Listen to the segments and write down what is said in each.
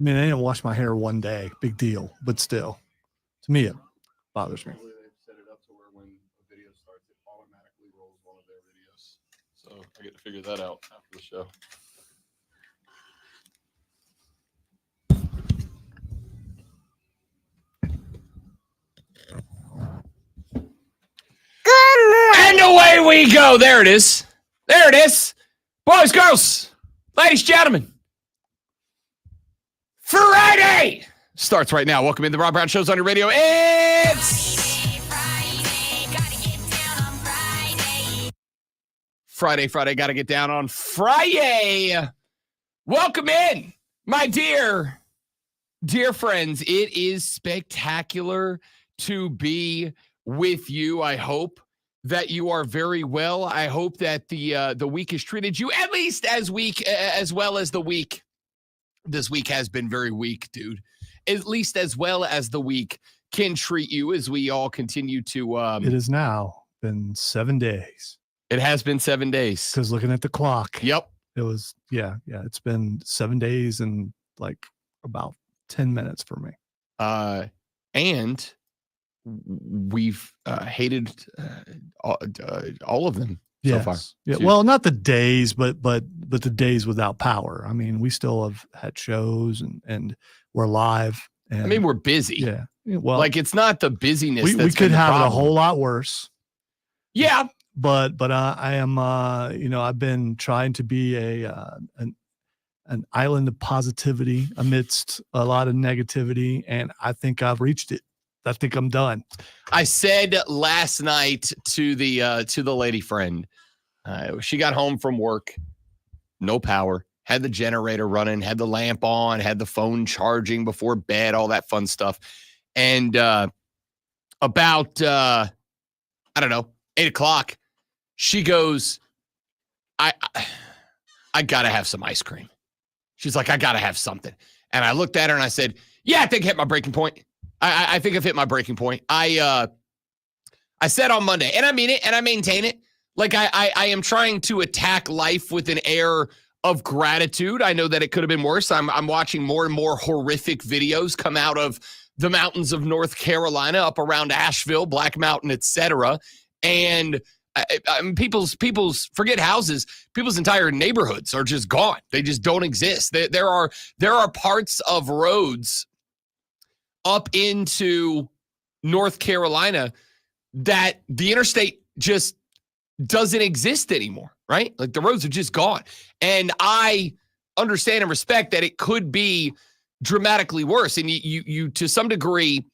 I mean, I didn't wash my hair one day. Big deal. But still, to me, it bothers me. They've set it up to where when a video starts, it automatically rolls one of their videos. So I get to figure that out after the show. And away we go. There it is. There it is. Boys, girls, ladies, gentlemen. Friday starts right now. Welcome in the Rob Brown Show's on your radio. It's Friday. Got to get down on Friday. Welcome in, my dear friends. It is spectacular to be with you. I hope that you are very well. I hope that the week has treated you at least as well as the week. This week has been very weak, dude. At least as well as the week can treat you as we all continue to. It has now been 7 days. It has been 7 days. Because looking at the clock. Yep. It was, yeah. It's been 7 days and like about 10 minutes for me. And we've hated all of them so far. Yeah. Well, not the days, but the days without power. I mean, we still have had shows and we're live. And, I mean, we're busy. Yeah. Well, like it's not the busyness. We could have it a whole lot worse. Yeah. But I am, I've been trying to be an island of positivity amidst a lot of negativity, and I think I've reached it. I think I'm done. I said last night to the lady friend, she got home from work, no power, had the generator running, had the lamp on, had the phone charging before bed, all that fun stuff. And about, I don't know, 8:00, she goes, I got to have some ice cream. She's like, I got to have something. And I looked at her and I said, yeah, I think I hit my breaking point. I think I've hit my breaking point. I said on Monday, and I mean it, and I maintain it. Like I am trying to attack life with an air of gratitude. I know that it could have been worse. I'm watching more and more horrific videos come out of the mountains of North Carolina, up around Asheville, Black Mountain, etc. And people's forget houses. People's entire neighborhoods are just gone. They just don't exist. There are parts of roads up into North Carolina that the interstate just doesn't exist anymore, right? Like the roads are just gone. And I understand and respect that it could be dramatically worse. And you to some degree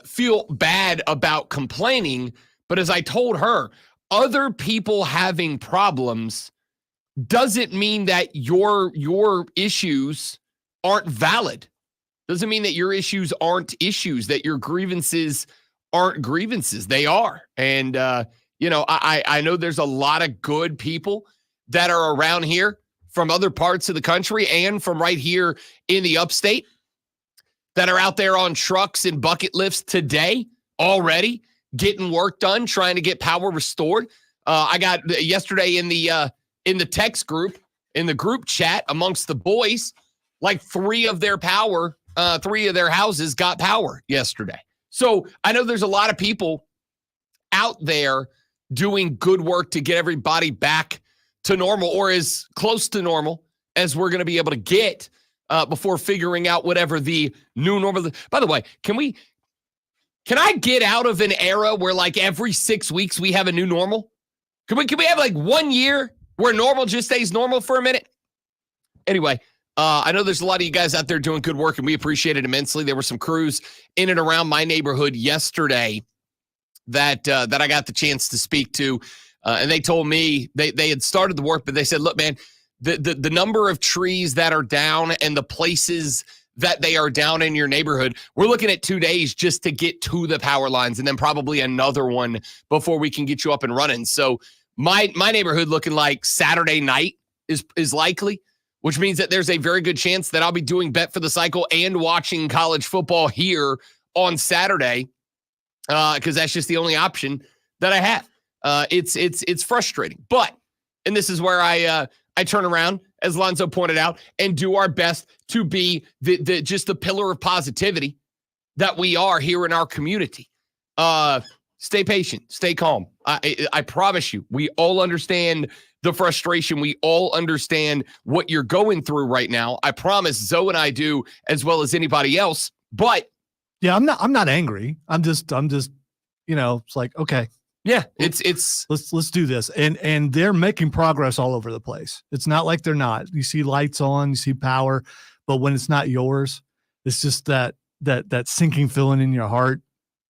feel bad about complaining. But as I told her, other people having problems doesn't mean that your issues aren't valid. Doesn't mean that your issues aren't issues, that your grievances aren't grievances. They are. And, I know there's a lot of good people that are around here from other parts of the country and from right here in the upstate that are out there on trucks and bucket lifts today already getting work done, trying to get power restored. I got yesterday in the text group, in the group chat amongst the boys, like three of their houses got power yesterday. So I know there's a lot of people out there doing good work to get everybody back to normal or as close to normal as we're going to be able to get before figuring out whatever the new normal. By the way, can I get out of an era where like every 6 weeks we have a new normal? Can we have like 1 year where normal just stays normal for a minute? Anyway, I know there's a lot of you guys out there doing good work, and we appreciate it immensely. There were some crews in and around my neighborhood yesterday that I got the chance to speak to, and they told me they had started the work, but they said, look, man, the number of trees that are down and the places that they are down in your neighborhood, we're looking at 2 days just to get to the power lines, and then probably another one before we can get you up and running. So my neighborhood looking like Saturday night is likely, which means that there's a very good chance that I'll be doing Bet for the Cycle and watching college football here on Saturday, because that's just the only option that I have. It's frustrating, but, and this is where I I turn around, as Lonzo pointed out, and do our best to be just the pillar of positivity that we are here in our community. Stay patient, stay calm. I promise you, we all understand the frustration. We all understand what you're going through right now. I promise Zoe and I do, as well as anybody else. But yeah, I'm not angry. I'm just, it's like, okay, yeah, it's let's do this. And they're making progress all over the place. It's not like they're not. You see lights on, you see power, but when it's not yours, it's just that sinking feeling in your heart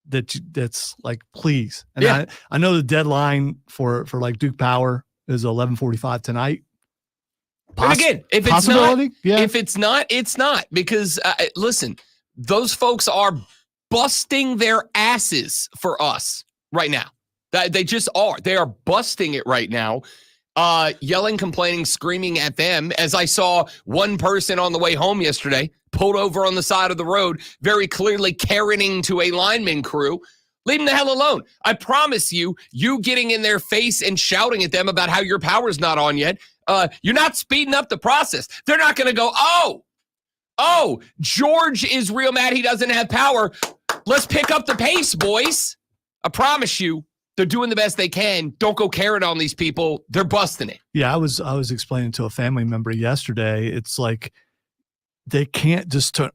that's like, please. And yeah. I know the deadline for like Duke Power is 11:45 tonight. And again, if it's possibility? not, Yeah. if it's not, it's not, because listen, those folks are busting their asses for us right now. They just are. They are busting it right now. Yelling, complaining, screaming at them, as I saw one person on the way home yesterday pulled over on the side of the road, very clearly Karening to a lineman crew. Leave them the hell alone. I promise you, you getting in their face and shouting at them about how your power's not on yet, you're not speeding up the process. They're not going to go, oh, George is real mad he doesn't have power. Let's pick up the pace, boys. I promise you, they're doing the best they can. Don't go carrying on these people. They're busting it. Yeah, I was explaining to a family member yesterday. It's like they can't just turn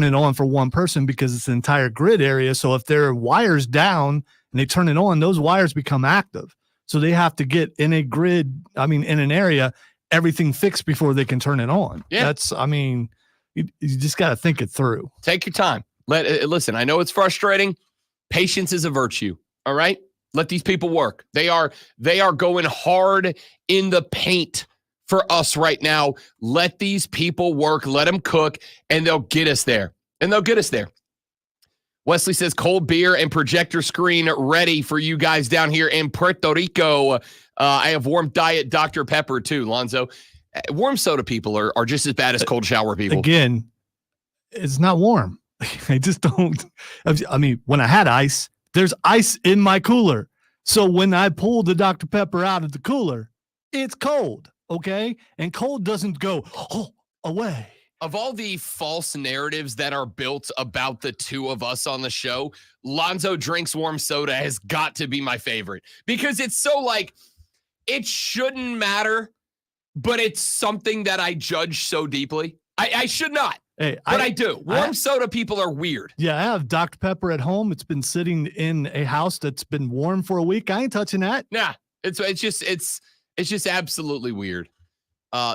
it on for one person because it's an entire grid area. So if there are wires down and they turn it on, those wires become active. So they have to get in a grid, in an area, everything fixed before they can turn it on. Yeah. You just got to think it through. Take your time. Listen, I know it's frustrating. Patience is a virtue. All right? Let these people work. They are going hard in the paint for us right now. Let these people work. Let them cook, and they'll get us there. Wesley says cold beer and projector screen ready for you guys down here in Puerto Rico. I have warm diet Dr. Pepper too, Lonzo. Warm soda people are just as bad as cold shower people. Again, it's not warm. I just don't. When I had ice, there's ice in my cooler. So when I pull the Dr. Pepper out of the cooler, it's cold. Okay. And cold doesn't go away. Of all the false narratives that are built about the two of us on the show, Lonzo drinks warm soda has got to be my favorite, because it's so like, it shouldn't matter, but it's something that I judge so deeply. I should not. Hey, but I do. Warm soda people are weird. Yeah, I have Dr. Pepper at home. It's been sitting in a house that's been warm for a week. I ain't touching that. Nah, it's just absolutely weird.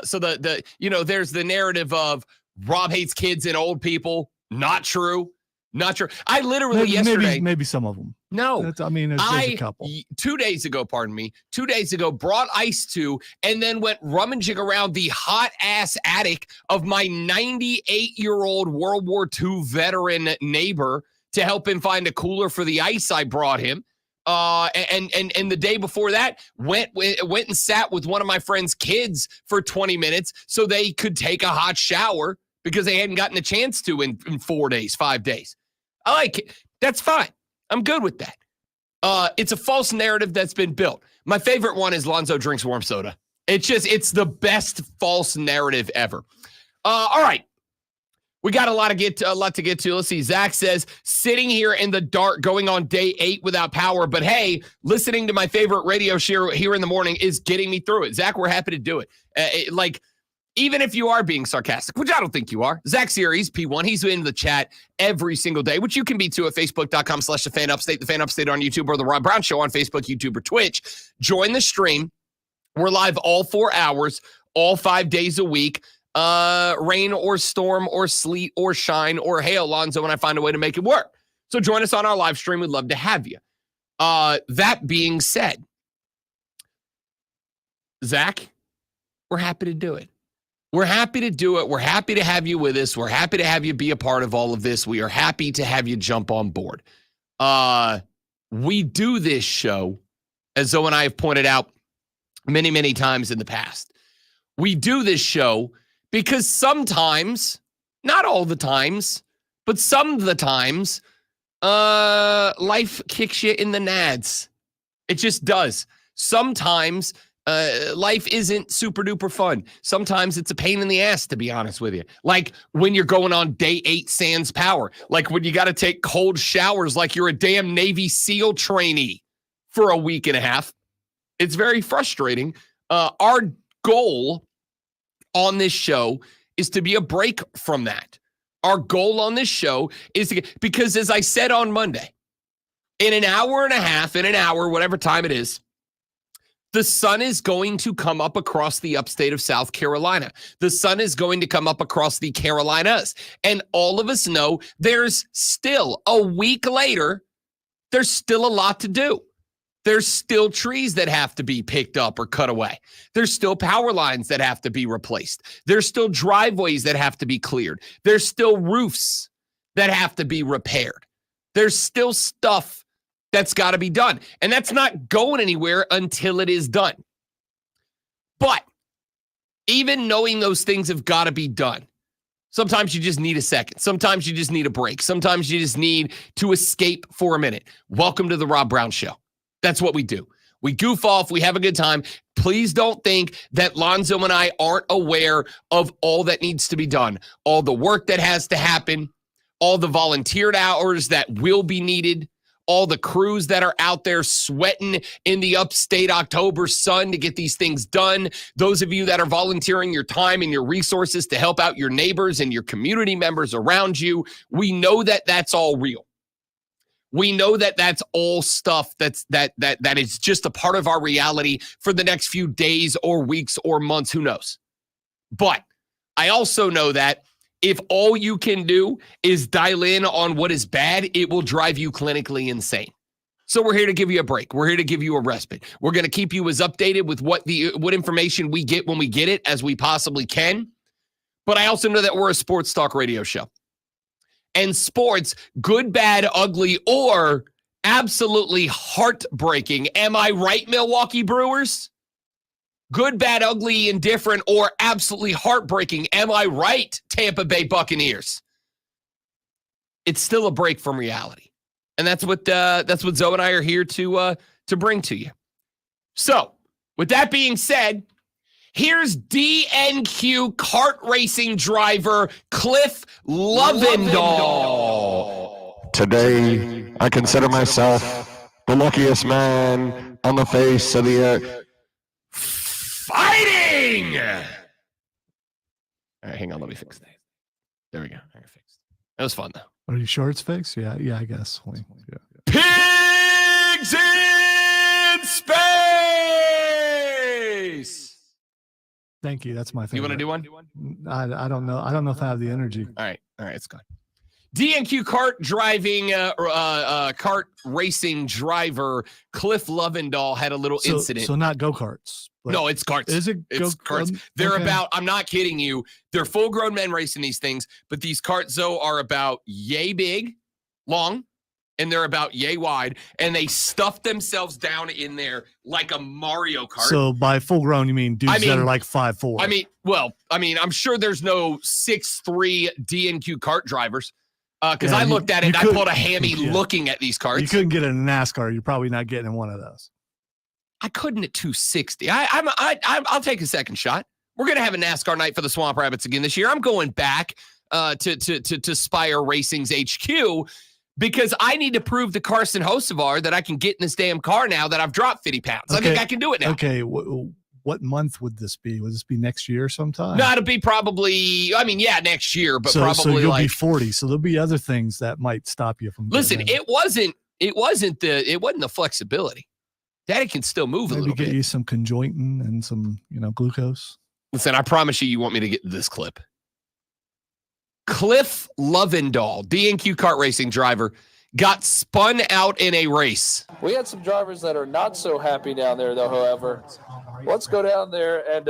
So there's the narrative of Rob hates kids and old people. Not true. I literally yesterday. Maybe some of them. No, there's a couple. 2 days ago, brought ice to, and then went rummaging around the hot ass attic of my 98-year-old World War II veteran neighbor to help him find a cooler for the ice I brought him. And the day before that, went and sat with one of my friend's kids for 20 minutes so they could take a hot shower because they hadn't gotten a chance to in 4 days, 5 days. I like it. That's fine. I'm good with that. It's a false narrative that's been built. My favorite one is Lonzo drinks warm soda. It's the best false narrative ever. All right. We got a lot to get to. Let's see. Zach says, sitting here in the dark, going on day 8 without power. But hey, listening to my favorite radio show here in the morning is getting me through it. Zach, we're happy to do it. Even if you are being sarcastic, which I don't think you are. Zach Series, P1, he's in the chat every single day, which you can be too at facebook.com/TheFanUpstate, The Fan Upstate on YouTube, or The Rob Brown Show on Facebook, YouTube, or Twitch. Join the stream. We're live all 4 hours, all 5 days a week. Rain or storm or sleet or shine or hail, Lonzo, and I find a way to make it work. So join us on our live stream. We'd love to have you. That being said, Zach, we're happy to do it. We're happy to do it. We're happy to have you with us. We're happy to have you be a part of all of this. We are happy to have you jump on board. We do this show, as Zoe and I have pointed out many, many times in the past. We do this show because sometimes, not all the times, but some of the times, life kicks you in the nads. It just does. Sometimes Life isn't super duper fun. Sometimes it's a pain in the ass, to be honest with you. Like when you're going on day 8 sans power, like when you got to take cold showers like you're a damn Navy SEAL trainee for a week and a half. It's very frustrating. Our goal on this show is to be a break from that. Our goal on this show is to get, because as I said on Monday, in an hour and a half, in an hour, whatever time it is, the sun is going to come up across the upstate of South Carolina. The sun is going to come up across the Carolinas. And all of us know there's still, a week later, there's still a lot to do. There's still trees that have to be picked up or cut away. There's still power lines that have to be replaced. There's still driveways that have to be cleared. There's still roofs that have to be repaired. There's still stuff that's got to be done. And that's not going anywhere until it is done. But even knowing those things have got to be done, sometimes you just need a second. Sometimes you just need a break. Sometimes you just need to escape for a minute. Welcome to the Rob Brown Show. That's what we do. We goof off. We have a good time. Please don't think that Lonzo and I aren't aware of all that needs to be done, all the work that has to happen, all the volunteered hours that will be needed, all the crews that are out there sweating in the upstate October sun to get these things done. Those of you that are volunteering your time and your resources to help out your neighbors and your community members around you, we know that that's all real. We know that that's all stuff that is just a part of our reality for the next few days or weeks or months, who knows. But I also know that if all you can do is dial in on what is bad, it will drive you clinically insane. So we're here to give you a break. We're here to give you a respite. We're going to keep you as updated with what information we get when we get it as we possibly can. But I also know that we're a sports talk radio show. And sports, good, bad, ugly, or absolutely heartbreaking. Am I right, Milwaukee Brewers? Good, bad, ugly, indifferent, or absolutely heartbreaking. Am I right, Tampa Bay Buccaneers? It's still a break from reality. And that's what Zoe and I are here to bring to you. So, with that being said, here's DNQ kart racing driver Cliff Lovendahl. Today, I consider myself the luckiest man on the face of the earth. Fighting! All right, hang on. Let me fix that. There we go. I fixed. That was fun, though. Are you sure it's fixed? Yeah, I guess. Yeah. Pigs in space! Thank you. That's my favorite. You want to do one? I don't know. I don't know if I have the energy. All right, it's gone. DNQ kart racing driver Cliff Lovendahl had a little incident. So not go-karts. No, it's karts. Is it? It's karts. They're about, I'm not kidding you, they're full-grown men racing these things, but these karts, though, are about yay big, long, and they're about yay wide, and they stuff themselves down in there like a Mario Kart. So by full-grown, you mean dudes that are like 5'4"? I'm sure there's no 6'3" DNQ kart drivers. Because I looked at it, and I pulled a hammy looking at these karts. You couldn't get it in a NASCAR. You're probably not getting in one of those. I couldn't at 260. I'll take a second shot. We're gonna have a NASCAR night for the Swamp Rabbits again this year. I'm going back to Spire Racing's HQ because I need to prove to Carson Hocevar that I can get in this damn car now that I've dropped 50 pounds. Okay. I think I can do it now. Okay. What month would this be? Would this be next year sometime? No, it'll be probably, next year, but probably so you'll be 40. So there'll be other things that might stop you from. Listen, it wasn't the flexibility. Daddy can still move a little bit. Maybe get you some conjointin and some, glucose. Listen, I promise you want me to get this clip. Cliff Lovendahl, DNQ kart racing driver, got spun out in a race. We had some drivers that are not so happy down there, though, however. Let's go down there and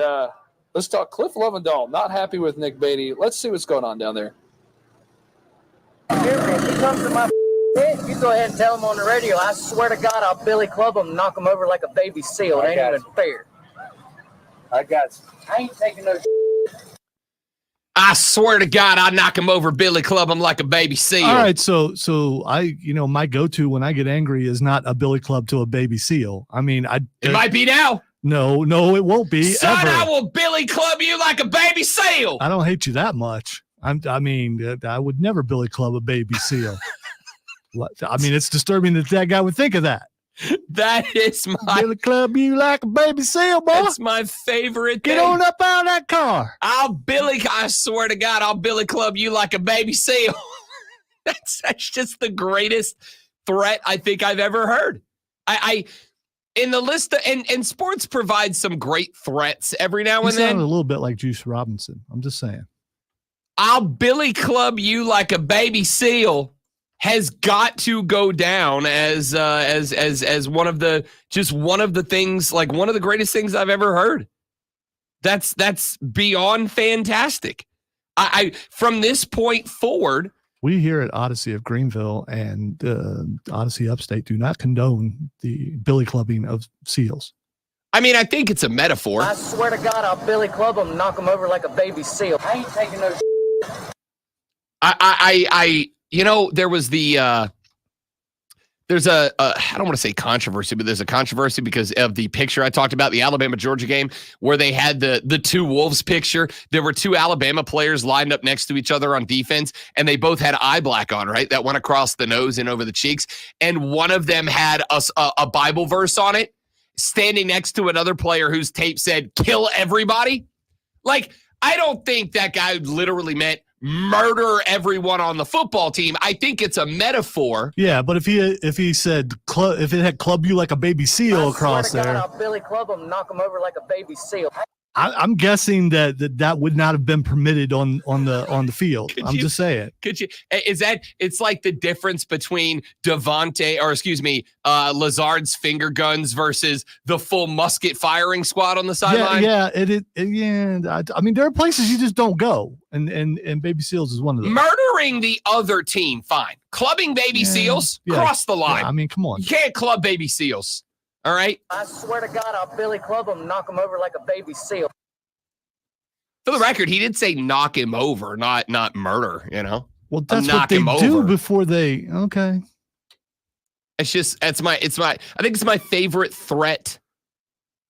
let's talk Cliff Lovendahl, not happy with Nick Beatty. Let's see what's going on down there. If he comes to my pit, you go ahead and tell him on the radio. I swear to God, I'll Billy Club him and knock him over like a baby seal. It ain't even fair. I ain't taking no I swear to God, I'd knock him over, Billy Club him like a baby seal. All right, so I, my go-to when I get angry is not a Billy Club to a baby seal. I mean, it might be now. No, it won't be Son, ever. I will Billy Club you like a baby seal. I don't hate you that much. I mean, I would never Billy Club a baby seal. I mean, it's disturbing that guy would think of that. That is my Billy Club you like a baby seal, boy. that's my favorite Get thing. on up out of that car. I swear to God, I'll Billy Club you like a baby seal. that's just the greatest threat I think I've ever heard. I in the list of, and sports provides some great threats every now You and then. sound a little bit like Juice Robinson. I'm just saying. I'll Billy Club you like a baby seal has got to go down as one of the things, like one of the greatest things I've ever heard. That's beyond fantastic. I from this point forward, We here at Odyssey of Greenville and Odyssey Upstate do not condone the Billy Clubbing of seals. I mean, I think it's a metaphor. I swear to God, I'll Billy Club him, knock him over like a baby seal. I ain't taking no. You know, there was there's a I don't want to say controversy, but there's a controversy because of the picture I talked about, the Alabama-Georgia game, where they had the two Wolves picture. There were two Alabama players lined up next to each other on defense, and they both had eye black on, right? That went across the nose and over the cheeks. And one of them had a Bible verse on it, standing next to another player whose tape said, "Kill everybody." Like, I don't think that guy literally meant murder everyone on the football team. I think it's a metaphor. Yeah, but if he said if it had club you like a baby seal across I swear to there, God, I'll Billy Club him, knock him over like a baby seal. I'm guessing that would not have been permitted on the field. Could I'm you- just saying. Could you? Is that? It's like the difference between Lazard's finger guns versus the full musket firing squad on the sideline. Yeah. I mean, there are places you just don't go, and baby seals is one of them. Murdering the other team, fine. Clubbing baby Yeah, seals, yeah, cross the line. I mean, come on. You can't club baby seals. All right. I swear to God, I'll Billy Club him, knock him over like a baby seal. For the record, he did say knock him over, not murder. You know, Well, that's knock what they him do over. before they. Okay. I think it's my favorite threat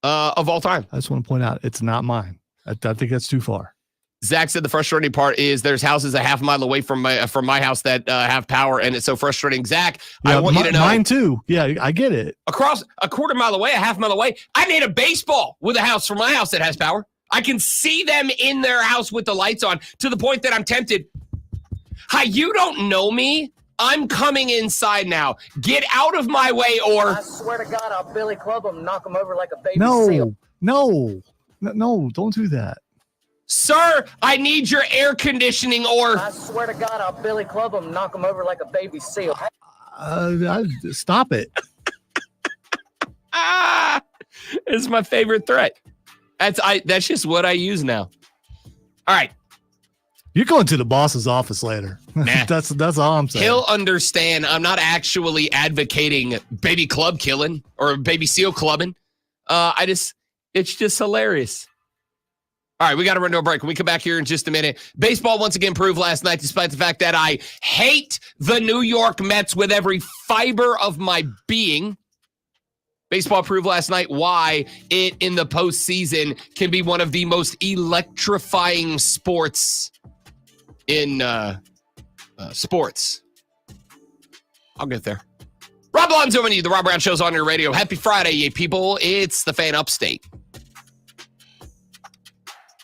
of all time. I just want to point out it's not mine. I think that's too far. Zach said the frustrating part is there's houses a half mile away from my house that have power, and it's so frustrating. Zach, I Yeah, want you to know, mine too. Yeah, I get it. across a quarter mile away, a half mile away, I need a baseball with a house from my house that has power. I can see them in their house with the lights on to the point that I'm tempted. Hi, you don't know me. I'm coming inside now. Get out of my way, or I swear to God, I'll Billy Club him, knock him over like a baby seal. No, don't do that. sir, I need your air conditioning, or I swear to God, I'll Billy Club him, knock him over like a baby seal. Stop it. it's my favorite threat. That's just what I use now. All right. You're going to the boss's office later. Nah. that's all I'm saying. He'll understand I'm not actually advocating baby club killing or baby seal clubbing. It's just hilarious. All right, we got to run to a break. When we come back here in just a minute, baseball once again proved last night, despite the fact that I hate the New York Mets with every fiber of my being. Baseball proved last night why it in the postseason can be one of the most electrifying sports in sports. I'll get there. Rob Alonzo and you, the Rob Brown Show's on your radio. Happy Friday, you people. It's the Fan Upstate.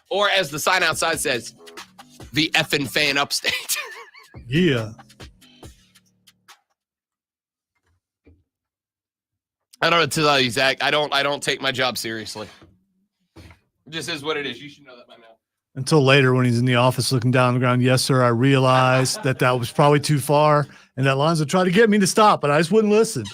Or as the sign outside says, the effing Fan Upstate. Yeah. I don't know what to tell you, Zach. I don't take my job seriously. It just is what it is. You should know that by now. Until later when he's in the office looking down on the ground. Yes, sir. I realized that was probably too far and that Lonzo tried to get me to stop, but I just wouldn't listen.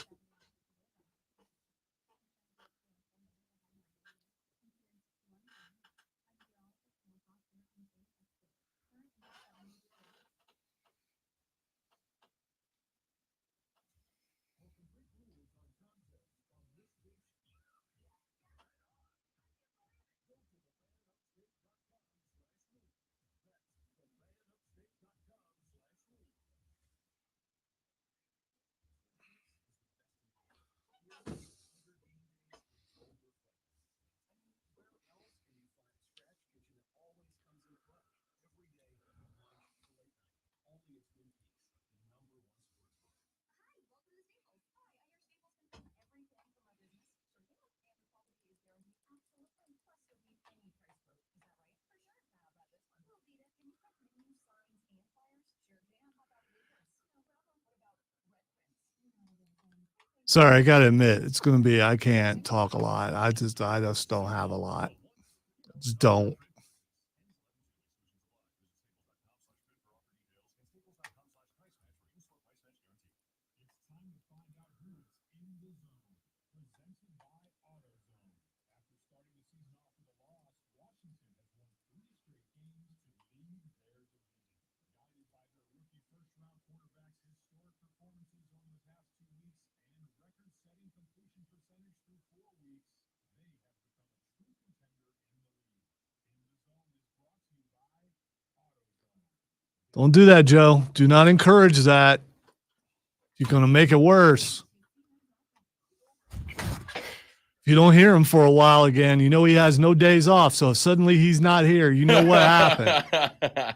Sorry, I gotta admit, it's gonna be. I can't talk a lot. I just don't have a lot. Just don't. Don't do that, Joe. Do not encourage that. You're going to make it worse. If you don't hear him for a while again, you know he has no days off. So if suddenly he's not here, you know what happened.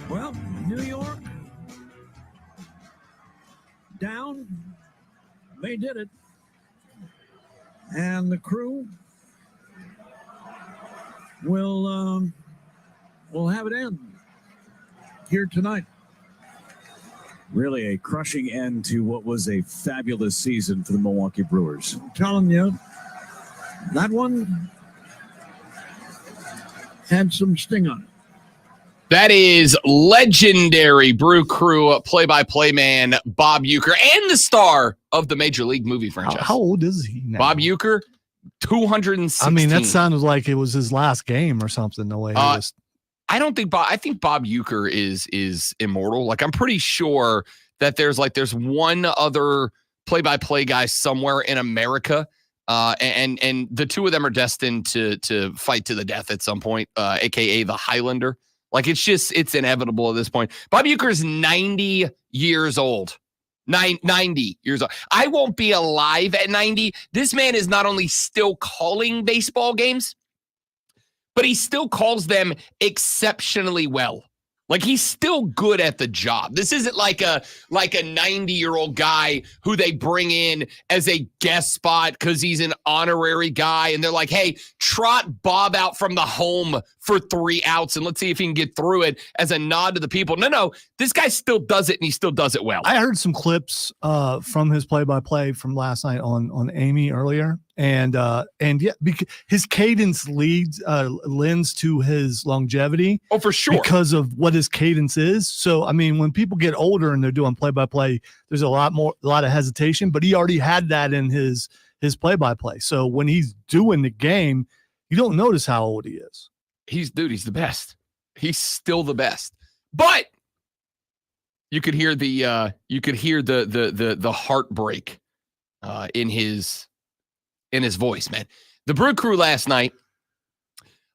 Well, New York down, they did it. And the crew will have it end here tonight. Really a crushing end to what was a fabulous season for the Milwaukee Brewers. I'm telling you, that one had some sting on it. That is legendary Brew Crew play-by-play man Bob Uecker and the star of the Major League movie franchise. How old is he now? Bob Uecker, 216. I mean, that sounded like it was his last game or something. The way he was. I don't think I think Bob Uecker is immortal. Like, I'm pretty sure that there's one other play-by-play guy somewhere in America. And the two of them are destined to fight to the death at some point, aka the Highlander. Like, it's inevitable at this point. Bob Uecker's 90 years old. 90 years old. I won't be alive at 90. This man is not only still calling baseball games, but he still calls them exceptionally well. Like, he's still good at the job. This isn't like a 90-year-old guy who they bring in as a guest spot because he's an honorary guy. And they're like, hey, trot Bob out from the home for 3 outs and let's see if he can get through it as a nod to the people. No, this guy still does it, and he still does it well. I heard some clips from his play-by-play from last night on Amy earlier. And yeah, because his cadence lends to his longevity. Oh, for sure. Because of what his cadence is. So, I mean, when people get older and they're doing play-by-play, there's a lot of hesitation, but he already had that in his play-by-play. So when he's doing the game, you don't notice how old he is. He's the best. He's still the best. But you could hear the heartbreak in his voice, man. The Brew Crew last night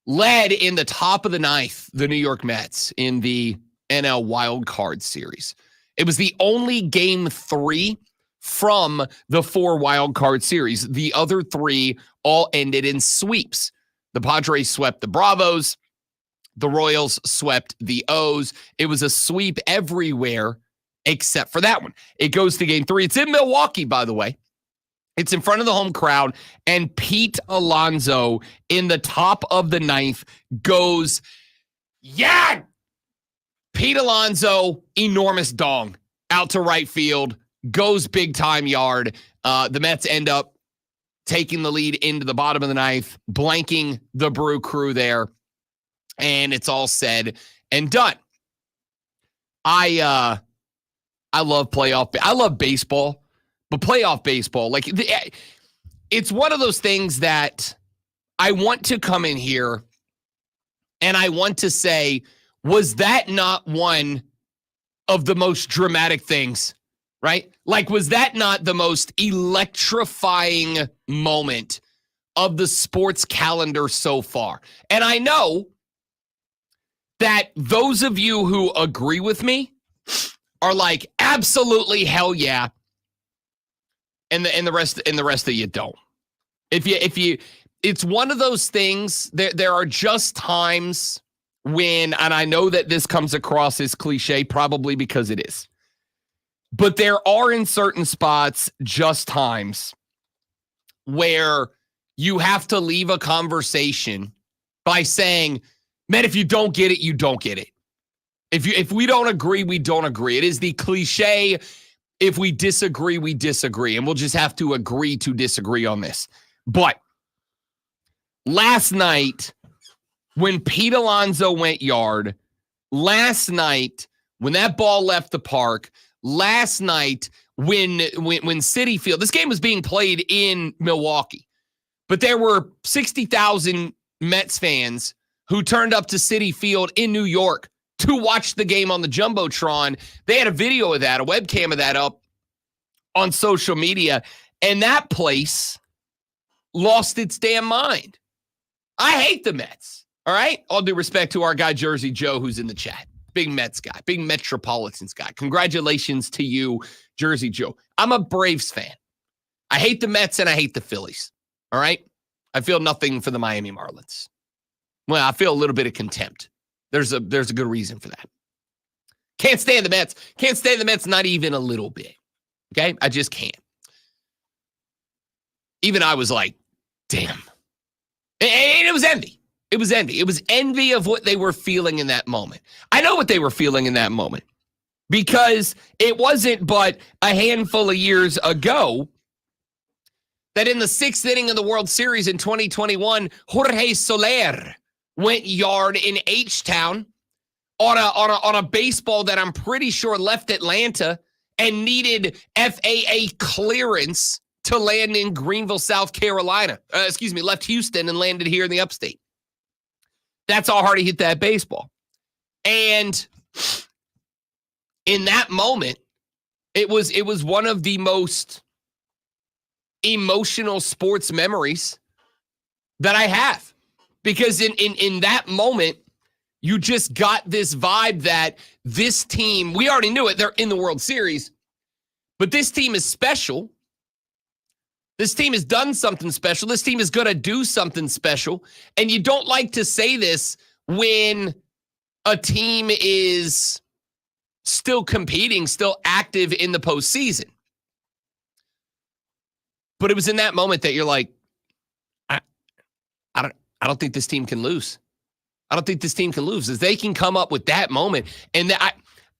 led in the top of the ninth, the New York Mets in the NL Wild Card Series. It was the only game 3 from the 4 Wild Card Series. The other 3 all ended in sweeps. The Padres swept the Bravos. The Royals swept the O's. It was a sweep everywhere except for that one. It goes to game 3. It's in Milwaukee, by the way. It's in front of the home crowd, and Pete Alonso in the top of the ninth goes, yeah! Pete Alonso, enormous dong, out to right field, goes big time yard. The Mets end up taking the lead into the bottom of the ninth, blanking the Brew Crew there, and it's all said and done. I love playoff. I love baseball. But playoff baseball, like, it's one of those things that I want to come in here and I want to say, was that not one of the most dramatic things, right? Like, was that not the most electrifying moment of the sports calendar so far. And I know that those of you who agree with me are like, absolutely, hell yeah. And the rest of you don't. It's one of those things. There are just times when, and I know that this comes across as cliche, probably because it is, but there are in certain spots just times where you have to leave a conversation by saying, man, if you don't get it, you don't get it. If we don't agree, we don't agree. It is the cliche, if we disagree, we disagree. And we'll just have to agree to disagree on this. But last night, when Pete Alonso went yard, last night, when that ball left the park, last night, when Citi Field, this game was being played in Milwaukee, but there were 60,000 Mets fans who turned up to Citi Field in New York to watch the game on the Jumbotron. They had a video of that, a webcam of that up on social media, and that place lost its damn mind. I hate the Mets, all right? All due respect to our guy, Jersey Joe, who's in the chat. Big Mets guy, big Metropolitans guy. Congratulations to you, Jersey Joe. I'm a Braves fan. I hate the Mets and I hate the Phillies, all right? I feel nothing for the Miami Marlins. Well, I feel a little bit of contempt. There's a good reason for that. Can't stand the Mets. Can't stand the Mets, not even a little bit. Okay? I just can't. Even I was like, damn. And it was envy. It was envy. It was envy of what they were feeling in that moment. I know what they were feeling in that moment because it wasn't but a handful of years ago that in the 6th inning of the World Series in 2021, Jorge Soler went yard in H-Town on a baseball that I'm pretty sure left Atlanta and needed FAA clearance to land in Greenville, South Carolina. Left Houston and landed here in the upstate. That's how hard he hit that baseball. And in that moment, it was one of the most emotional sports memories that I have. Because in that moment, you just got this vibe that this team, we already knew it, they're in the World Series, but this team is special. This team has done something special. This team is going to do something special. And you don't like to say this when a team is still competing, still active in the postseason. But it was in that moment that you're like, I don't think this team can lose. I don't think this team can lose. As they can come up with that moment, and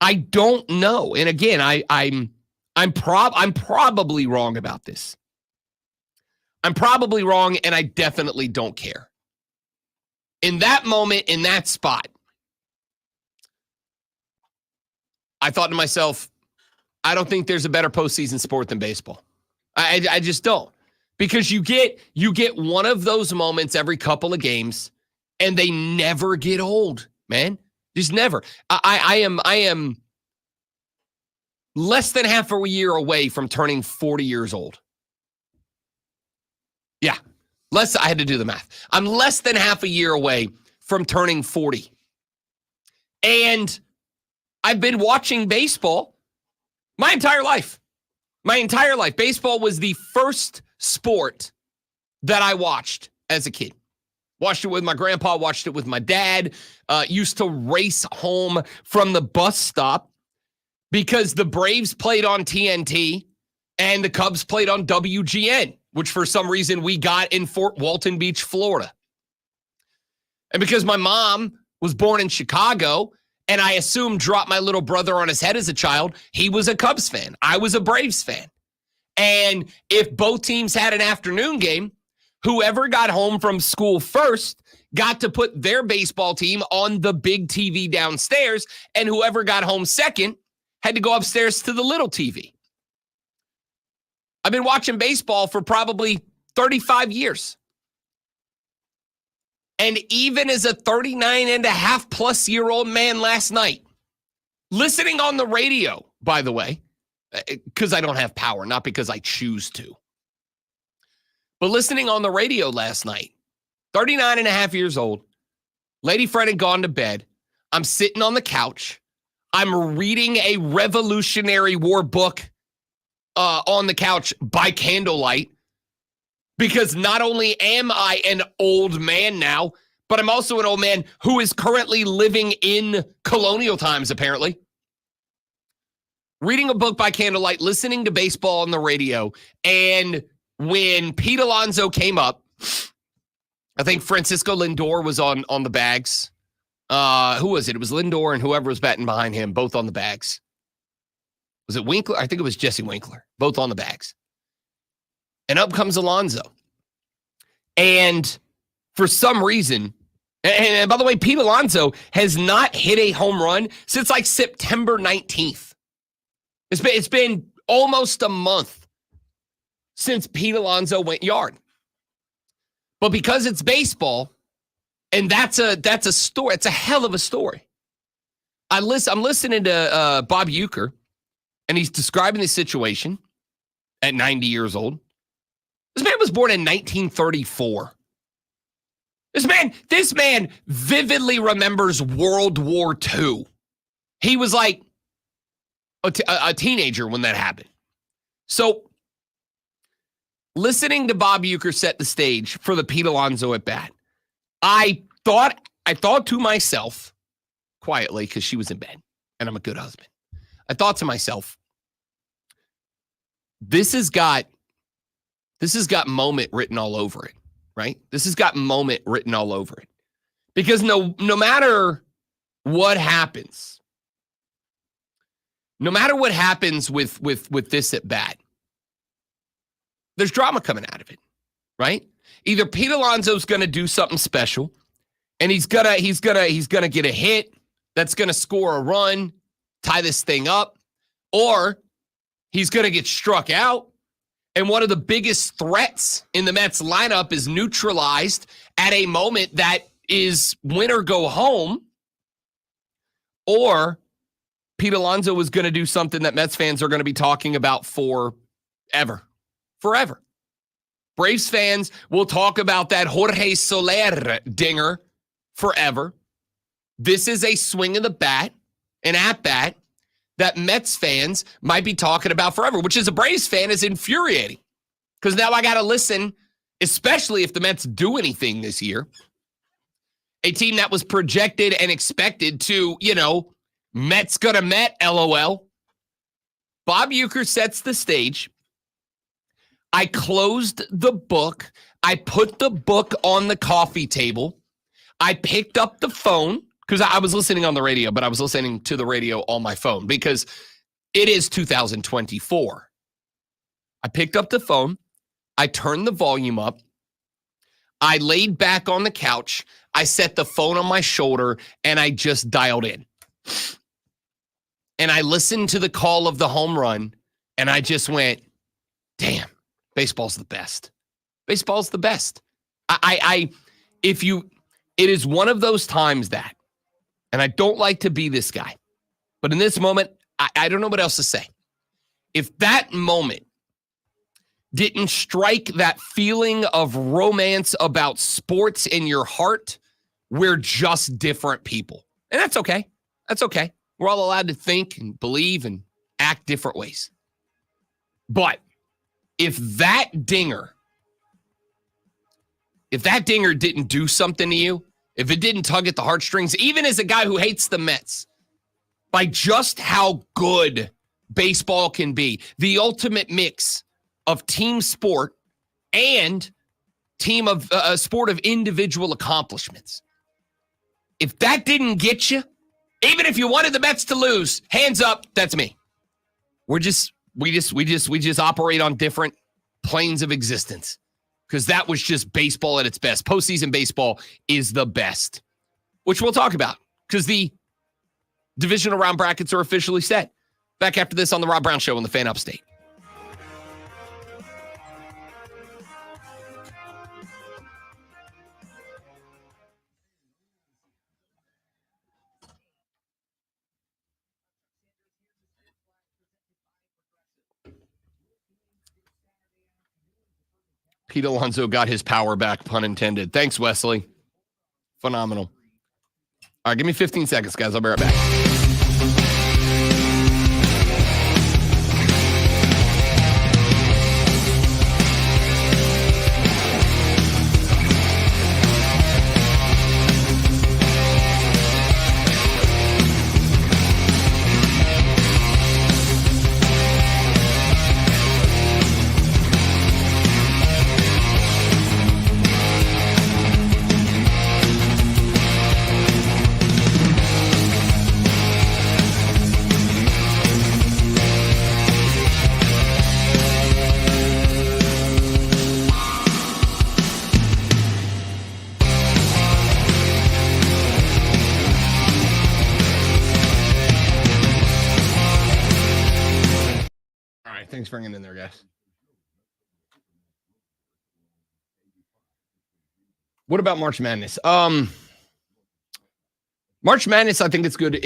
I don't know. And again, I'm probably wrong about this. I'm probably wrong, and I definitely don't care. In that moment, in that spot, I thought to myself, I don't think there's a better postseason sport than baseball. I just don't. Because you get one of those moments every couple of games, and they never get old, man. Just never. I am less than half a year away from turning 40 years old. Yeah, I had to do the math. I'm less than half a year away from turning 40. And I've been watching baseball my entire life. My entire life. Baseball was the first sport that I watched as a kid. Watched it with my grandpa, watched it with my dad, used to race home from the bus stop because the Braves played on TNT and the Cubs played on WGN, which for some reason we got in Fort Walton Beach, Florida. And because my mom was born in Chicago and I assumed dropped my little brother on his head as a child, he was a Cubs fan. I was a Braves fan. And if both teams had an afternoon game, whoever got home from school first got to put their baseball team on the big TV downstairs, and whoever got home second had to go upstairs to the little TV. I've been watching baseball for probably 35 years. And even as a 39 and a half plus year old man last night, listening on the radio, by the way, because I don't have power, not because I choose to. But listening on the radio last night, 39 and a half years old, lady friend had gone to bed. I'm sitting on the couch. I'm reading a Revolutionary War book on the couch by candlelight, because not only am I an old man now, but I'm also an old man who is currently living in colonial times, apparently. Reading a book by candlelight, listening to baseball on the radio, and when Pete Alonso came up, I think Francisco Lindor was on the bags. Who was it? It was Lindor and whoever was batting behind him, both on the bags. Was it Winkler? I think it was Jesse Winkler, both on the bags. And up comes Alonso. And for some reason, and by the way, Pete Alonso has not hit a home run since like September 19th. It's been almost a month since Pete Alonso went yard. But because it's baseball, and that's a story, it's a hell of a story. I'm listening to Bob Uecker, and he's describing the situation at 90 years old. This man was born in 1934. This man vividly remembers World War II. He was like a teenager when that happened. So listening to Bob Uecker set the stage for the Pete Alonso at bat, I thought to myself quietly, because she was in bed and I'm a good husband. I thought to myself, this has got moment written all over it, right? This has got moment written all over it. Because no matter what happens, with this at bat, there's drama coming out of it, right? Either Pete Alonso's going to do something special, and he's gonna get a hit that's going to score a run, tie this thing up, or he's going to get struck out, and one of the biggest threats in the Mets lineup is neutralized at a moment that is win or go home, or Pete Alonso is going to do something that Mets fans are going to be talking about forever. Braves fans will talk about that Jorge Soler dinger forever. This is a swing of the bat, an at-bat, that Mets fans might be talking about forever, which as a Braves fan is infuriating. Because now I got to listen, especially if the Mets do anything this year. A team that was projected and expected to, Mets gonna Met, LOL. Bob Uecker sets the stage. I closed the book. I put the book on the coffee table. I picked up the phone because I was listening on the radio, but I was listening to the radio on my phone because it is 2024. I picked up the phone. I turned the volume up. I laid back on the couch. I set the phone on my shoulder and I just dialed in. And I listened to the call of the home run and I just went, damn. Baseball's the best. Baseball's the best. It is one of those times that, and I don't like to be this guy, but in this moment, I don't know what else to say. If that moment didn't strike that feeling of romance about sports in your heart, we're just different people. And that's okay. That's okay. We're all allowed to think and believe and act different ways. But if that dinger didn't do something to you, if it didn't tug at the heartstrings, even as a guy who hates the Mets, by just how good baseball can be, the ultimate mix of team sport and team of sport of individual accomplishments. If that didn't get you, even if you wanted the Mets to lose, hands up, that's me. We just operate on different planes of existence because that was just baseball at its best. Postseason baseball is the best, which we'll talk about because the divisional round brackets are officially set. Back after this on the Rob Brown Show on the Fan Upstate. Pete Alonso got his power back, pun intended. Thanks, Wesley. Phenomenal. All right, give me 15 seconds, guys. I'll be right back. All right, thanks for hanging in there, guys. What about March Madness? March Madness, I think it's good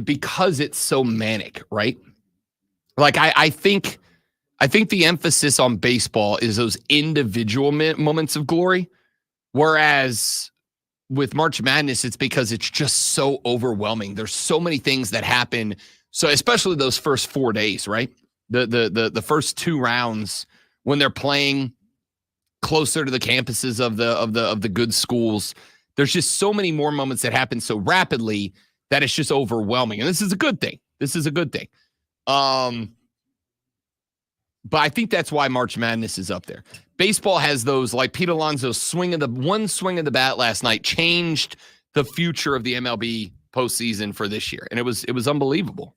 because it's so manic, right? Like I think the emphasis on baseball is those individual moments of glory, whereas with March Madness, it's because it's just so overwhelming. There's so many things that happen. So especially those first 4 days, right? The first 2 rounds when they're playing closer to the campuses of the good schools. There's just so many more moments that happen so rapidly that it's just overwhelming. And this is a good thing. But I think that's why March Madness is up there. Baseball has those, like Pete Alonso's one swing of the bat last night changed the future of the MLB postseason for this year. And it was unbelievable.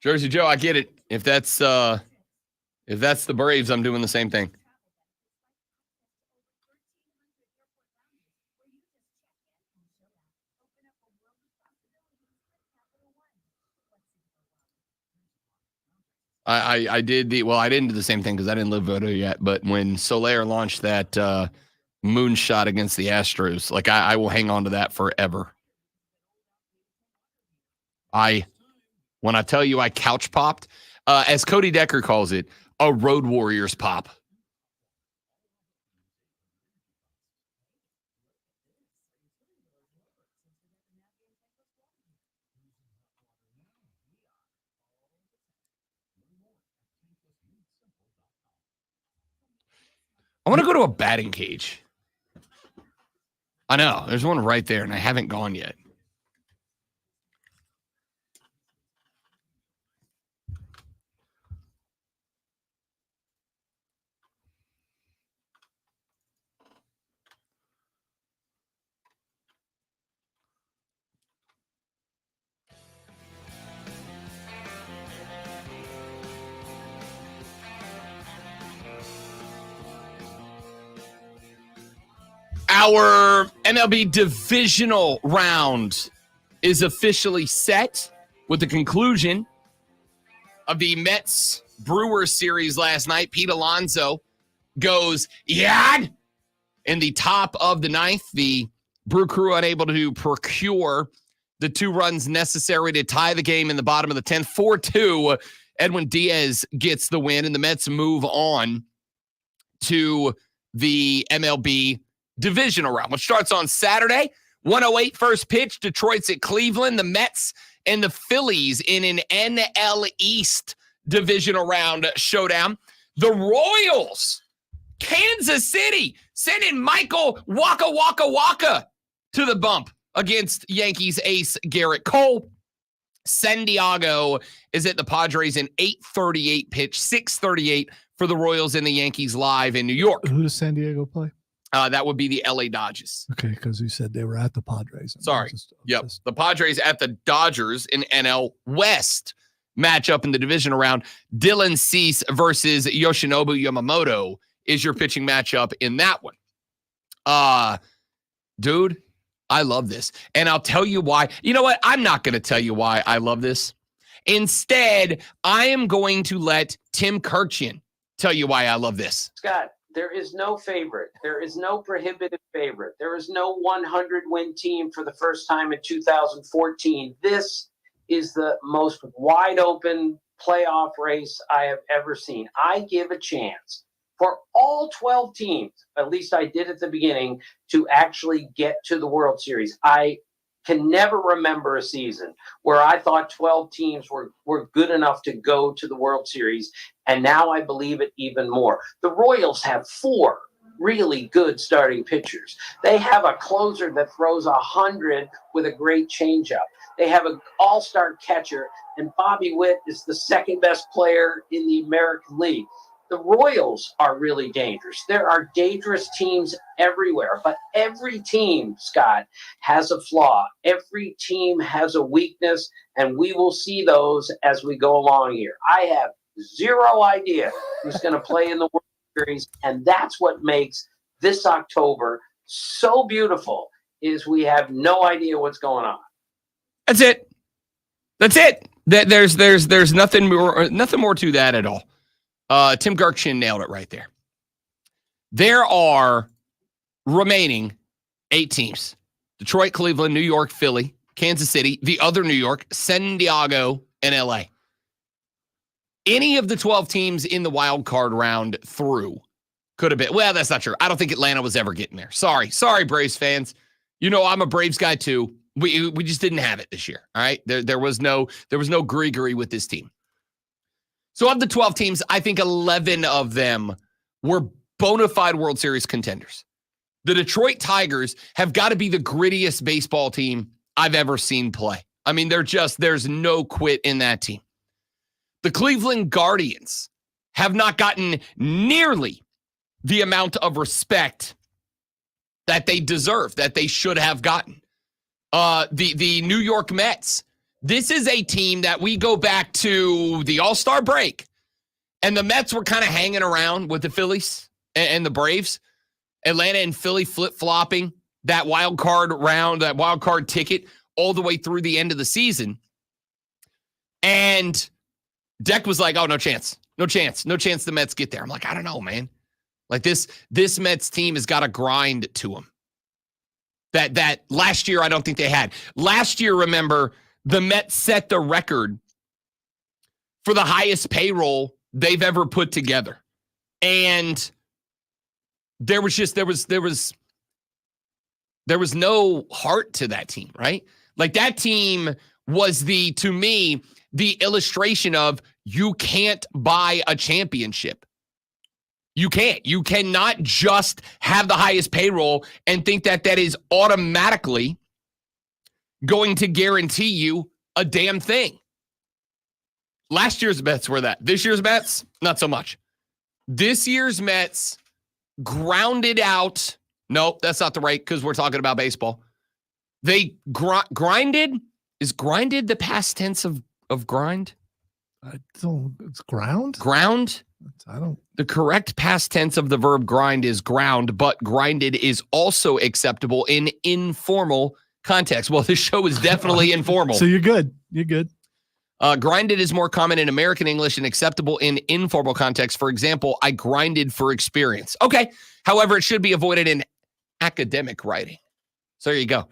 Jersey Joe, I get it. If that's the Braves, I'm doing the same thing. I did I didn't do the same thing because I didn't live Voto yet. But when Soler launched that moonshot against the Astros, like I will hang on to that forever. When I tell you I couch popped, as Cody Decker calls it, a Road Warriors pop. I want to go to a batting cage. I know. There's one right there, and I haven't gone yet. Our MLB divisional round is officially set with the conclusion of the Mets Brewers series last night. Pete Alonso goes yad in the top of the ninth. The Brew Crew unable to procure the 2 runs necessary to tie the game in the bottom of the 10th. 4-2, Edwin Diaz gets the win, and the Mets move on to the MLB divisional round, which starts on Saturday. 1:08 first pitch. Detroit's at Cleveland. The Mets and the Phillies in an NL East divisional round showdown. The Royals, Kansas City, sending Michael Waka to the bump against Yankees ace Garrett Cole. San Diego is at the Padres in 8:38 pitch, 6:38 for the Royals and the Yankees live in New York. Who does San Diego play? That would be the LA Dodgers. Okay, because you said they were at the Padres. Sorry. Yep. The Padres at the Dodgers in NL West matchup in the divisional round. Dylan Cease versus Yoshinobu Yamamoto is your pitching matchup in that one. Dude, I love this. And I'll tell you why. You know what? I'm not going to tell you why I love this. Instead, I am going to let Tim Kurkjian tell you why I love this. Scott, there is no favorite. There is no prohibitive favorite. There is no 100-win team for the first time in 2014. This is the most wide open playoff race I have ever seen. I give a chance for all 12 teams, at least I did at the beginning, to actually get to the World Series. I can never remember a season where I thought 12 teams were good enough to go to the World Series, and now I believe it even more. The Royals have 4 really good starting pitchers. They have a closer that throws 100 with a great changeup. They have an all-star catcher, and Bobby Witt is the second best player in the American League. The Royals are really dangerous. There are dangerous teams everywhere, but every team, Scott, has a flaw. Every team has a weakness, and we will see those as we go along here. I have zero idea who's going to play in the World Series, and that's what makes this October so beautiful, is we have no idea what's going on. That's it. That's it. There's nothing more to that at all. Tim Kurkjian nailed it right there. There are remaining 8 teams: Detroit, Cleveland, New York, Philly, Kansas City, the other New York, San Diego, and LA. Any of the 12 teams in the wild card round through could have been. Well, that's not true. I don't think Atlanta was ever getting there. Sorry, Braves fans. You know I'm a Braves guy too. We just didn't have it this year. All right, there was no gree with this team. So of the 12 teams, I think 11 of them were bona fide World Series contenders. The Detroit Tigers have got to be the grittiest baseball team I've ever seen play. I mean, there's no quit in that team. The Cleveland Guardians have not gotten nearly the amount of respect that they deserve, that they should have gotten. The New York Mets. This is a team that we go back to the All-Star break, and the Mets were kind of hanging around with the Phillies and the Braves. Atlanta and Philly flip-flopping that wild card round, that wild card ticket all the way through the end of the season. And Deck was like, oh, no chance the Mets get there. I'm like, I don't know, man. Like this Mets team has got a grind to them. That last year I don't think they had. Last year, remember, the Mets set the record for the highest payroll they've ever put together. And there was no heart to that team, right? Like that team was to me, the illustration of you can't buy a championship. You can't. You cannot just have the highest payroll and think that is automatically going to guarantee you a damn thing. Last year's Mets were that. This year's Mets, not so much. This year's Mets grounded out. Nope, that's not the right, because we're talking about baseball. They grinded. Is grinded the past tense of grind? It's ground? Ground? The correct past tense of the verb grind is ground, but grinded is also acceptable in informal context. Well, this show is definitely informal. So you're good. You're good. Grinded is more common in American English and acceptable in informal context. For example, I grinded for experience. Okay. However, it should be avoided in academic writing. So there you go.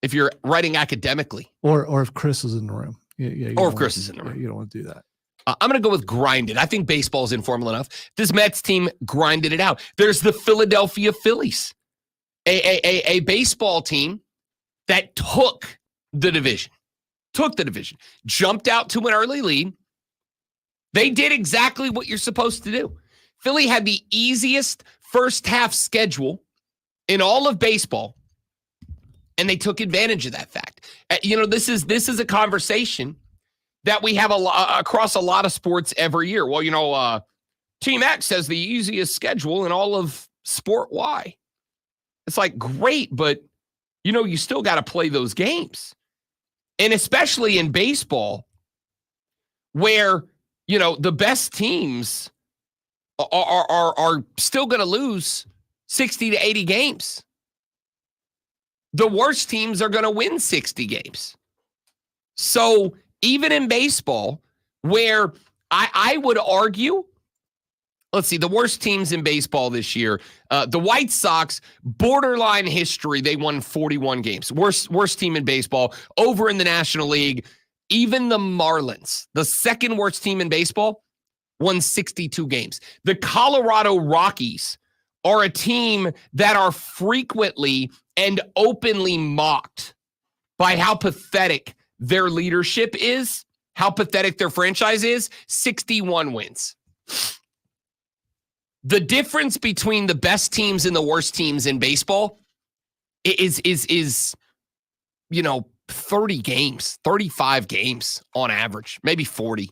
If you're writing academically. Or if Chris is in the room. Yeah, or if Chris is in the room. You don't want to do that. I'm going to go with grinded. I think baseball's informal enough. This Mets team grinded it out. There's the Philadelphia Phillies, a baseball team that took the division, took the division, jumped out to an early lead. They did exactly what you're supposed to do. Philly had the easiest first half schedule in all of baseball, and they took advantage of that fact. This is a conversation that we have across a lot of sports every year. Well, Team X has the easiest schedule in all of sport Y. It's like, great, but you still got to play those games. And especially in baseball, where the best teams are still going to lose 60 to 80 games. The worst teams are going to win 60 games. So even in baseball, where I would argue, let's see, the worst teams in baseball this year, the White Sox, borderline history, they won 41 games. Worst team in baseball. Over in the National League, even the Marlins, the second worst team in baseball, won 62 games. The Colorado Rockies are a team that are frequently and openly mocked by how pathetic their leadership is, how pathetic their franchise is. 61 wins. The difference between the best teams and the worst teams in baseball is 30 games, 35 games on average, maybe 40.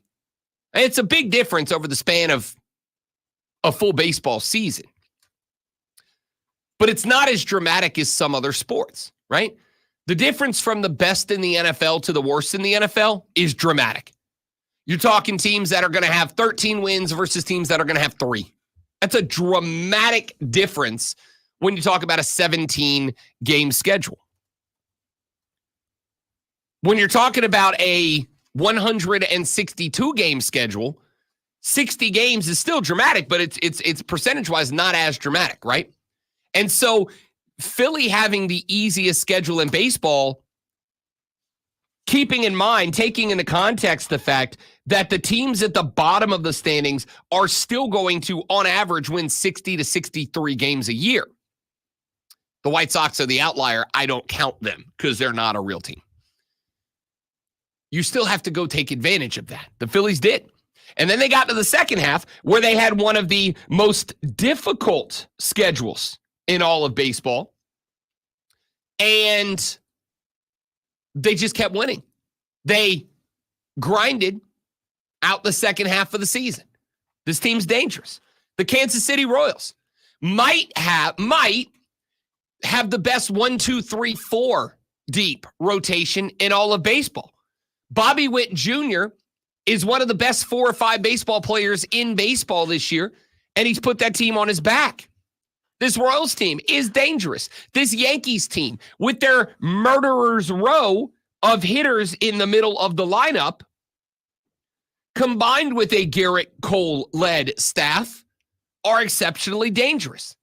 It's a big difference over the span of a full baseball season. But it's not as dramatic as some other sports, right? The difference from the best in the NFL to the worst in the NFL is dramatic. You're talking teams that are going to have 13 wins versus teams that are going to have 3. That's a dramatic difference when you talk about a 17-game schedule. When you're talking about a 162-game schedule, 60 games is still dramatic, but it's percentage-wise not as dramatic, right? And so Philly having the easiest schedule in baseball, keeping in mind, taking into context the fact that the teams at the bottom of the standings are still going to, on average, win 60 to 63 games a year. The White Sox are the outlier. I don't count them because they're not a real team. You still have to go take advantage of that. The Phillies did. And then they got to the second half where they had one of the most difficult schedules in all of baseball. And they just kept winning. They grinded out the second half of the season. This team's dangerous. The Kansas City Royals might have the best 1, 2, 3, 4 deep rotation in all of baseball. Bobby Witt Jr. is one of the best 4 or 5 baseball players in baseball this year, and he's put that team on his back. This Royals team is dangerous. This Yankees team, with their murderer's row of hitters in the middle of the lineup, combined with a Garrett Cole-led staff, are exceptionally dangerous.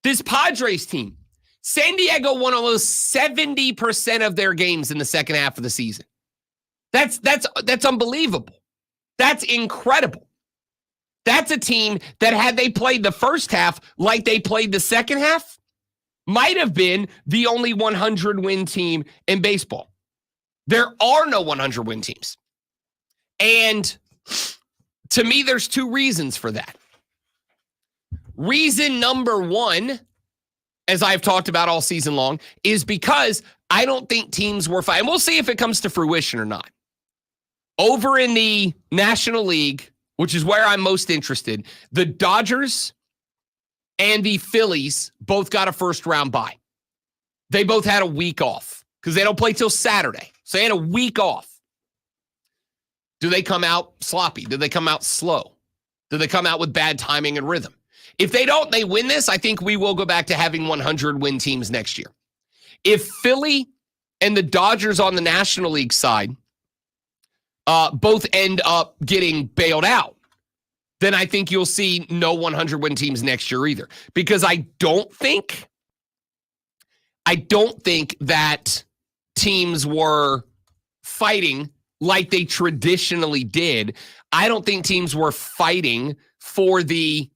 This Padres team, San Diego won almost 70% of their games in the second half of the season. That's unbelievable. That's incredible. That's a team that, had they played the first half like they played the second half, might have been the only 100-win team in baseball. There are no 100-win teams. And to me, there's 2 reasons for that. Reason number 1, as I've talked about all season long, is because I don't think teams were fighting. We'll see if it comes to fruition or not. Over in the National League, which is where I'm most interested, the Dodgers and the Phillies both got a first-round bye. They both had a week off because they don't play till Saturday. So they had a week off. Do they come out sloppy? Do they come out slow? Do they come out with bad timing and rhythm? If they don't, they win this, I think we will go back to having 100-win teams next year. If Philly and the Dodgers on the National League side both end up getting bailed out, then I think you'll see no 100-win teams next year either. Because I don't think that teams were fighting like they traditionally did. I don't think teams were fighting for the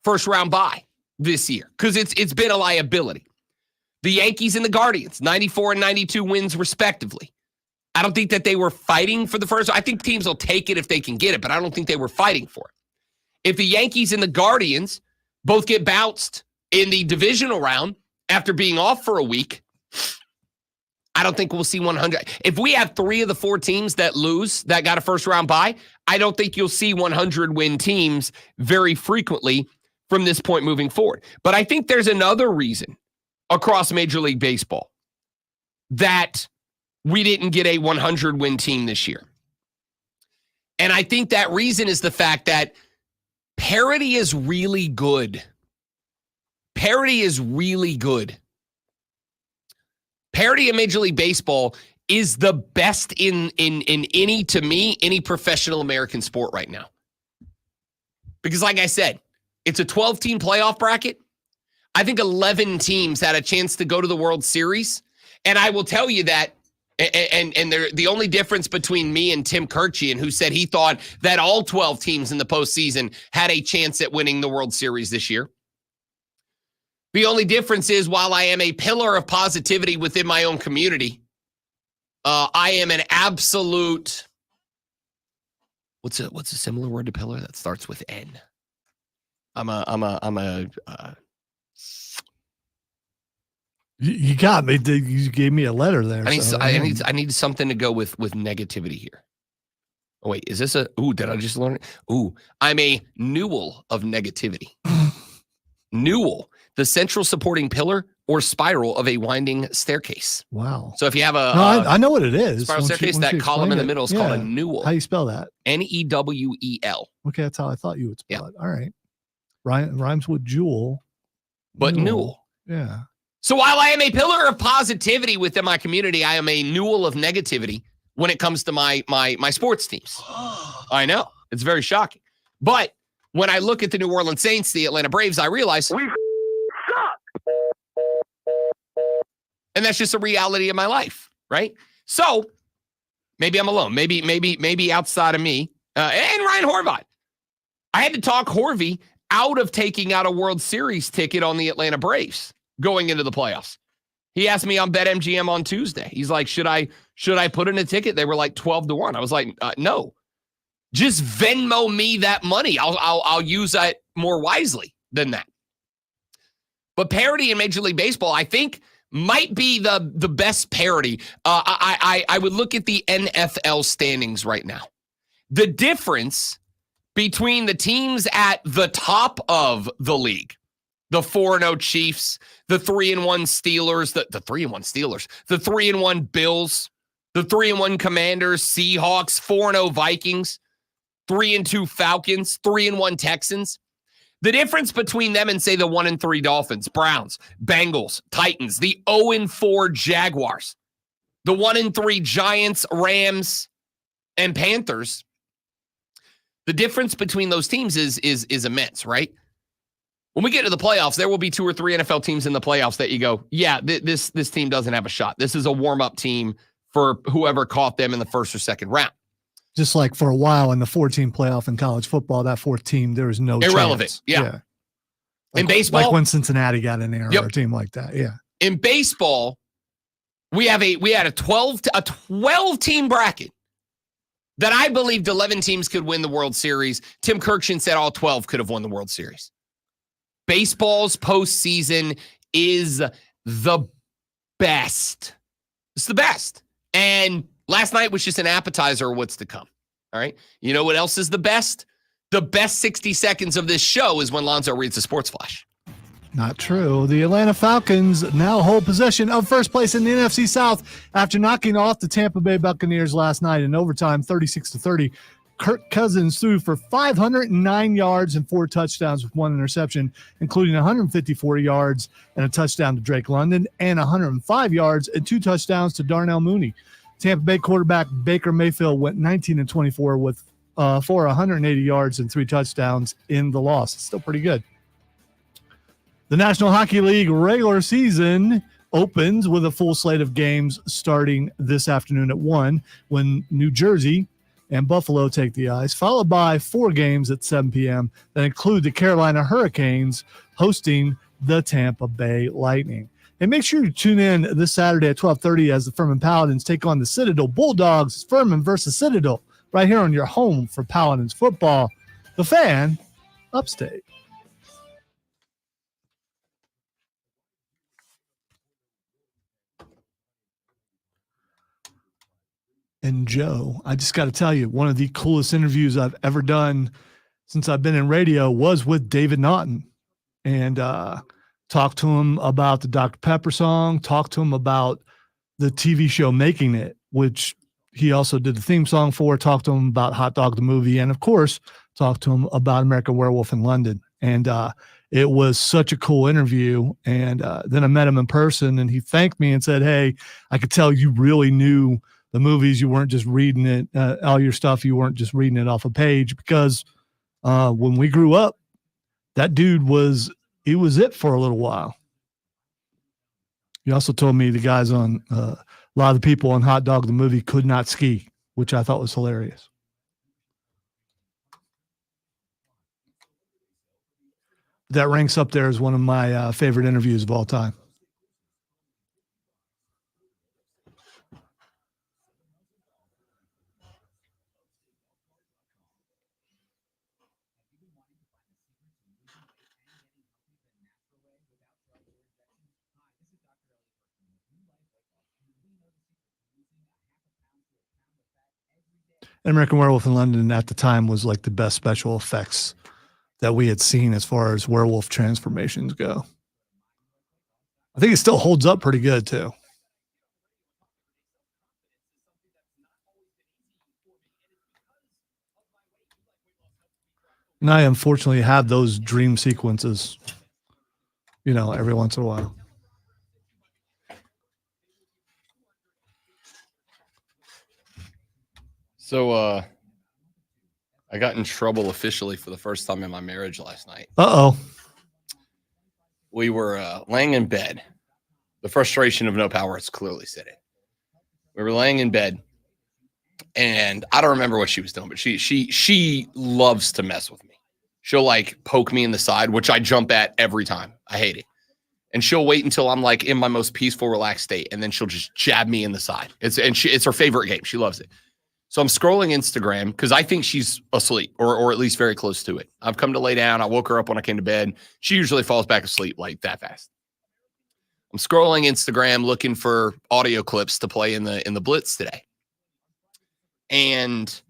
first round bye this year because it's been a liability. The Yankees and the Guardians, 94 and 92 wins respectively. I don't think that they were fighting for the first. I think teams will take it if they can get it, but I don't think they were fighting for it. If the Yankees and the Guardians both get bounced in the divisional round after being off for a week, I don't think we'll see 100. If we have 3 of the 4 teams that lose, that got a first round bye, I don't think you'll see 100 win teams very frequently from this point moving forward. But I think there's another reason across Major League Baseball that we didn't get a 100 win team this year. And I think that reason is the fact that parity is really good. Parity is really good. Parity in Major League Baseball is the best in any, to me, any professional American sport right now. Because like I said, it's a 12-team playoff bracket. I think 11 teams had a chance to go to the World Series. And I will tell you that, and the only difference between me and Tim Kirchian, who said he thought that all 12 teams in the postseason had a chance at winning the World Series this year. The only difference is, while I am a pillar of positivity within my own community, I am an absolute, what's a similar word to pillar that starts with N? You got me. You gave me a letter there. I need something to go with negativity here. Oh, wait, is this did I just learn it? Ooh, I'm a newel of negativity. Newel, the central supporting pillar or spiral of a winding staircase. Wow. So if you have I know what it is. Spiral staircase, that column in the middle is called a newel. How do you spell that? Newel. Okay, that's how I thought you would spell it. All right. Rhymes with jewel. But newel. Yeah. So while I am a pillar of positivity within my community, I am a newel of negativity when it comes to my sports teams. I know. It's very shocking. But when I look at the New Orleans Saints, the Atlanta Braves, I realize we suck. And that's just a reality of my life, right? So maybe I'm alone. Maybe outside of me and Ryan Horvath. I had to talk Horvey out of taking out a World Series ticket on the Atlanta Braves going into the playoffs. He asked me on BetMGM on Tuesday. He's like, should I put in a ticket? They were like 12-1. I was like, no. Just Venmo me that money. I'll use that more wisely than that. But parity in Major League Baseball, I think, might be the best parity. I would look at the NFL standings right now. The difference between the teams at the top of the league, the 4-0 Chiefs, the 3-1 Steelers, the 3-1 Steelers, the 3-1 Bills, the 3-1 Commanders, Seahawks, 4-0 Vikings, 3-2 Falcons, 3-1 Texans. The difference between them and, say, the 1-3 Dolphins, Browns, Bengals, Titans, the 0-4 Jaguars, the 1-3 Giants, Rams, and Panthers, the difference between those teams is immense, right? When we get to the playoffs, there will be 2 or 3 NFL teams in the playoffs that you go, yeah, this team doesn't have a shot. This is a warm-up team for whoever caught them in the first or second round. Just like for a while in the 4-team playoff in college football, that 4th team, there was no irrelevant. chance. Yeah. Like, in baseball, like when Cincinnati got in there, or a team like that. Yeah. In baseball, we had a 12-team bracket that I believed 11 teams could win the World Series. Tim Kirkshin said all 12 could have won the World Series. Baseball's postseason is the best. It's the best. And last night was just an appetizer of what's to come. All right. You know what else is the best? The best 60 seconds of this show is when Lonzo reads the Sports Flash. Not true. The Atlanta Falcons now hold possession of first place in the NFC South after knocking off the Tampa Bay Buccaneers last night in overtime, 36-30. Kirk Cousins threw for 509 yards and 4 touchdowns with 1 interception, including 154 yards and a touchdown to Drake London and 105 yards and 2 touchdowns to Darnell Mooney. Tampa Bay quarterback Baker Mayfield went 19-24 with for 180 yards and 3 touchdowns in the loss. It's still pretty good. The National Hockey League regular season opens with a full slate of games starting this afternoon at 1 when New Jersey and Buffalo take the ice, followed by 4 games at 7 p.m. that include the Carolina Hurricanes hosting the Tampa Bay Lightning. And make sure you tune in this Saturday at 12:30 as the Furman Paladins take on the Citadel Bulldogs. Furman versus Citadel right here on your home for Paladins football. The Fan, upstate. And Joe, I just got to tell you, one of the coolest interviews I've ever done since I've been in radio was with David Naughton, and talked to him about the Dr. Pepper song, talked to him about the TV show Making It, which he also did the theme song for, talked to him about Hot Dog the movie, and of course, talked to him about American Werewolf in London. And it was such a cool interview. And then I met him in person, and he thanked me and said, hey, I could tell you really knew the movies. You weren't just reading it, all your stuff. You weren't just reading it off a page, because when we grew up, that dude was it for a little while. He also told me the guys on a lot of the people on Hot Dog the movie could not ski, which I thought was hilarious. That ranks up there as one of my favorite interviews of all time. American Werewolf in London at the time was like the best special effects that we had seen as far as werewolf transformations go. I think it still holds up pretty good too. And I unfortunately have those dream sequences, every once in a while. So I got in trouble officially for the first time in my marriage last night. Uh-oh. We were laying in bed. The frustration of no power is clearly sitting. We were laying in bed, and I don't remember what she was doing, but she loves to mess with me. She'll like poke me in the side, which I jump at every time. I hate it. And she'll wait until I'm like in my most peaceful, relaxed state, and then she'll just jab me in the side. It's her favorite game. She loves it. So I'm scrolling Instagram because I think she's asleep or at least very close to it. I've come to lay down. I woke her up when I came to bed. She usually falls back asleep like that fast. I'm scrolling Instagram looking for audio clips to play in the Blitz today. And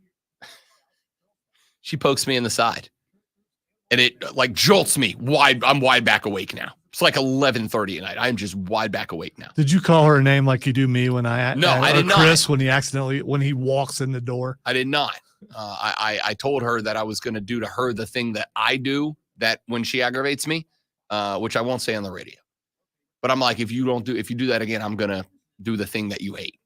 she pokes me in the side. And it like jolts me wide. I'm wide back awake now. It's like 11:30 at night. I'm just wide back awake now. Did you call her a name like you do me when I did not. Chris when he walks in the door? I did not. I told her that I was going to do to her the thing that I do that when she aggravates me, which I won't say on the radio. But I'm like, if you do that again, I'm going to do the thing that you hate.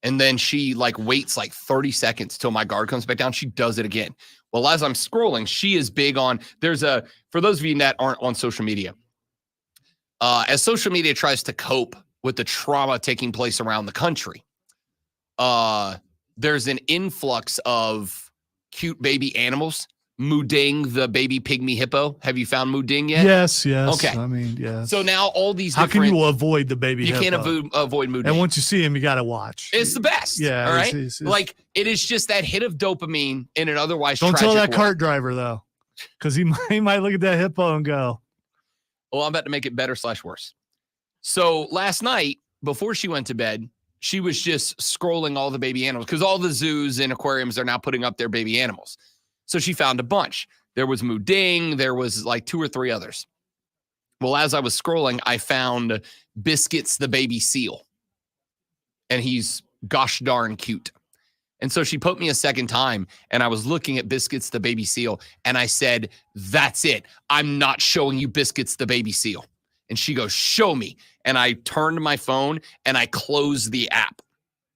And then she like waits like 30 seconds till my guard comes back down. She does it again. Well, as I'm scrolling, she is big on, for those of you that aren't on social media, as social media tries to cope with the trauma taking place around the country, there's an influx of cute baby animals. Mooding, the baby pygmy hippo. Have you found Mooding yet? Yes. Okay. I mean, yes. So now all these How can you avoid the baby You hippo? can't avoid Mooding. And once you see him, you got to watch. It's the best. Yeah. All right. It's like it is just that hit of dopamine in an otherwise don't tell tragic that world. cart driver though, because he might look at that hippo and go, Well, I'm about to make it better / worse. So last night, before she went to bed, she was just scrolling all the baby animals because all the zoos and aquariums are now putting up their baby animals. So she found a bunch. There was Mooding. There was like 2 or 3 others. Well, as I was scrolling, I found Biscuits the baby seal. And he's gosh darn cute. And so she poked me a second time, and I was looking at Biscuits the baby seal, and I said, that's it. I'm not showing you Biscuits the baby seal. And she goes, show me. And I turned my phone, and I closed the app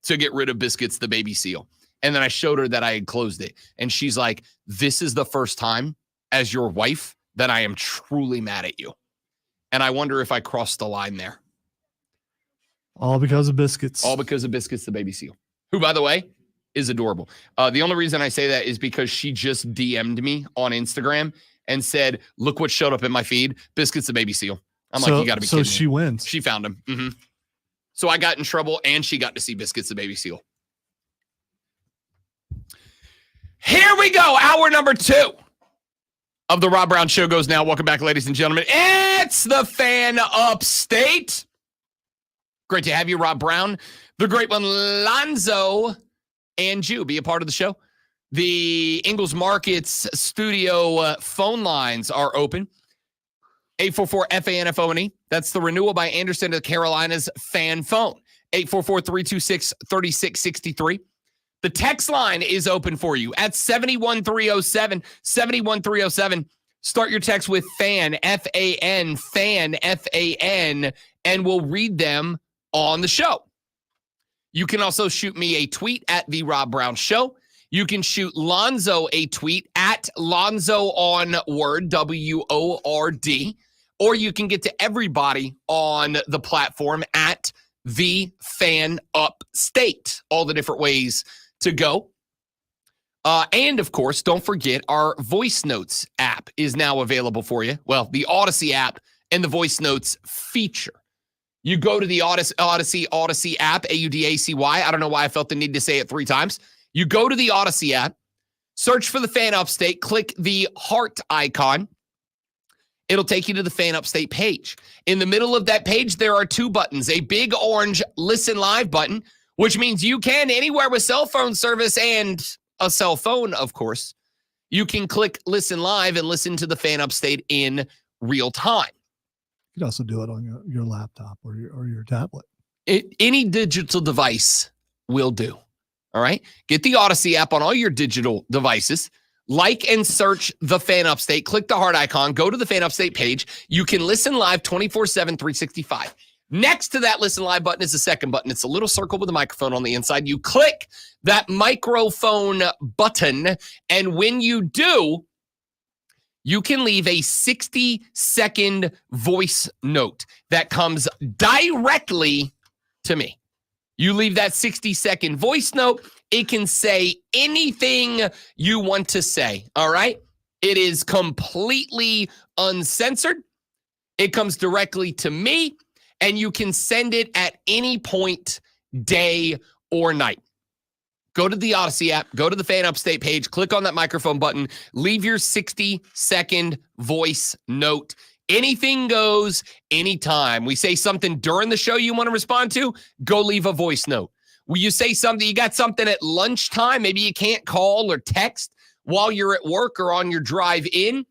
to get rid of Biscuits the baby seal. And then I showed her that I had closed it. And she's like, this is the first time as your wife that I am truly mad at you. And I wonder if I crossed the line there. all because of Biscuits. All because of Biscuits the baby seal, who, by the way, is adorable. The only reason I say that is because she just DM'd me on Instagram and said, look what showed up in my feed, Biscuits the baby seal. I'm like, you got to be so kidding she me. wins. She found him. So I got in trouble, and she got to see Biscuits the Baby Seal. Here we go. Hour number 2 of the Rob Brown Show goes now. Welcome back, ladies and gentlemen. It's the Fan Upstate. Great to have you, Rob Brown. The great one, Lonzo, and Jew, be a part of the show. The Ingles Markets studio phone lines are open. 844-FANFONE. That's the renewal by Anderson of Carolina's fan phone. 844-326-3663. The text line is open for you at 71307. 71307. Start your text with FAN, F-A-N, FAN, F-A-N, and we'll read them on the show. You can also shoot me a tweet at The Rob Brown Show. You can shoot Lonzo a tweet at Lonzo on Word, W-O-R-D. Or you can get to everybody on the platform at The Fan Upstate. All the different ways to go. And, of course, don't forget our Voice Notes app is now available for you. Well, the Odyssey app and the Voice Notes feature. You go to the Odyssey app, A-U-D-A-C-Y. I don't know why I felt the need to say it 3 times. You go to the Odyssey app, search for the Fan Upstate, click the heart icon. It'll take you to the Fan Upstate page. In the middle of that page, there are 2 buttons, a big orange Listen Live button, which means you can, anywhere with cell phone service and a cell phone, of course, you can click Listen Live and listen to the Fan Upstate in real time. You could also do it on your laptop or your tablet. Any digital device will do. All right? Get the Odyssey app on all your digital devices. Like and search the Fan Upstate. Click the heart icon. Go to the Fan Upstate page. You can listen live 24/7, 365. Next to that Listen Live button is the second button. It's a little circle with a microphone on the inside. You click that microphone button, and when you do, you can leave a 60-second voice note that comes directly to me. You leave that 60-second voice note. It can say anything you want to say, all right? It is completely uncensored. It comes directly to me, and you can send it at any point, day or night. Go to the Odyssey app, go to the Fan Upstate page, click on that microphone button, leave your 60-second voice note. Anything goes, anytime. We say something during the show you want to respond to, go leave a voice note. Will you say something, you got something at lunchtime, maybe you can't call or text while you're at work or on your drive in,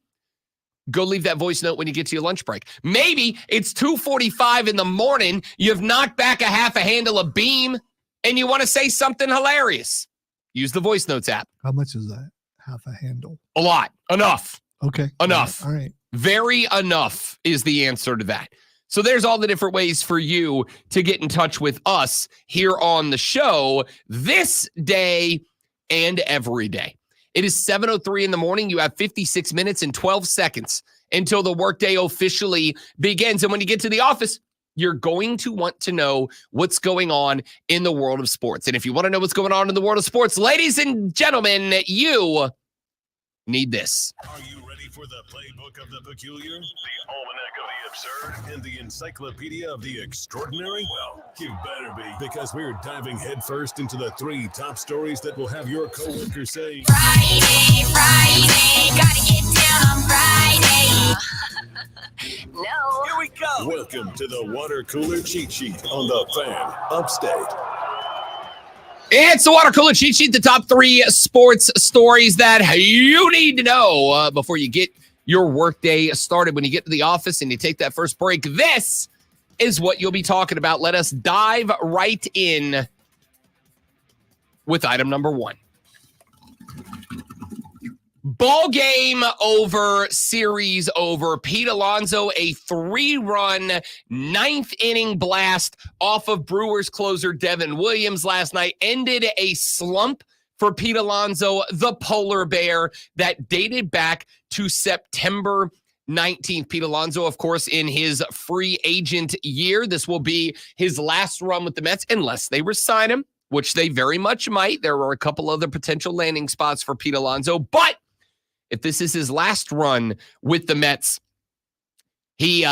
go leave that voice note when you get to your lunch break. Maybe it's 2:45 in the morning, you've knocked back a half a handle of beam, and you want to say something hilarious. Use the Voice Notes app. How much is that? Half a handle. A lot. Enough. Okay. Enough. All right. Very enough is the answer to that. So there's all the different ways for you to get in touch with us here on the show this day and every day. It is 7:03 in the morning. You have 56 minutes and 12 seconds until the workday officially begins. And when you get to the office, you're going to want to know what's going on in the world of sports. And if you want to know what's going on in the world of sports, ladies and gentlemen, you need this. Are you ready for the playbook of the peculiar, the almanac of the absurd, and the encyclopedia of the extraordinary? Well, you better be, because we're diving headfirst into the 3 top stories that will have your coworkers saying, Friday, gotta get down on Friday. No. Here we go. Welcome to the water cooler cheat sheet on the Fan Upstate. It's the water cooler cheat sheet, the top 3 sports stories that you need to know before you get your workday started. When you get to the office and you take that first break, this is what you'll be talking about. Let us dive right in with item number 1. Ball game over, series over. Pete Alonso, a 3-run, 9th inning blast off of Brewers closer Devin Williams last night ended a slump for Pete Alonso, the polar bear, that dated back to September 19th. Pete Alonso, of course, in his free agent year. This will be his last run with the Mets, unless they resign him, which they very much might. There are a couple other potential landing spots for Pete Alonso, but if this is his last run with the Mets, he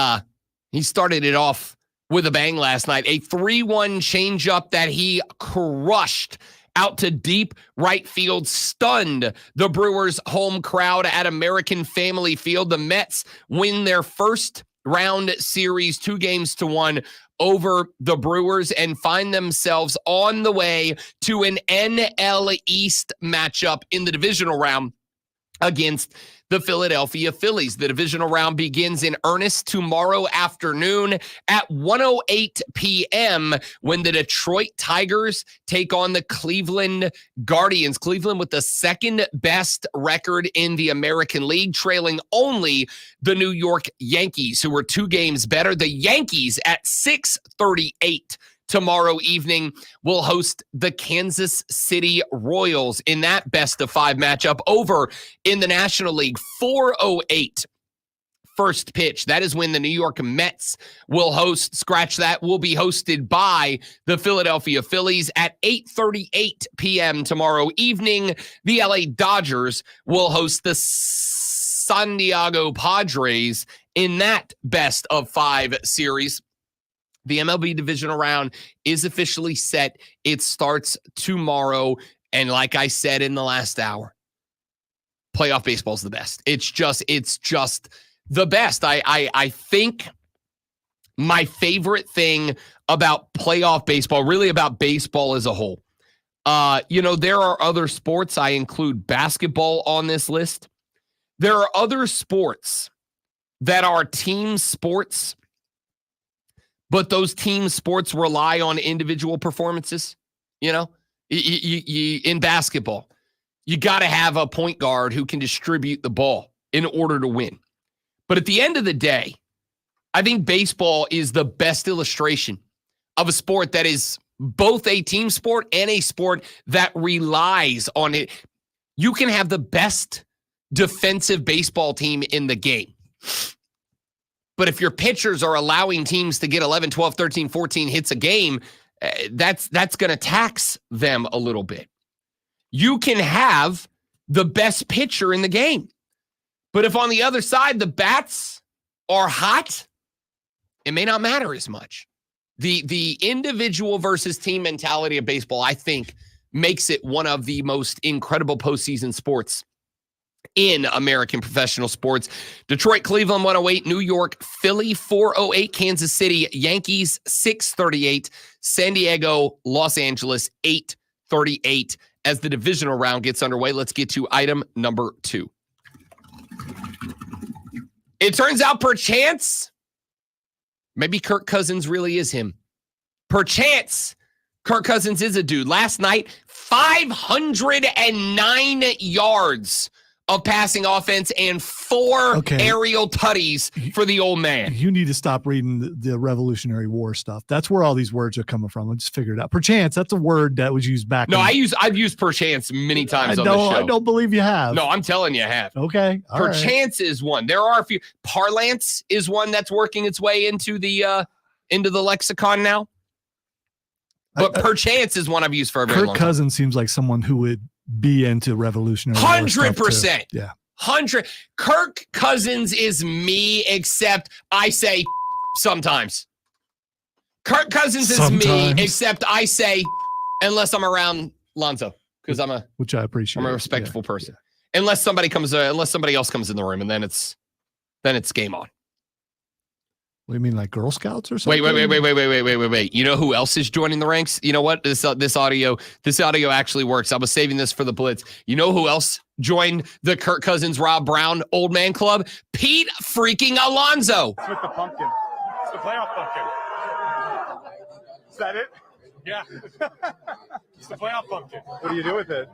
He started it off with a bang last night. A 3-1 changeup that he crushed out to deep right field, stunned the Brewers' home crowd at American Family Field. The Mets win their first round series 2-1 over the Brewers and find themselves on the way to an NL East matchup in the divisional round against the Philadelphia Phillies. The divisional round begins in earnest tomorrow afternoon at 1:08 p.m. when the Detroit Tigers take on the Cleveland Guardians. Cleveland with the second best record in the American League, trailing only the New York Yankees, who were 2 games better. The Yankees at 6:38 tomorrow evening will host the Kansas City Royals in that best-of-5 matchup. Over in the National League, 4:08 first pitch. That is when the New York Mets will host, scratch that, will be hosted by the Philadelphia Phillies at 8:38 p.m. tomorrow evening. The LA Dodgers will host the San Diego Padres in that best-of-5 series. The MLB divisional round is officially set. It starts tomorrow. And like I said in the last hour, playoff baseball is the best. It's just the best. I think my favorite thing about playoff baseball, really about baseball as a whole, there are other sports. I include basketball on this list. There are other sports that are team sports, but those team sports rely on individual performances. You in basketball, you got to have a point guard who can distribute the ball in order to win. But at the end of the day, I think baseball is the best illustration of a sport that is both a team sport and a sport that relies on it. You can have the best defensive baseball team in the game, but if your pitchers are allowing teams to get 11, 12, 13, 14 hits a game, that's going to tax them a little bit. You can have the best pitcher in the game, but if on the other side the bats are hot, it may not matter as much. The individual versus team mentality of baseball, I think, makes it one of the most incredible postseason sports in American professional sports. Detroit, Cleveland, 108, New York, Philly, 408, Kansas City, Yankees, 638, San Diego, Los Angeles, 838. As the divisional round gets underway, let's get to item number 2. It turns out, perchance, maybe Kirk Cousins really is him. Perchance, Kirk Cousins is a dude. Last night, 509 yards of passing offense and 4 aerial tutties for the old man. You need to stop reading the Revolutionary War stuff. That's where all these words are coming from. I just figured it out. Perchance, that's a word that was used back. No, I've used perchance many times on the show. I don't believe you have. No, I'm telling you I have. Okay. Perchance is one. There are a few. Parlance is one that's working its way into the lexicon now. But perchance is one I've used for a very long time. Kirk Cousins seems like someone who would be into Revolutionary War 100%. Yeah. 100. Kirk Cousins is me, except I say sometimes. Kirk Cousins is me, except I say unless I'm around Lonzo, because which I appreciate. I'm a respectful person. Yeah. Unless somebody else comes in the room, and then it's game on. What do you mean, like Girl Scouts or something? Wait. You know who else is joining the ranks? You know what? This audio actually works. I was saving this for the Blitz. You know who else joined the Kirk Cousins, Rob Brown Old Man Club? Pete freaking Alonso. It's with the pumpkin. It's the playoff pumpkin. Is that it? Yeah. It's the playoff pumpkin. What do you do with it?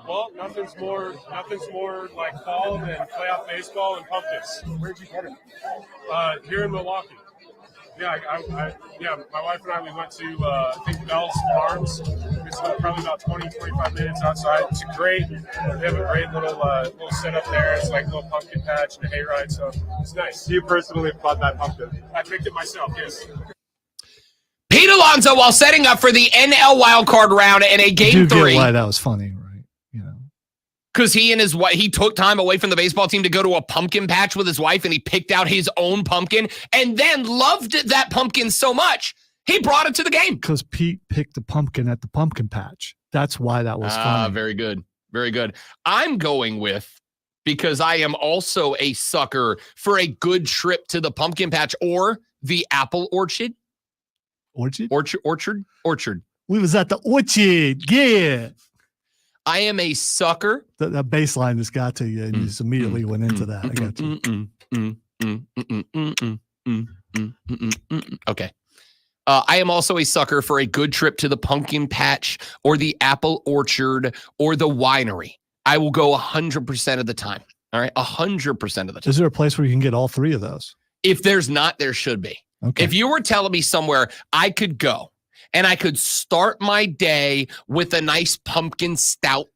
Well, nothing's more like fall than playoff baseball and pumpkins. Where'd you get it? Here in Milwaukee. Yeah, my wife and I, we went to, I think, Bell's Farms. It's probably about 20, 25 minutes outside. They have a great little setup there. It's like a little pumpkin patch and a hayride, so it's nice. You personally bought that pumpkin? I picked it myself, yes. Pete Alonso, while setting up for the NL wildcard round in a Game 3. Get why that was funny, right? Because he took time away from the baseball team to go to a pumpkin patch with his wife, and he picked out his own pumpkin and then loved that pumpkin so much, he brought it to the game. Because Pete picked the pumpkin at the pumpkin patch. That's why that was funny. Very good. Very good. I'm going with, because I am also a sucker for a good trip to the pumpkin patch or the apple orchard. Orchard. We was at the orchard. Yeah. I am a sucker. That bass line just got to you, and you just immediately went into that. I got you. Okay. I am also a sucker for a good trip to the pumpkin patch or the apple orchard or the winery. I will go 100% of the time. All right. 100% of the time. Is there a place where you can get all three of those? If there's not, there should be. Okay. If you were telling me somewhere I could go and I could start my day with a nice pumpkin stout,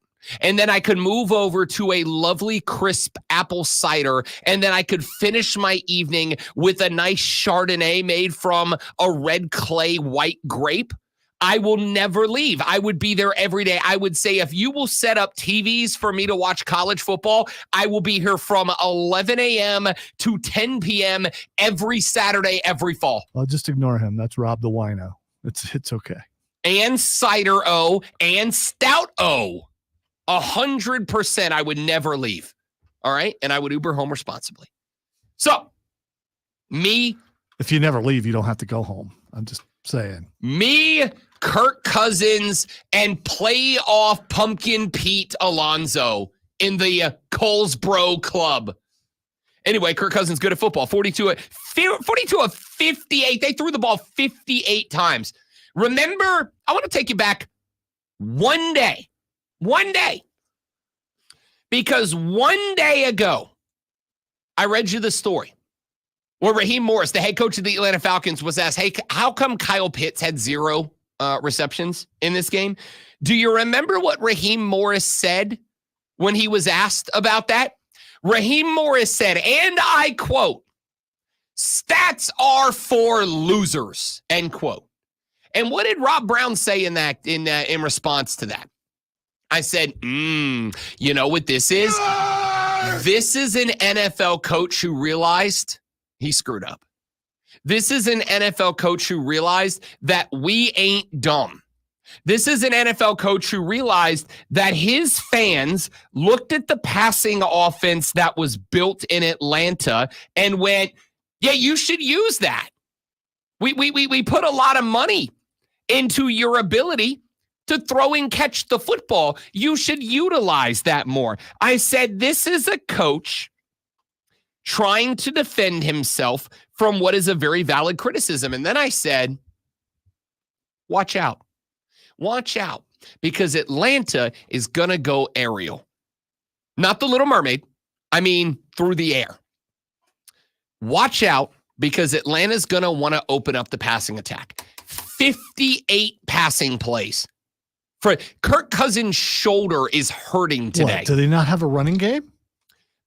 and then I could move over to a lovely crisp apple cider, and then I could finish my evening with a nice Chardonnay made from a red clay white grape, I will never leave. I would be there every day. I would say, if you will set up TVs for me to watch college football, I will be here from 11 a.m. to 10 p.m. every Saturday, every fall. Well, just ignore him. That's Rob the wino. It's okay. And cider O and stout O. 100% I would never leave. All right. And I would Uber home responsibly. So, me. If you never leave, you don't have to go home. I'm just saying. Me, Kirk Cousins, and playoff Pumpkin Pete Alonso in the Colesboro Club. Anyway, Kirk Cousins good at football. 42 of 58. They threw the ball 58 times. Remember, I want to take you back one day. Because one day ago, I read you the story where Raheem Morris, the head coach of the Atlanta Falcons, was asked, hey, how come Kyle Pitts had 0 receptions in this game? Do you remember what Raheem Morris said when he was asked about that? Raheem Morris said, and I quote, "Stats are for losers," end quote. And what did Rob Brown say in response to that? I said, you know what this is? This is an NFL coach who realized he screwed up. This is an NFL coach who realized that we ain't dumb. This is an NFL coach who realized that his fans looked at the passing offense that was built in Atlanta and went, yeah, you should use that. We put a lot of money into your ability to throw and catch the football. You should utilize that more. I said, this is a coach trying to defend himself from what is a very valid criticism. And then I said, watch out. Watch out, because Atlanta is going to go aerial. Not the Little Mermaid. I mean, through the air. Watch out, because Atlanta's going to want to open up the passing attack. 58 passing plays. For Kirk Cousins' shoulder is hurting today. What, do they not have a running game?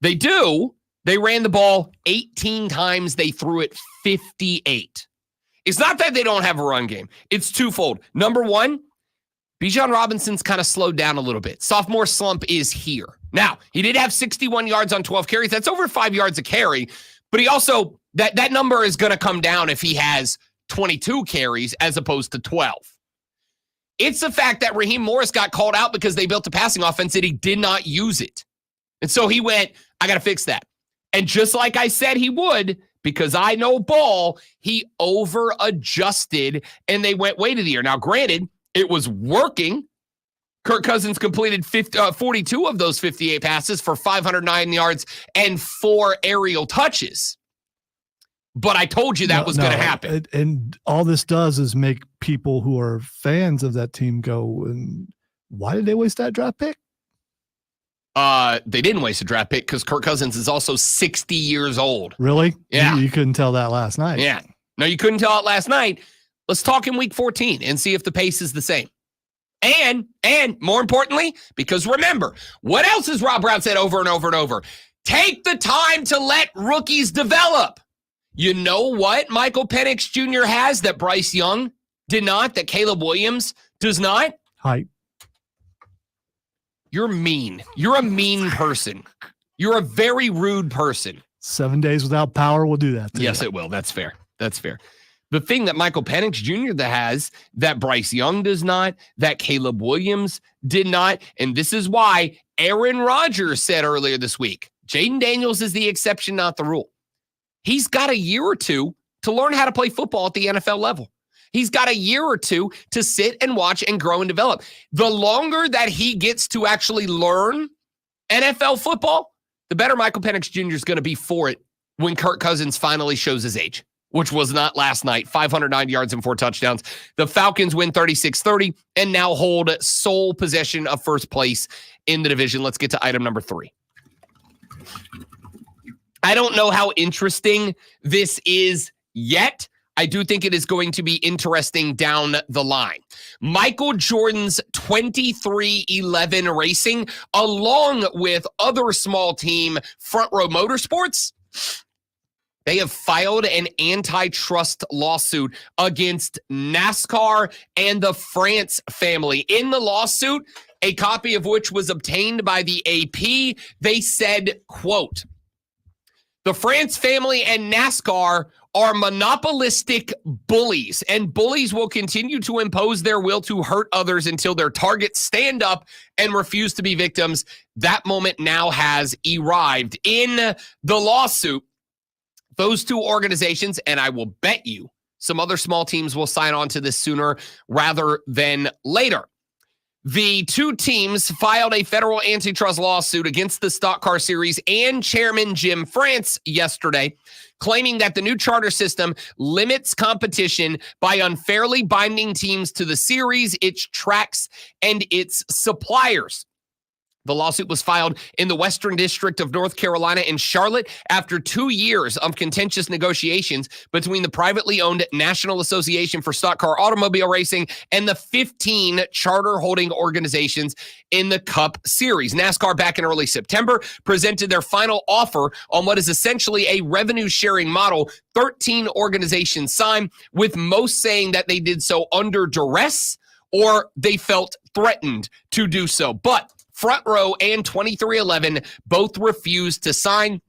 They do. They ran the ball 18 times. They threw it 58. It's not that they don't have a run game. It's twofold. Number one, Bijan Robinson's kind of slowed down a little bit. Sophomore slump is here. Now, he did have 61 yards on 12 carries. That's over 5 yards a carry. But he also, that number is going to come down if he has 22 carries as opposed to 12. It's the fact that Raheem Morris got called out because they built a passing offense and he did not use it. And so he went, I got to fix that. And just like I said he would, because I know ball, he over-adjusted and they went way to the air. Now, granted, it was working. Kirk Cousins completed 42 of those 58 passes for 509 yards and 4 aerial touches. But I told you that was going to happen. And all this does is make people who are fans of that team go, and why did they waste that draft pick? They didn't waste a draft pick because Kirk Cousins is also 60 years old. Really? Yeah. You couldn't tell that last night. Yeah. No, you couldn't tell it last night. Let's talk in week 14 and see if the pace is the same. And more importantly, because remember, what else has Rob Brown said over and over and over? Take the time to let rookies develop. You know what Michael Penix Jr. has that Bryce Young did not, that Caleb Williams does not? Height. You're mean. You're a mean person. You're a very rude person. 7 days without power will do that. Yes, it will. That's fair. That's fair. The thing that Michael Penix Jr. that Bryce Young does not, that Caleb Williams did not, and this is why Aaron Rodgers said earlier this week, Jaden Daniels is the exception, not the rule. He's got a year or two to learn how to play football at the NFL level. He's got a year or two to sit and watch and grow and develop. The longer that he gets to actually learn NFL football, the better Michael Penix Jr. is going to be for it when Kirk Cousins finally shows his age, which was not last night. 509 yards and 4 touchdowns. The Falcons win 36-30 and now hold sole possession of first place in the division. Let's get to item number 3. I don't know how interesting this is yet. I do think it is going to be interesting down the line. Michael Jordan's 2311 Racing, along with other small team Front Row Motorsports, they have filed an antitrust lawsuit against NASCAR and the France family. In the lawsuit, a copy of which was obtained by the AP, they said, quote, "The France family and NASCAR are monopolistic bullies, and bullies will continue to impose their will to hurt others until their targets stand up and refuse to be victims. That moment now has arrived." In the lawsuit, those two organizations, and I will bet you some other small teams will sign on to this sooner rather than later. The two teams filed a federal antitrust lawsuit against the Stock Car Series and Chairman Jim France yesterday, claiming that the new charter system limits competition by unfairly binding teams to the series, its tracks, and its suppliers. The lawsuit was filed in the Western District of North Carolina in Charlotte after 2 years of contentious negotiations between the privately owned National Association for Stock Car Automobile Racing and the 15 charter holding organizations in the Cup Series. NASCAR, back in early September, presented their final offer on what is essentially a revenue sharing model. 13 organizations signed, with most saying that they did so under duress or they felt threatened to do so. But Front Row and 2311 both refused to sign.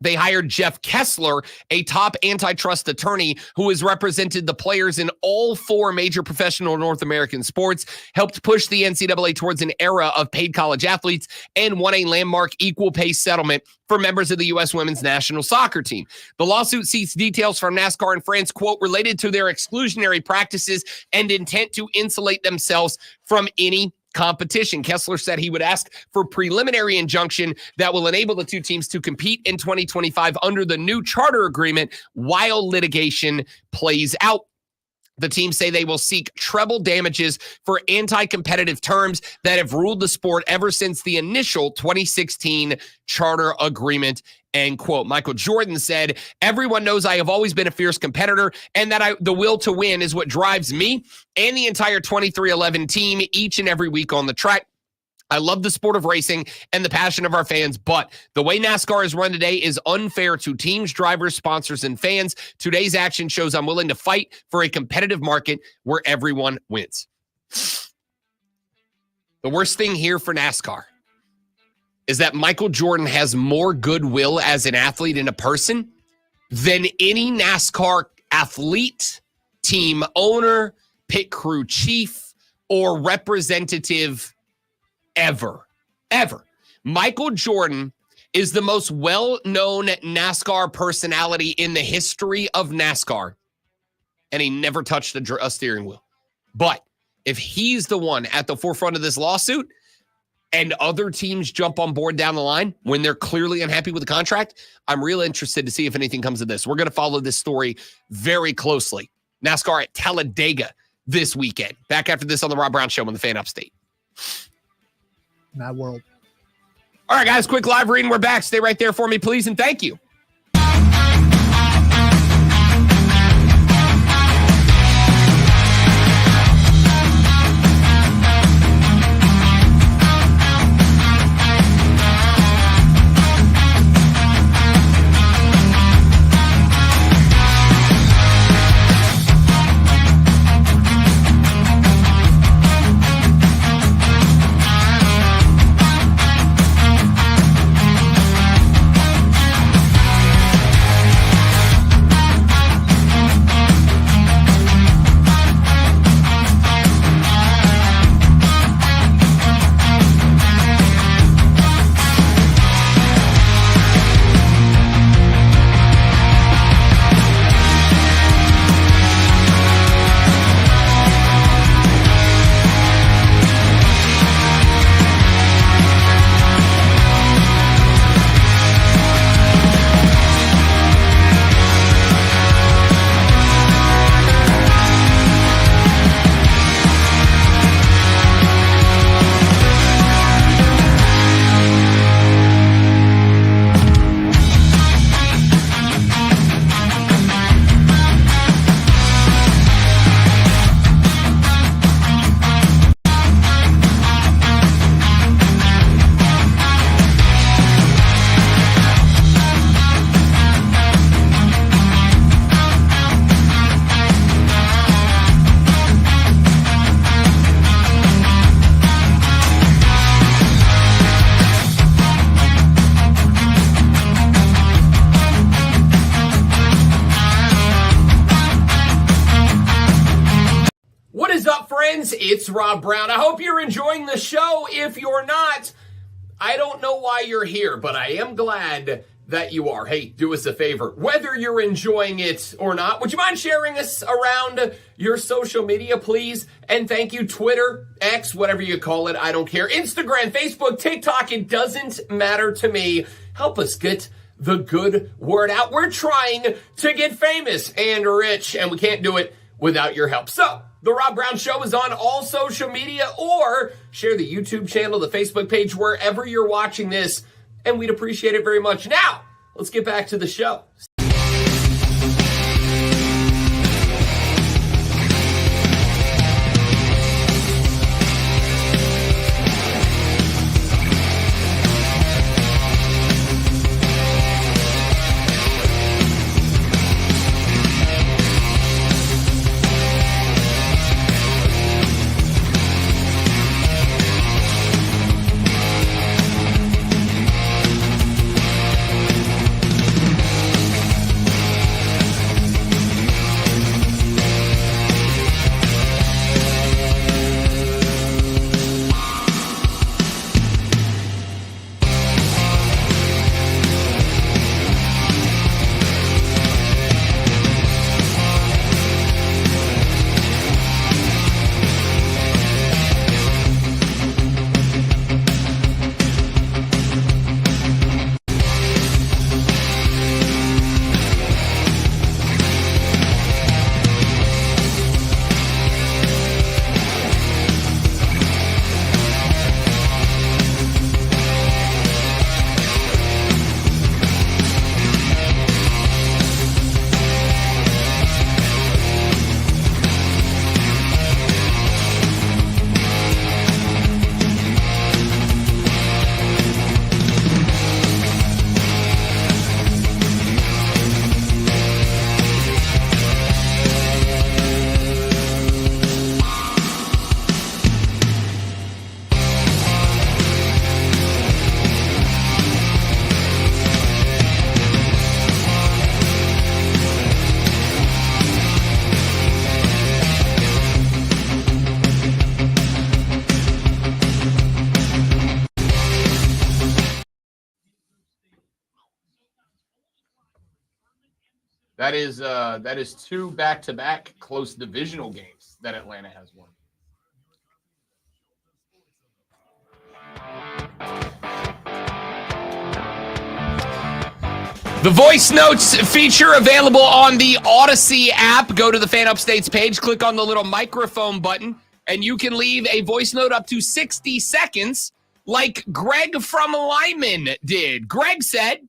They hired Jeff Kessler, a top antitrust attorney who has represented the players in all 4 major professional North American sports, helped push the NCAA towards an era of paid college athletes, and won a landmark equal pay settlement for members of the U.S. women's national soccer team. The lawsuit seeks details from NASCAR and France, quote, related to their exclusionary practices and intent to insulate themselves from any competition. Kessler said he would ask for preliminary injunction that will enable the two teams to compete in 2025 under the new charter agreement while litigation plays out. The teams say they will seek treble damages for anti-competitive terms that have ruled the sport ever since the initial 2016 charter agreement, end quote. Michael Jordan said, "Everyone knows I have always been a fierce competitor and that the will to win is what drives me and the entire 2311 team each and every week on the track. I love the sport of racing and the passion of our fans, but the way NASCAR is run today is unfair to teams, drivers, sponsors, and fans. Today's action shows I'm willing to fight for a competitive market where everyone wins." The worst thing here for NASCAR is that Michael Jordan has more goodwill as an athlete and a person than any NASCAR athlete, team owner, pit crew chief, or representative ever. Michael Jordan is the most well-known NASCAR personality in the history of NASCAR, and he never touched a steering wheel. But if he's the one at the forefront of this lawsuit and other teams jump on board down the line when they're clearly unhappy with the contract, I'm real interested to see if anything comes of this. We're going to follow this story very closely. NASCAR at Talladega this weekend. Back after this on the Rob Brown Show on the Fan Upstate. Mad world. All right, guys, quick live reading. We're back. Stay right there for me, please, and thank you. friends? It's Rob Brown. I hope you're enjoying the show. If you're not, I don't know why you're here, but I am glad that you are. Hey, do us a favor. Whether you're enjoying it or not, would you mind sharing us around your social media, please? And thank you, Twitter, X, whatever you call it. I don't care. Instagram, Facebook, TikTok, it doesn't matter to me. Help us get the good word out. We're trying to get famous and rich, and we can't do it without your help. So, The Rob Brown Show is on all social media, or share the YouTube channel, the Facebook page, wherever you're watching this, and we'd appreciate it very much. Now, let's get back to the show. That is two back-to-back close divisional games that Atlanta has won. The voice notes feature available on the Odyssey app. Go to the Fan Upstates page, click on the little microphone button, and you can leave a voice note up to 60 seconds like Greg from Lyman did. Greg said,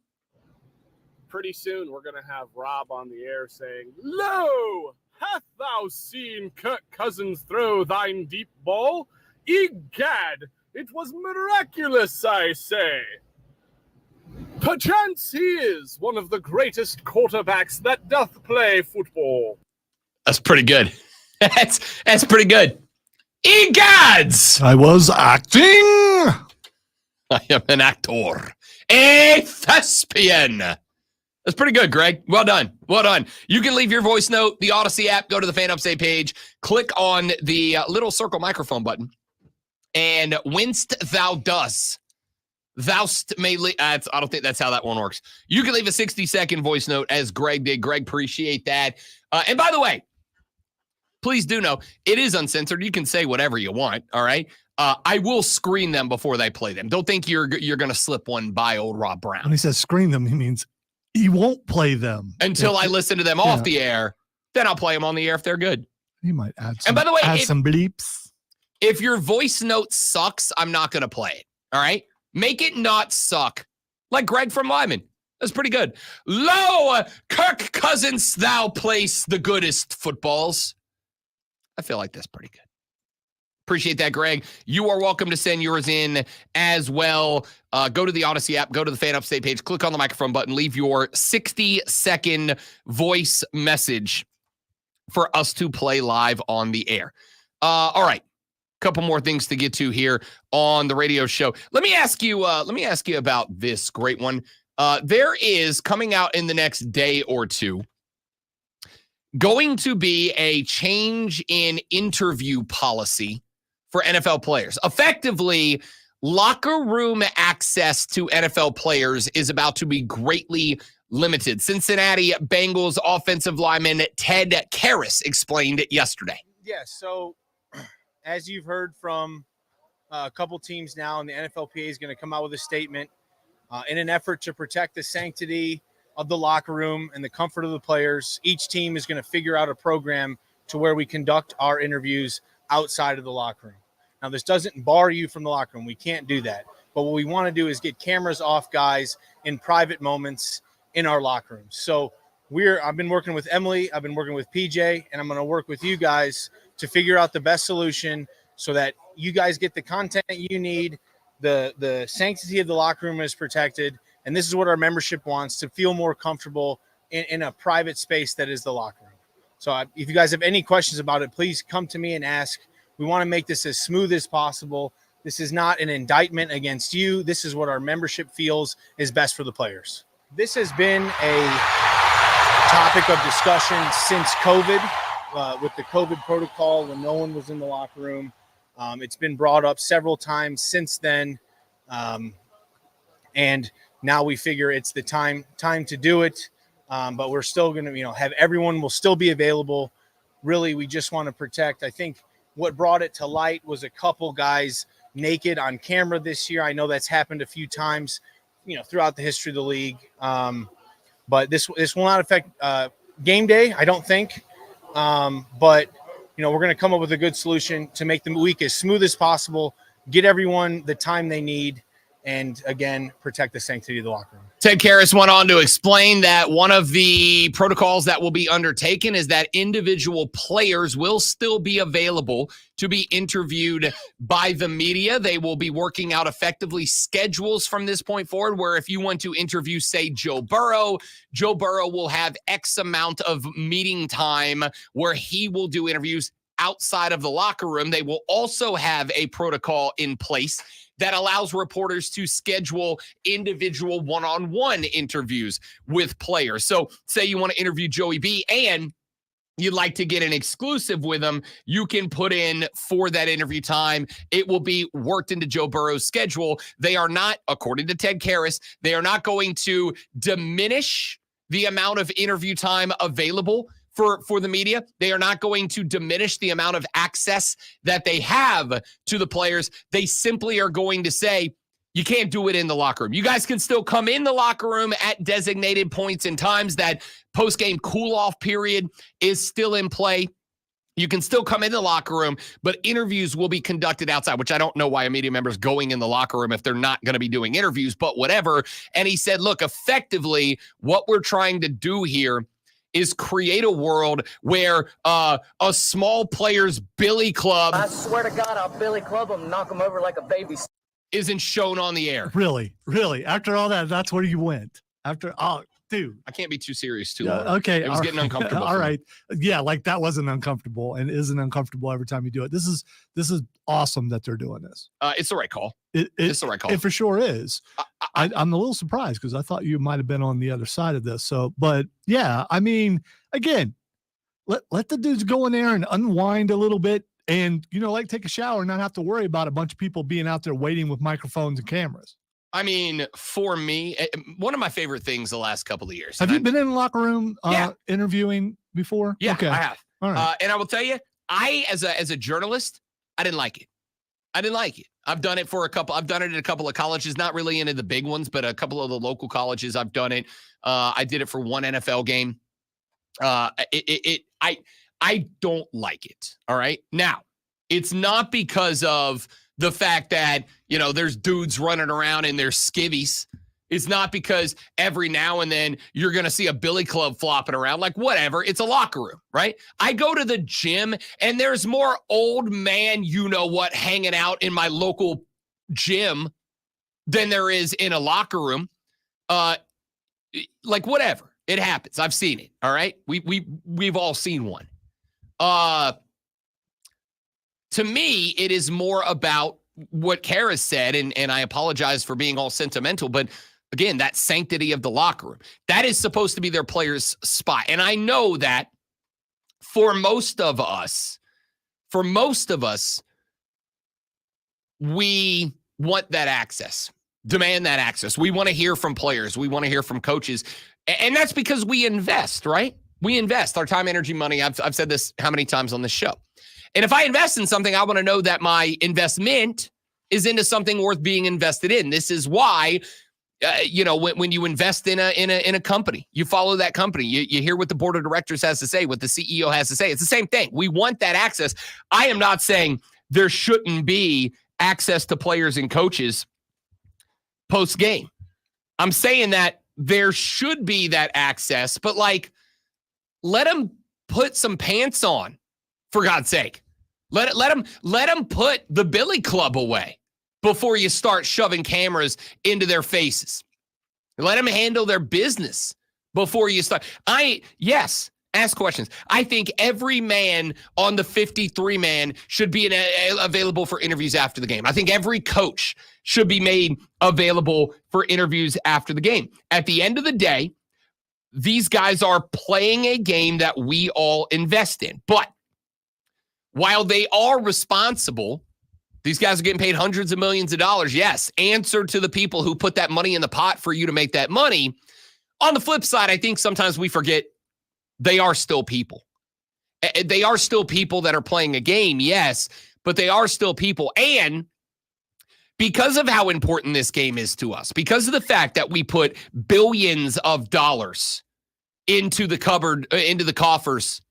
pretty soon we're going to have Rob on the air saying, "Lo, hath thou seen Kirk Cousins throw thine deep ball? Egad, it was miraculous, I say. Perchance he is one of the greatest quarterbacks that doth play football." That's pretty good. That's pretty good. Egads! I was acting. I am an actor. A thespian. That's pretty good, Greg. Well done. Well done. You can leave your voice note, the Odyssey app, go to the Fan Upstate page, click on the little circle microphone button, and whenst thou does, thou'st may leave. I don't think that's how that one works. You can leave a 60-second voice note as Greg did. Greg, appreciate that. And by the way, please do know, it is uncensored. You can say whatever you want, all right? I will screen them before they play them. Don't think you're going to slip one by old Rob Brown. When he says screen them, he means he won't play them until I listen to them off the air. Then I'll play them on the air if they're good. He might add some, and by the way, some bleeps. If your voice note sucks, I'm not going to play it. All right? Make it not suck. Like Greg from Lyman. That's pretty good. Lo, Kirk Cousins, thou place the goodest footballs. I feel like that's pretty good. Appreciate that, Greg. You are welcome to send yours in as well. Go to the Odyssey app, go to the Fan Upstate page, click on the microphone button, leave your 60-second voice message for us to play live on the air. All right. Couple more things to get to here on the radio show. Let me ask you about this great one. There is coming out in the next day or two going to be a change in interview policy for NFL players. Effectively, locker room access to NFL players is about to be greatly limited. Cincinnati Bengals offensive lineman Ted Karras explained it yesterday. Yeah, so as you've heard from a couple teams now, and the NFLPA is going to come out with a statement in an effort to protect the sanctity of the locker room and the comfort of the players. Each team is going to figure out a program to where we conduct our interviews outside of the locker room. Now, this doesn't bar you from the locker room. We can't do that. But what we want to do is get cameras off guys in private moments in our locker rooms. So I've been working with Emily, I've been working with PJ, and I'm going to work with you guys to figure out the best solution so that you guys get the content you need, the sanctity of the locker room is protected, and this is what our membership wants, to feel more comfortable in a private space that is the locker room. So if you guys have any questions about it, please come to me and ask. We want to make this as smooth as possible. This is not an indictment against you. This is what our membership feels is best for the players. This has been a topic of discussion since COVID, with the COVID protocol when no one was in the locker room. It's been brought up several times since then. And now we figure it's the time to do it. But we're still going to, have everyone will still be available. Really, we just want to protect. I think what brought it to light was a couple guys naked on camera this year. I know that's happened a few times, throughout the history of the league. But this will not affect game day, I don't think. But we're going to come up with a good solution to make the week as smooth as possible, get everyone the time they need, and again, protect the sanctity of the locker room. Ted Karras went on to explain that one of the protocols that will be undertaken is that individual players will still be available to be interviewed by the media. They will be working out effectively schedules from this point forward, where if you want to interview, say, Joe Burrow will have X amount of meeting time where he will do interviews outside of the locker room. They will also have a protocol in place that allows reporters to schedule individual one-on-one interviews with players. So say you want to interview Joey B and you'd like to get an exclusive with him, you can put in for that interview time. It will be worked into Joe Burrow's schedule. They are not, according to Ted Karras, they are not going to diminish the amount of interview time available for the media. They are not going to diminish the amount of access that they have to the players. They simply are going to say, you can't do it in the locker room. You guys can still come in the locker room at designated points and times. That post-game cool-off period is still in play. You can still come in the locker room, but interviews will be conducted outside, which I don't know why a media member is going in the locker room if they're not going to be doing interviews, but whatever. And he said, look, effectively, what we're trying to do here is create a world where a small player's billy club, I swear to God, I'll billy club them, knock them over like a baby, isn't shown on the air. Really? After all that, that's where you went. Dude. I can't be too serious too Yeah, long. okay. It was getting uncomfortable. All for me. right. Yeah, like that wasn't uncomfortable and isn't uncomfortable every time you do it. This is awesome that they're doing this. It's the right call. It's the right call. It for sure is. I'm a little surprised because I thought you might have been on the other side of this. So, but yeah, I mean, again, let the dudes go in there and unwind a little bit and, take a shower and not have to worry about a bunch of people being out there waiting with microphones and cameras. I mean, for me, one of my favorite things the last couple of years. Have you been in the locker room Yeah. interviewing before? Yeah, Okay. I have. All right. And I will tell you, as a journalist, I didn't like it. I've done it I've done it at a couple of colleges, not really into the big ones, but a couple of the local colleges I've done it. I did it for one NFL game. I don't like it. All right. Now, it's not because of the fact that, there's dudes running around in their skivvies. It's not because every now and then you're going to see a billy club flopping around. Like, whatever. It's a locker room, right? I go to the gym and there's more old man, hanging out in my local gym than there is in a locker room. Like, whatever. It happens. I've seen it. All right. We've all seen one. To me, it is more about what Karras said, and I apologize for being all sentimental, but again, that sanctity of the locker room. That is supposed to be their players' spot. And I know that for most of us, we want that access, demand that access. We want to hear from players. We want to hear from coaches. And that's because we invest, right? We invest our time, energy, money. I've said this how many times on this show. And if I invest in something, I want to know that my investment is into something worth being invested in. This is why, when you invest in a company, you follow that company. You hear what the board of directors has to say, what the CEO has to say. It's the same thing. We want that access. I am not saying there shouldn't be access to players and coaches post game. I'm saying that there should be that access, but let them put some pants on, for God's sake. Let them put the billy club away before you start shoving cameras into their faces. Let them handle their business before you start. Yes, ask questions. I think every man on the 53 man should be available for interviews after the game. I think every coach should be made available for interviews after the game. At the end of the day, these guys are playing a game that we all invest in. But while they are responsible, these guys are getting paid hundreds of millions of dollars. Yes, answer to the people who put that money in the pot for you to make that money. On the flip side, I think sometimes we forget they are still people. They are still people that are playing a game, yes, but they are still people. And because of how important this game is to us, because of the fact that we put billions of dollars into the cupboard, into the coffers,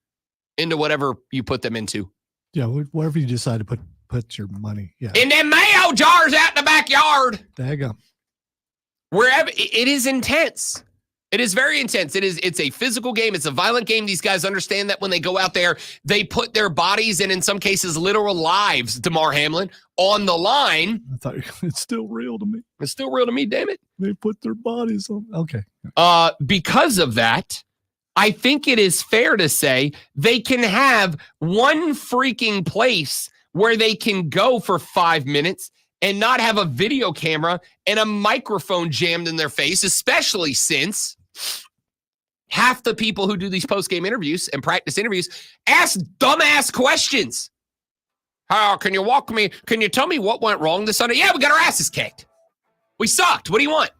into whatever you put them into. Yeah, wherever you decide to put your money. Yeah. In them mayo jars out in the backyard. There you go. Wherever, it is intense. It is very intense. It's a physical game. It's a violent game. These guys understand that when they go out there, they put their bodies and in some cases literal lives, DeMar Hamlin, on the line. I thought it's still real to me. It's still real to me, damn it. They put their bodies on. Okay. Because of that, I think it is fair to say they can have one freaking place where they can go for 5 minutes and not have a video camera and a microphone jammed in their face, especially since half the people who do these post-game interviews and practice interviews ask dumbass questions. How can you walk me? Can you tell me what went wrong this Sunday? Yeah, we got our asses kicked. We sucked. What do you want?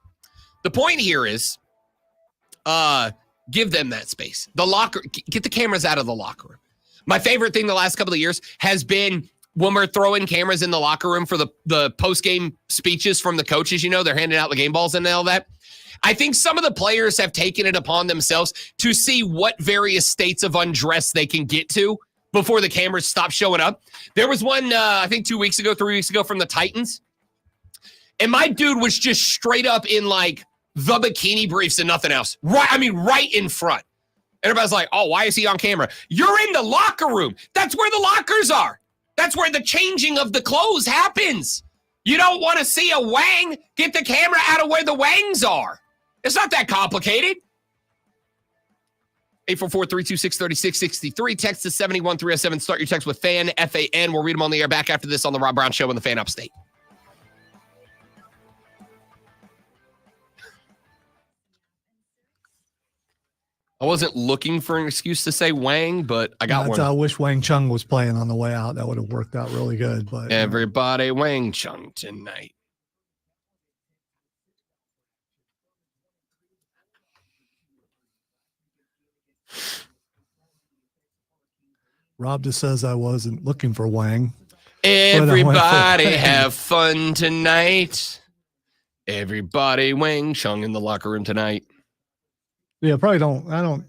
The point here is, give them that space. Get the cameras out of the locker room. My favorite thing the last couple of years has been when we're throwing cameras in the locker room for the post-game speeches from the coaches. They're handing out the game balls and all that. I think some of the players have taken it upon themselves to see what various states of undress they can get to before the cameras stop showing up. There was one, I think 3 weeks ago from the Titans. And my dude was just straight up in the bikini briefs and nothing else. Right in front. Everybody's like, oh, why is he on camera? You're in the locker room. That's where the lockers are. That's where the changing of the clothes happens. You don't want to see a wang? Get the camera out of where the wangs are. It's not that complicated. 844-326-3663. Text to 71307. Start your text with FAN, F-A-N. We'll read them on the air back after this on the Rob Brown Show on the Fan Upstate. I wasn't looking for an excuse to say Wang, but I got one. I wish Wang Chung was playing on the way out. That would have worked out really good. But everybody Wang Chung tonight. Rob just says I wasn't looking for Wang. Everybody have fun tonight. Everybody Wang Chung in the locker room tonight. Yeah, probably don't. I don't.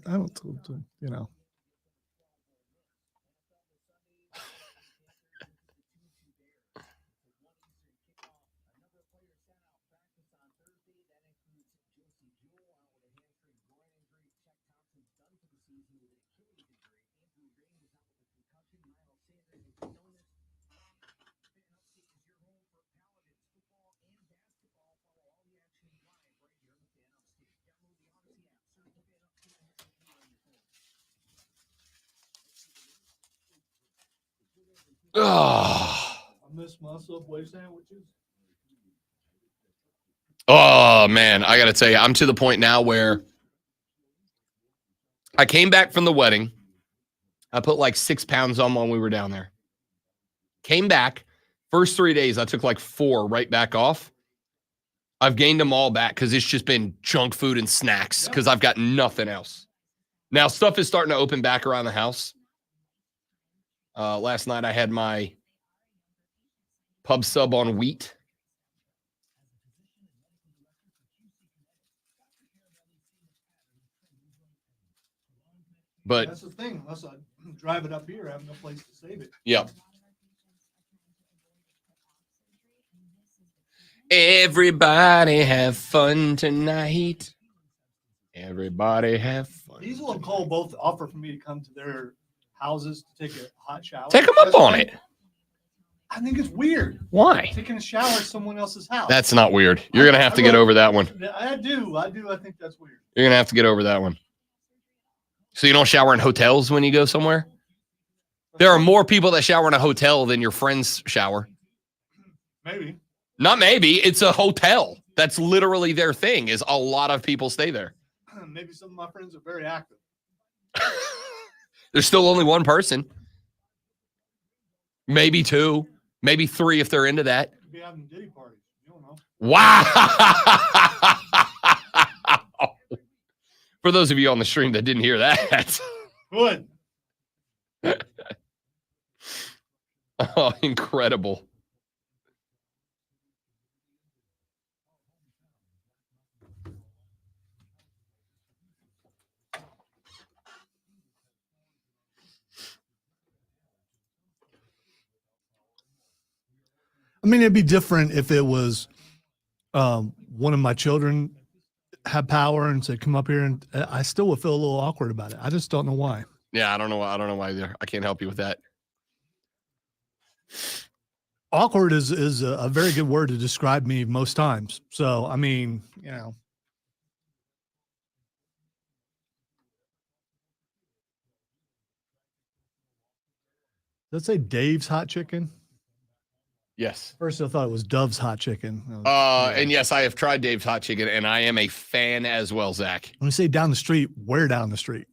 Oh. I miss my Subway sandwiches. Oh, man. I got to tell you, I'm to the point now where I came back from the wedding. I put like 6 pounds on when we were down there. Came back. First 3 days, I took like 4 right back off. I've gained them all back because it's just been junk food and snacks because I've got nothing else. Now, stuff is starting to open back around the house. Last night, I had my pub sub on wheat. But that's the thing. Unless I drive it up here, I have no place to save it. yeah. Everybody have fun tonight. Everybody have fun. Diesel and Cole both offer for me to come to their houses to take a hot shower. Take them up on it. I think it's weird. Why? Taking a shower at someone else's house. That's not weird. You're going to have to get over that one. I do. I think that's weird. You're going to have to get over that one. So you don't shower in hotels when you go somewhere? There are more people that shower in a hotel than your friends shower. Maybe. Not maybe. It's a hotel. That's literally their thing, is a lot of people stay there. Maybe some of my friends are very active. There's still only one person. Maybe 2. Maybe 3 if they're into that. Could be having diddy parties. You don't know. Wow. For those of you on the stream that didn't hear that. Good. Oh, incredible. I mean, it'd be different if it was one of my children had power and said, come up here, and I still would feel a little awkward about it. I just don't know why. Yeah, I don't know why either. I can't help you with that. Awkward is a very good word to describe me most times. So, I mean, you know. Let's say Dave's Hot Chicken. Yes. First, I thought it was Dove's Hot Chicken. And yes, I have tried Dave's Hot Chicken, and I am a fan as well, Zach. When you say down the street, where down the street?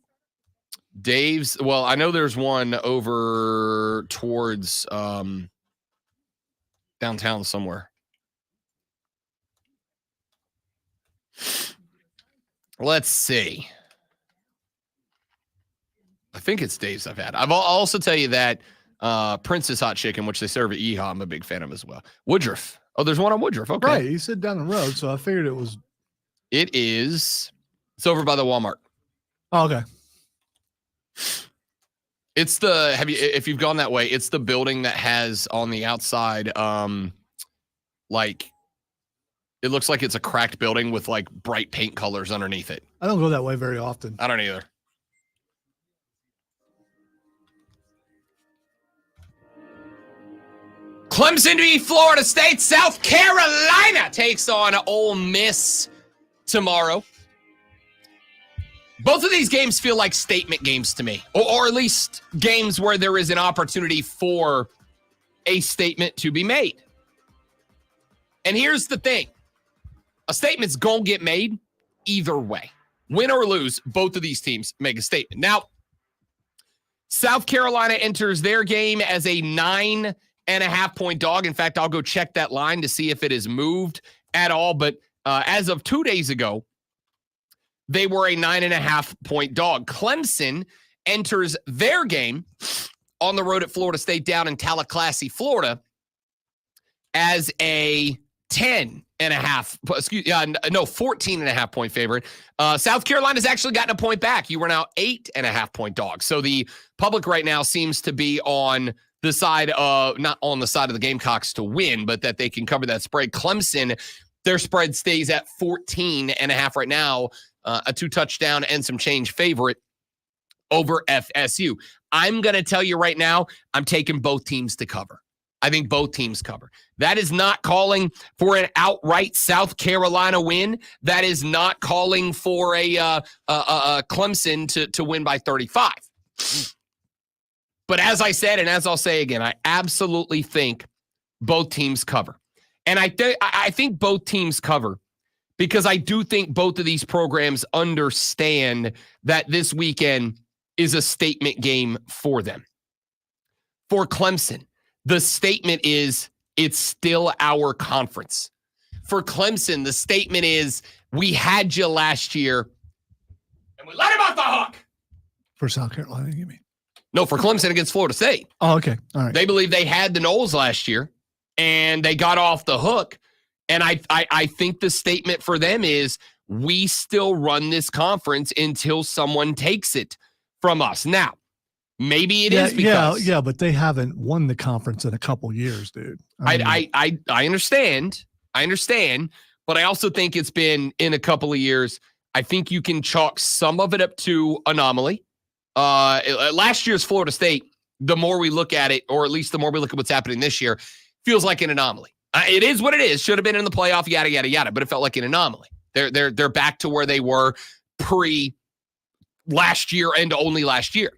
Dave's, well, I know there's one over towards downtown somewhere. Let's see. I think it's Dave's I've had. I'll also tell you that Prince's Hot Chicken, which they serve at Yeehaw, I'm a big fan of as well. Woodruff. Oh, there's one on Woodruff. Okay. Right. You said down the road, so I figured it was. It's over by the Walmart. Oh, okay. It's if you've gone that way, it's the building that has on the outside, like, it looks like it's a cracked building with like bright paint colors underneath it. I don't go that way very often. I don't either. Clemson to beat Florida State. South Carolina takes on Ole Miss tomorrow. Both of these games feel like statement games to me, or at least games where there is an opportunity for a statement to be made. And here's the thing. A statement's going to get made either way. Win or lose, both of these teams make a statement. Now, South Carolina enters their game as a 9.5-point dog. In fact, I'll go check that line to see if it has moved at all. But as of 2 days ago, they were a 9.5-point dog. Clemson enters their game on the road at Florida State down in Tallahassee, Florida, as a 14.5-point favorite. South Carolina's actually gotten a point back. You were now 8.5-point dog. So the public right now seems to be on the side of, not on the side of the Gamecocks to win, but that they can cover that spread. Clemson, their spread stays at 14.5 right now, a 2-touchdown and some change favorite over FSU. I'm going to tell you right now, I'm taking both teams to cover. I think both teams cover. That is not calling for an outright South Carolina win. That is not calling for a Clemson to win by 35. But as I said, and as I'll say again, I absolutely think both teams cover. And I think both teams cover because I do think both of these programs understand that this weekend is a statement game for them. For Clemson, the statement is it's still our conference. For Clemson, the statement is we had you last year and we let him off the hook. For South Carolina, you mean? No, for Clemson against Florida State. Oh, okay. All right. They believe they had the Noles last year and they got off the hook. And I think the statement for them is we still run this conference until someone takes it from us. Now, maybe it is because yeah, but they haven't won the conference in a couple years, dude. I understand. I understand, but I also think it's been in a couple of years. I think you can chalk some of it up to anomaly. Last year's Florida State, the more we look at it, or at least the more we look at what's happening this year, feels like an anomaly. It is what it is. Should have been in the playoff, yada, yada, yada, but it felt like an anomaly. They're back to where they were pre last year and only last year.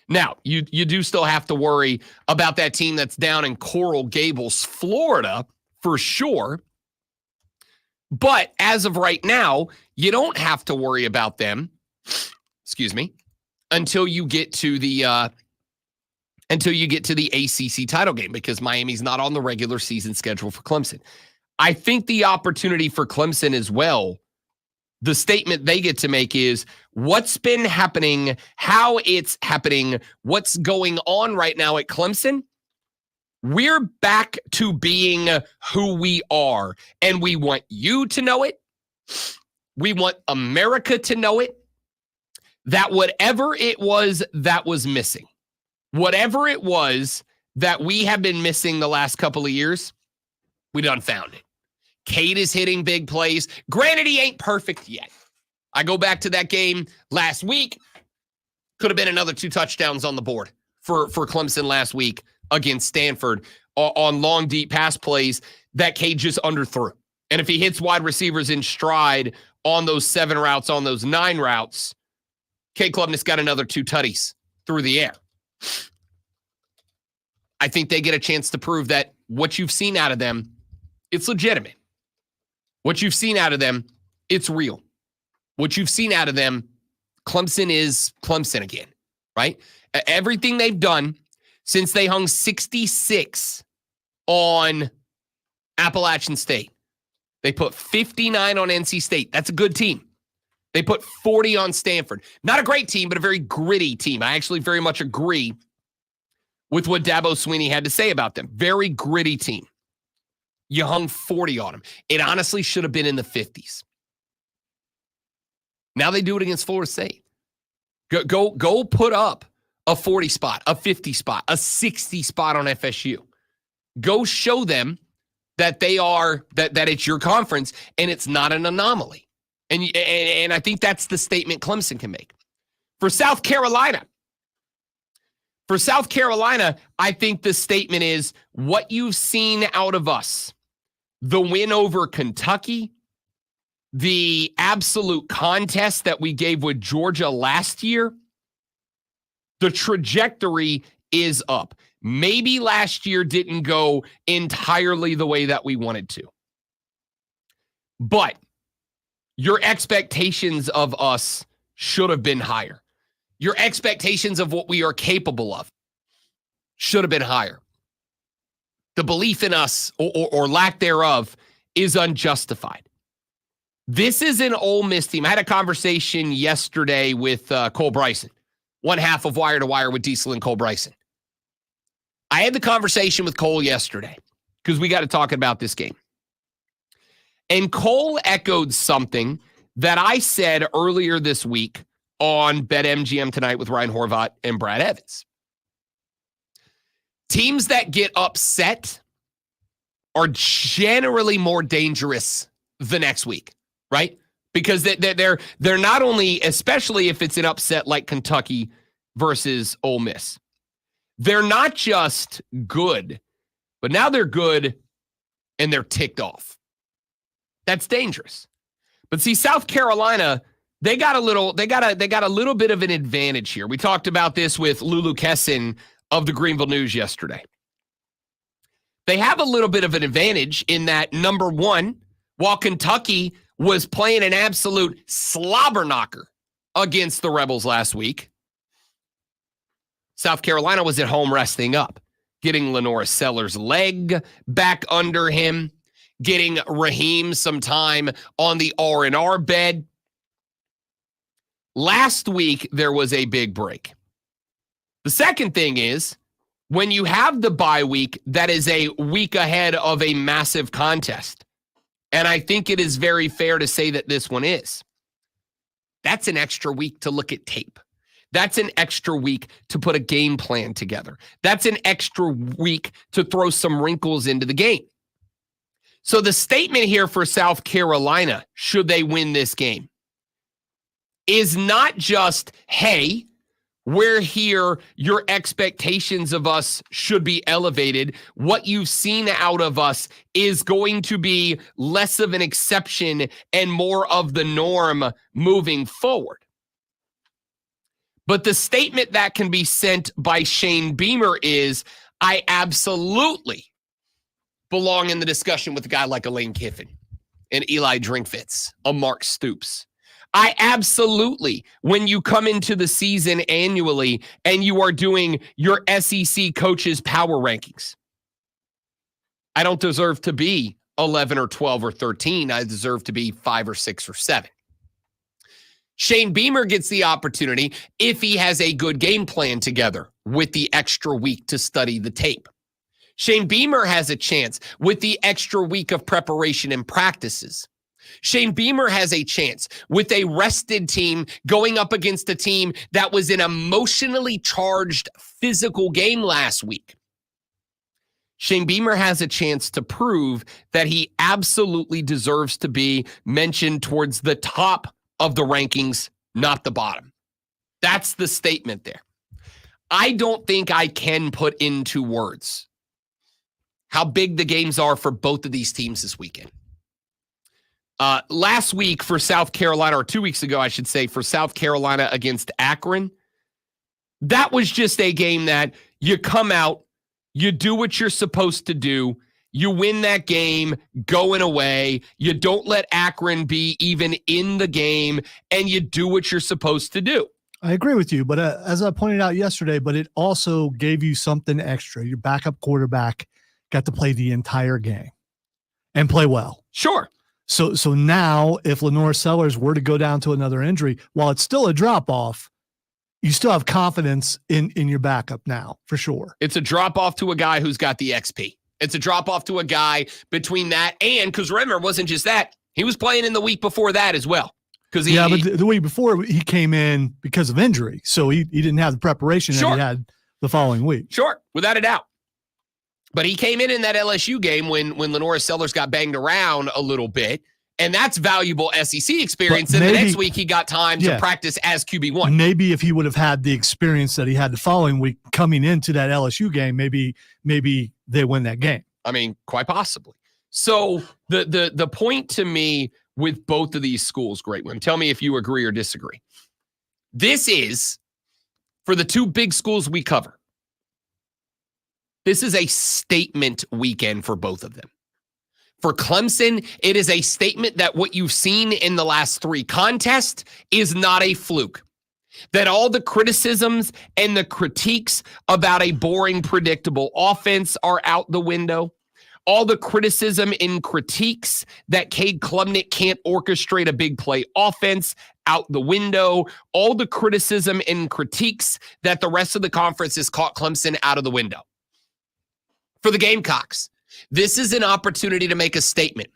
Now, you do still have to worry about that team that's down in Coral Gables, Florida, for sure. But as of right now, you don't have to worry about them, until you get to the ACC title game, because Miami's not on the regular season schedule for Clemson. I think the opportunity for Clemson as well, the statement they get to make is what's been happening, how it's happening, what's going on right now at Clemson. We're back to being who we are, and we want you to know it. We want America to know it, that whatever it was that was missing, whatever it was that we have been missing the last couple of years, we done found it. Cade is hitting big plays. Granted, he ain't perfect yet. I go back to that game last week. Could have been another 2 touchdowns on the board for Clemson last week against Stanford on long, deep pass plays that Cade just underthrew. And if he hits wide receivers in stride on those 7 routes, on those 9 routes, Cade Klubnis got another 2 tutties through the air. I think they get a chance to prove that what you've seen out of them, it's legitimate. What you've seen out of them, it's real. What you've seen out of them, Clemson is Clemson again, right? Everything they've done since they hung 66 on Appalachian State. They put 59 on NC State. That's a good team. They put 40 on Stanford. Not a great team, but a very gritty team. I actually very much agree with what Dabo Swinney had to say about them. Very gritty team. You hung 40 on them. It honestly should have been in the 50s. Now they do it against Florida State. Go put up a 40 spot, a 50 spot, a 60 spot on FSU. Go show them that they are, that it's your conference and it's not an anomaly. And I think that's the statement Clemson can make. For South Carolina, I think the statement is what you've seen out of us. The win over Kentucky, the absolute contest that we gave with Georgia last year, the trajectory is up. Maybe last year didn't go entirely the way that we wanted to. But your expectations of us should have been higher. Your expectations of what we are capable of should have been higher. The belief in us, or lack thereof, is unjustified. This is an Ole Miss team. I had a conversation yesterday with Cole Bryson, one half of Wire to Wire with Diesel and Cole Bryson. I had the conversation with Cole yesterday because we got to talk about this game. And Cole echoed something that I said earlier this week on BetMGM Tonight with Ryan Horvat and Brad Evans. Teams that get upset are generally more dangerous the next week, right? Because they're not only, especially if it's an upset like Kentucky versus Ole Miss, they're not just good, but now they're good and they're ticked off. That's dangerous. But see, South Carolina, they got a little bit of an advantage here. We talked about this with Lulu Kessin of the Greenville News yesterday. They have a little bit of an advantage in that, number one, while Kentucky was playing an absolute slobber knocker against the Rebels last week, South Carolina was at home resting up, getting Lenora Sellers' leg back under him, getting Raheem some time on the R&R bed. Last week, there was a big break. The second thing is, when you have the bye week, that is a week ahead of a massive contest. And I think it is very fair to say that this one is. That's an extra week to look at tape. That's an extra week to put a game plan together. That's an extra week to throw some wrinkles into the game. So the statement here for South Carolina, should they win this game, is not just, hey, we're here, your expectations of us should be elevated. What you've seen out of us is going to be less of an exception and more of the norm moving forward. But the statement that can be sent by Shane Beamer is, I absolutely belong in the discussion with a guy like Elaine Kiffin, and Eli Drinkfitz, a Mark Stoops. I absolutely, when you come into the season annually and you are doing your SEC coaches power rankings, I don't deserve to be 11 or 12 or 13. I deserve to be 5 or 6 or 7. Shane Beamer gets the opportunity if he has a good game plan together with the extra week to study the tape. Shane Beamer has a chance with the extra week of preparation and practices. Shane Beamer has a chance with a rested team going up against a team that was an emotionally charged physical game last week. Shane Beamer has a chance to prove that he absolutely deserves to be mentioned towards the top of the rankings, not the bottom. That's the statement there. I don't think I can put into words how big the games are for both of these teams this weekend. Last week for South Carolina, or 2 weeks ago, I should say, for South Carolina against Akron, that was just a game that you come out, you do what you're supposed to do, you win that game going away, you don't let Akron be even in the game, and you do what you're supposed to do. I agree with you, but as I pointed out yesterday, but it also gave you something extra. Your backup quarterback got to play the entire game and play well. Sure. So now if Lenora Sellers were to go down to another injury, while it's still a drop-off, you still have confidence in your backup now, for sure. It's a drop-off to a guy who's got the XP. It's a drop-off to a guy between that and, because remember, it wasn't just that. He was playing in the week before that as well. But the week before, he came in because of injury, so he didn't have the preparation that he had the following week. Sure, without a doubt. But he came in that LSU game when Lenora Sellers got banged around a little bit, and that's valuable SEC experience. And the next week he got time to practice as QB1. Maybe if he would have had the experience that he had the following week coming into that LSU game, maybe they win that game. I mean, quite possibly. So the point to me with both of these schools, Great One, tell me if you agree or disagree. This is, for the two big schools we cover, this is a statement weekend for both of them. For Clemson, it is a statement that what you've seen in the last 3 contests is not a fluke. That all the criticisms and the critiques about a boring, predictable offense are out the window. All the criticism and critiques that Cade Klubnik can't orchestrate a big play offense out the window. All the criticism and critiques that the rest of the conference has caught Clemson out of the window. For the Gamecocks, this is an opportunity to make a statement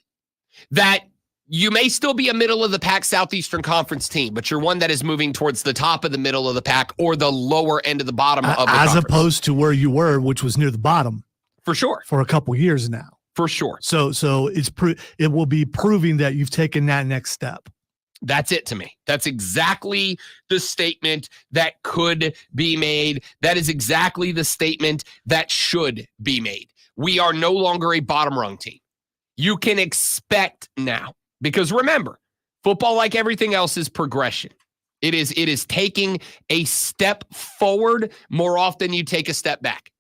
that you may still be a middle-of-the-pack Southeastern Conference team, but you're one that is moving towards the top of the middle of the pack or the lower end of the bottom of the as conference. opposed to where you were, which was near the bottom. For sure. For a couple years now. For sure. So it will be proving that you've taken that next step. That's it to me. That's exactly the statement that could be made. That is exactly the statement that should be made. We are no longer a bottom rung team. You can expect now, because remember, football, like everything else, is progression. It is taking a step forward more often you take a step back.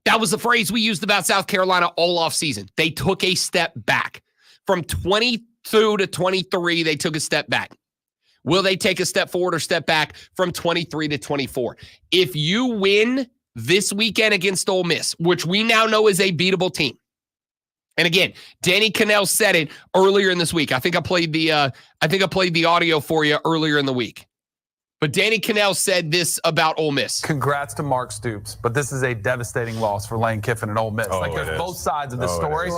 That was the phrase we used about South Carolina all offseason. They took a step back. From 22 to 23, they took a step back. Will they take a step forward or step back from 23 to 24? If you win this weekend against Ole Miss, which we now know is a beatable team. And again, Danny Kanell said it earlier in this week. I think I played the audio for you earlier in the week. But Danny Kanell said this about Ole Miss. Congrats to Mark Stoops, but this is a devastating loss for Lane Kiffin and Ole Miss. There's both sides of the story.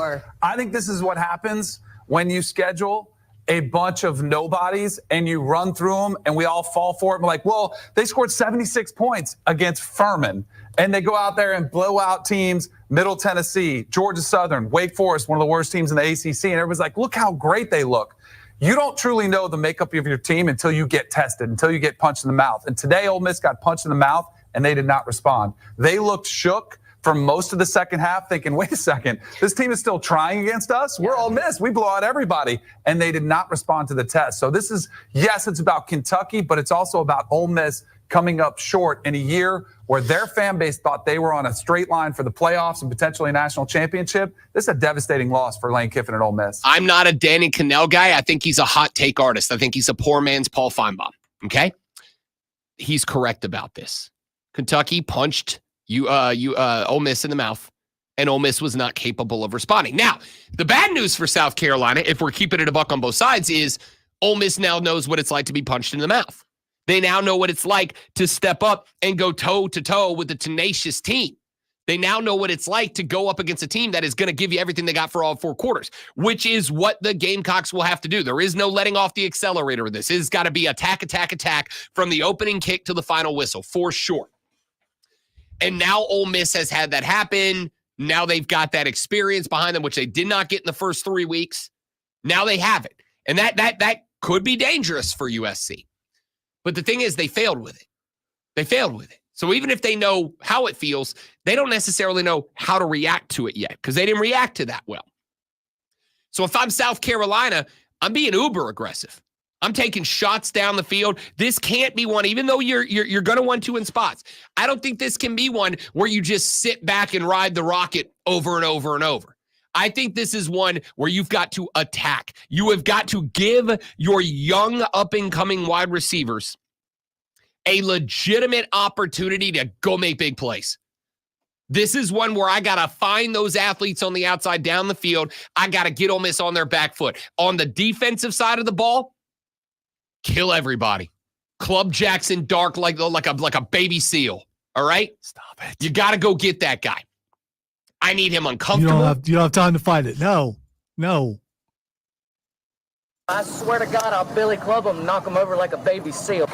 I think this is what happens when you schedule a bunch of nobodies and you run through them and we all fall for it. We're like, well, they scored 76 points against Furman and they go out there and blow out teams, Middle Tennessee, Georgia Southern, Wake Forest, one of the worst teams in the ACC. And everybody's like, look how great they look. You don't truly know the makeup of your team until you get tested, until you get punched in the mouth. And today, Ole Miss got punched in the mouth, and they did not respond. They looked shook for most of the second half, thinking, wait a second, this team is still trying against us? We're Ole Miss. We blow out everybody. And they did not respond to the test. So this is, yes, it's about Kentucky, but it's also about Ole Miss coming up short in a year where their fan base thought they were on a straight line for the playoffs and potentially a national championship. This is a devastating loss for Lane Kiffin and Ole Miss. I'm not a Danny Kanell guy. I think he's a hot take artist. I think he's a poor man's Paul Feinbaum. Okay? He's correct about this. Kentucky punched Ole Miss in the mouth, and Ole Miss was not capable of responding. Now, the bad news for South Carolina, if we're keeping it a buck on both sides, is Ole Miss now knows what it's like to be punched in the mouth. They now know what it's like to step up and go toe-to-toe with a tenacious team. They now know what it's like to go up against a team that is going to give you everything they got for all 4 quarters, which is what the Gamecocks will have to do. There is no letting off the accelerator of this. It's got to be attack, attack, attack from the opening kick to the final whistle, for sure. And now Ole Miss has had that happen. Now they've got that experience behind them, which they did not get in the first 3 weeks. Now they have it. And that could be dangerous for USC. But the thing is, they failed with it. They failed with it. So even if they know how it feels, they don't necessarily know how to react to it yet because they didn't react to that well. So if I'm South Carolina, I'm being uber aggressive. I'm taking shots down the field. This can't be one, even though you're going to 1-2 in spots. I don't think this can be one where you just sit back and ride the rocket over and over and over. I think this is one where you've got to attack. You have got to give your young up-and-coming wide receivers a legitimate opportunity to go make big plays. This is one where I got to find those athletes on the outside down the field. I got to get Ole Miss on their back foot. On the defensive side of the ball, kill everybody. Club Jackson Dark like a baby seal, all right? Stop it. You got to go get that guy. I need him uncomfortable. You don't have time to fight it. No. I swear to God, I'll Billy Club him and knock him over like a baby seal.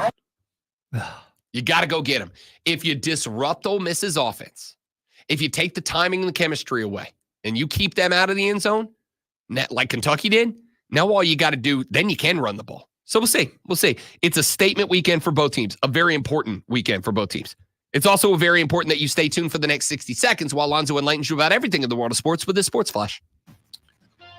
You got to go get him. If you disrupt Ole Miss's offense, if you take the timing and the chemistry away, and you keep them out of the end zone, like Kentucky did, now all you got to do, then you can run the ball. So we'll see. We'll see. It's a statement weekend for both teams, a very important weekend for both teams. It's also very important that you stay tuned for the next 60 seconds while Lonzo enlightens you about everything in the world of sports with this Sports Flash.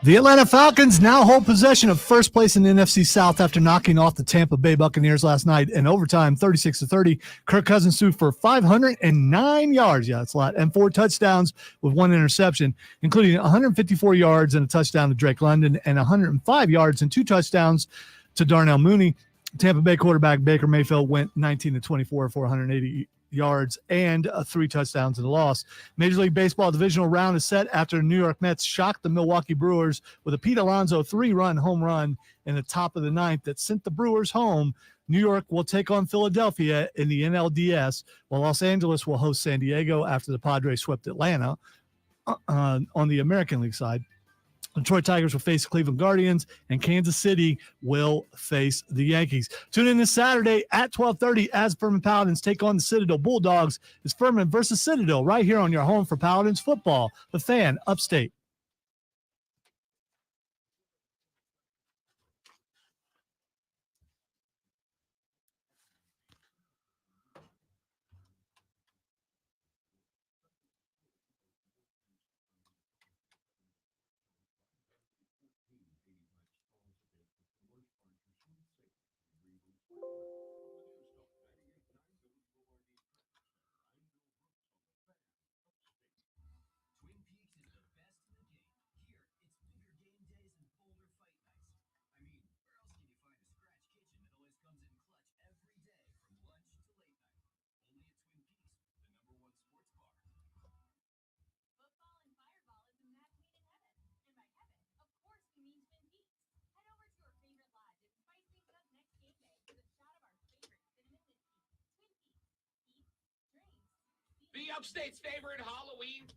The Atlanta Falcons now hold possession of first place in the NFC South after knocking off the Tampa Bay Buccaneers last night in overtime, 36-30. Kirk Cousins threw for 509 yards. Yeah, that's a lot. And 4 touchdowns with 1 interception, including 154 yards and a touchdown to Drake London and 105 yards and 2 touchdowns to Darnell Mooney. Tampa Bay quarterback Baker Mayfield went 19-24 for 180 yards and 3 touchdowns in the loss. Major League Baseball divisional round is set after the New York Mets shocked the Milwaukee Brewers with a Pete Alonso 3-run home run in the top of the 9th that sent the Brewers home. New York will take on Philadelphia in the NLDS, while Los Angeles will host San Diego after the Padres swept Atlanta on the American League side. Detroit Tigers will face Cleveland Guardians, and Kansas City will face the Yankees. Tune in this Saturday at 12:30 as Furman Paladins take on the Citadel Bulldogs. It's Furman versus Citadel right here on your home for Paladins football, the Fan Upstate. Upstate's favorite Halloween.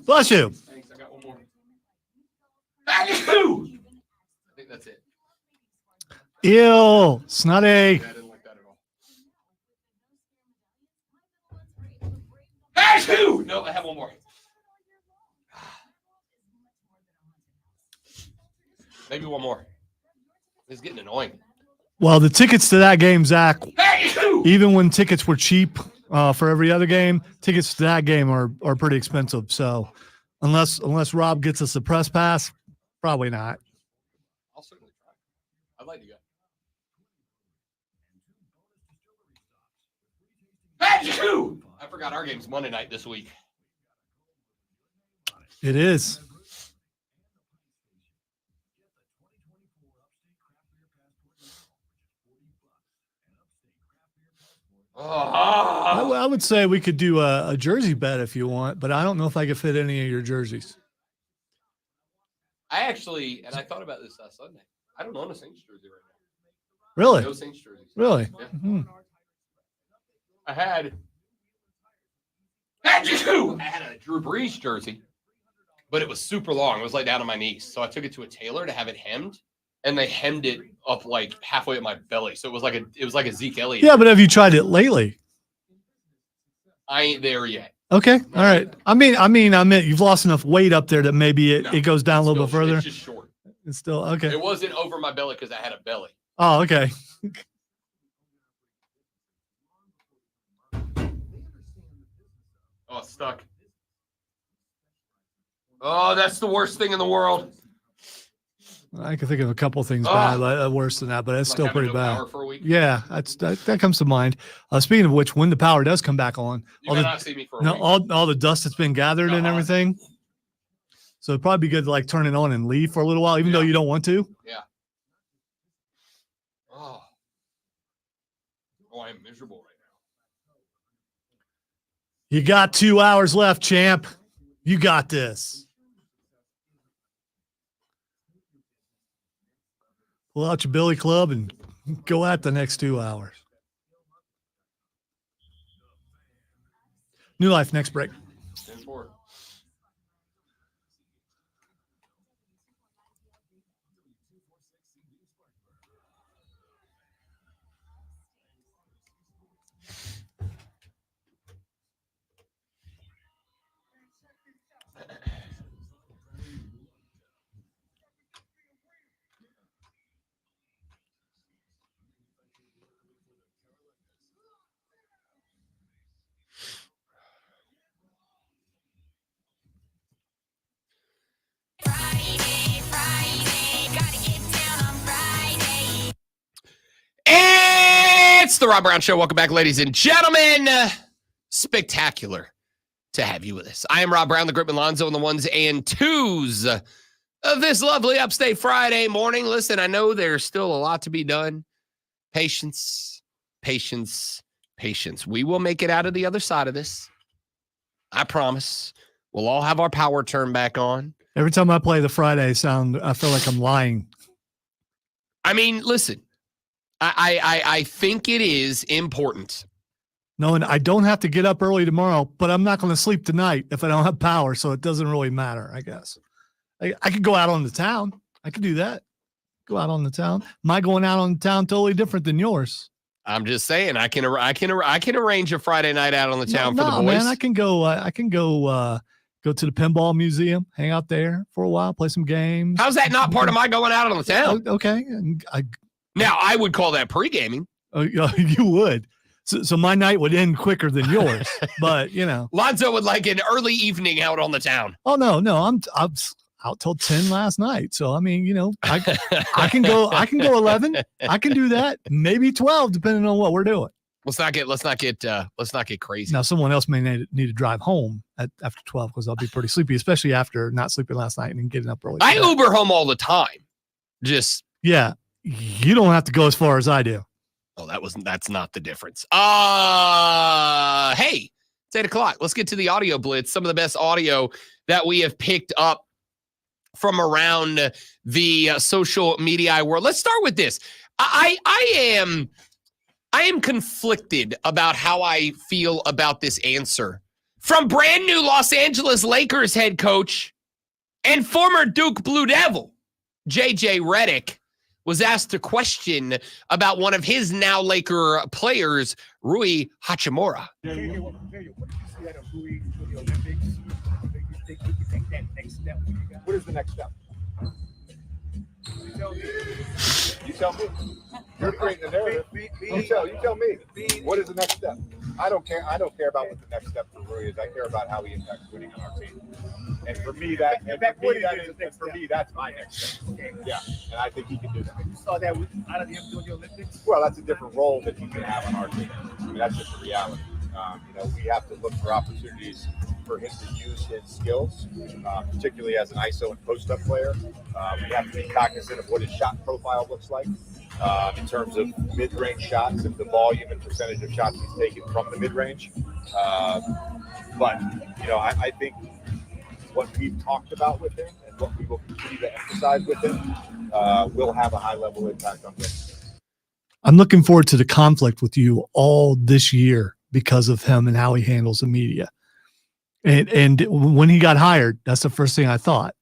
Bless you. Thanks, I got one more. I think that's it. Ew. Snotty. I didn't like that at all. No, I have one more. Maybe one more. It's getting annoying. Well, the tickets to that game, Zach, even when tickets were cheap for every other game, tickets to that game are pretty expensive. So unless Rob gets us a press pass, probably not. I'll certainly try. I'd like to go. I forgot our game's Monday night this week. It is. I would say we could do a jersey bet if you want, but I don't know if I could fit any of your jerseys. I actually, and I thought about this last Sunday. I don't own a Saints jersey right now. Really? No Saints jerseys. Really? Yeah. Hmm. I had a Drew Brees jersey, but it was super long. It was like down to my knees. So I took it to a tailor to have it hemmed, and they hemmed it up like halfway at my belly. So it was like a Zeke Elliott. Yeah, but have you tried it lately? I ain't there yet. Okay. All right. I meant you've lost enough weight up there that maybe it goes down a little bit further. It's just short. It's still okay. It wasn't over my belly because I had a belly. Oh, okay. Oh, it's stuck. Oh, that's the worst thing in the world. I can think of a couple of things bad, worse than that, but it's Like still having pretty no bad. power for a week? Yeah, that comes to mind. Speaking of which, when the power does come back on, You may not see me for a week. all the dust that's been gathered and everything. So it'd probably be good to like turn it on and leave for a little while, even though you don't want to. Yeah. Oh, I am miserable right now. You got 2 hours left, champ. You got this. Pull out your Billy Club and go at the next 2 hours. New Life, next break. 10-4. It's the Rob Brown Show. Welcome back, ladies and gentlemen. Spectacular to have you with us. I am Rob Brown, the Gripman Lonzo, and the ones and twos of this lovely Upstate Friday morning. Listen, I know there's still a lot to be done. Patience, patience, patience. We will make it out of the other side of this. I promise. We'll all have our power turned back on. Every time I play the Friday sound, I feel like I'm lying. I mean, listen, I think it is important. No, and I don't have to get up early tomorrow, but I'm not going to sleep tonight if I don't have power, so it doesn't really matter, I guess. I could go out on the town. I could do that. Go out on the town. My going out on the town totally different than yours. I'm just saying, I can arrange a Friday night out on the town for the boys. Man, I can go to the pinball museum, hang out there for a while, play some games. How's that not part of my going out on the town? Okay. And now I would call that pre-gaming. You would. So my night would end quicker than yours, but you know. Lonzo would like an early evening out on the town. Oh no, out till 10 last night. So I mean, I can go 11. I can do that. Maybe 12, depending on what we're doing. Let's not get crazy. Now, someone else may need to drive home after 12 because I'll be pretty sleepy, especially after not sleeping last night and getting up early. I Uber home all the time. Yeah, you don't have to go as far as I do. Oh, that's not the difference. Hey, it's 8:00. Let's get to the audio blitz. Some of the best audio that we have picked up from around the social media world. Let's start with this. I am conflicted about how I feel about this answer from brand new Los Angeles Lakers head coach and former Duke Blue Devil, JJ Redick, was asked a question about one of his now Laker players, Rui Hachimura. What did you see out of Rui for the Olympics? You think that next step? What is the next step? You tell me. You're creating a narrative. You tell me. What is the next step? I don't care about what the next step for Rui is. I care about how he impacts winning on our team. And for me, that's my next step. Yeah, and I think he can do that. You saw that out of him doing the Olympics? Well, that's a different role that he can have on our team. I mean, that's just the reality. We have to look for opportunities for him to use his skills, particularly as an ISO and post-up player. We have to be cognizant of what his shot profile looks like in terms of mid-range shots and the volume and percentage of shots he's taken from the mid-range. But I think what we've talked about with him and what we will continue to emphasize with him will have a high-level impact on him. I'm looking forward to the conflict with you all this year because of him and how he handles the media. And when he got hired, that's the first thing I thought.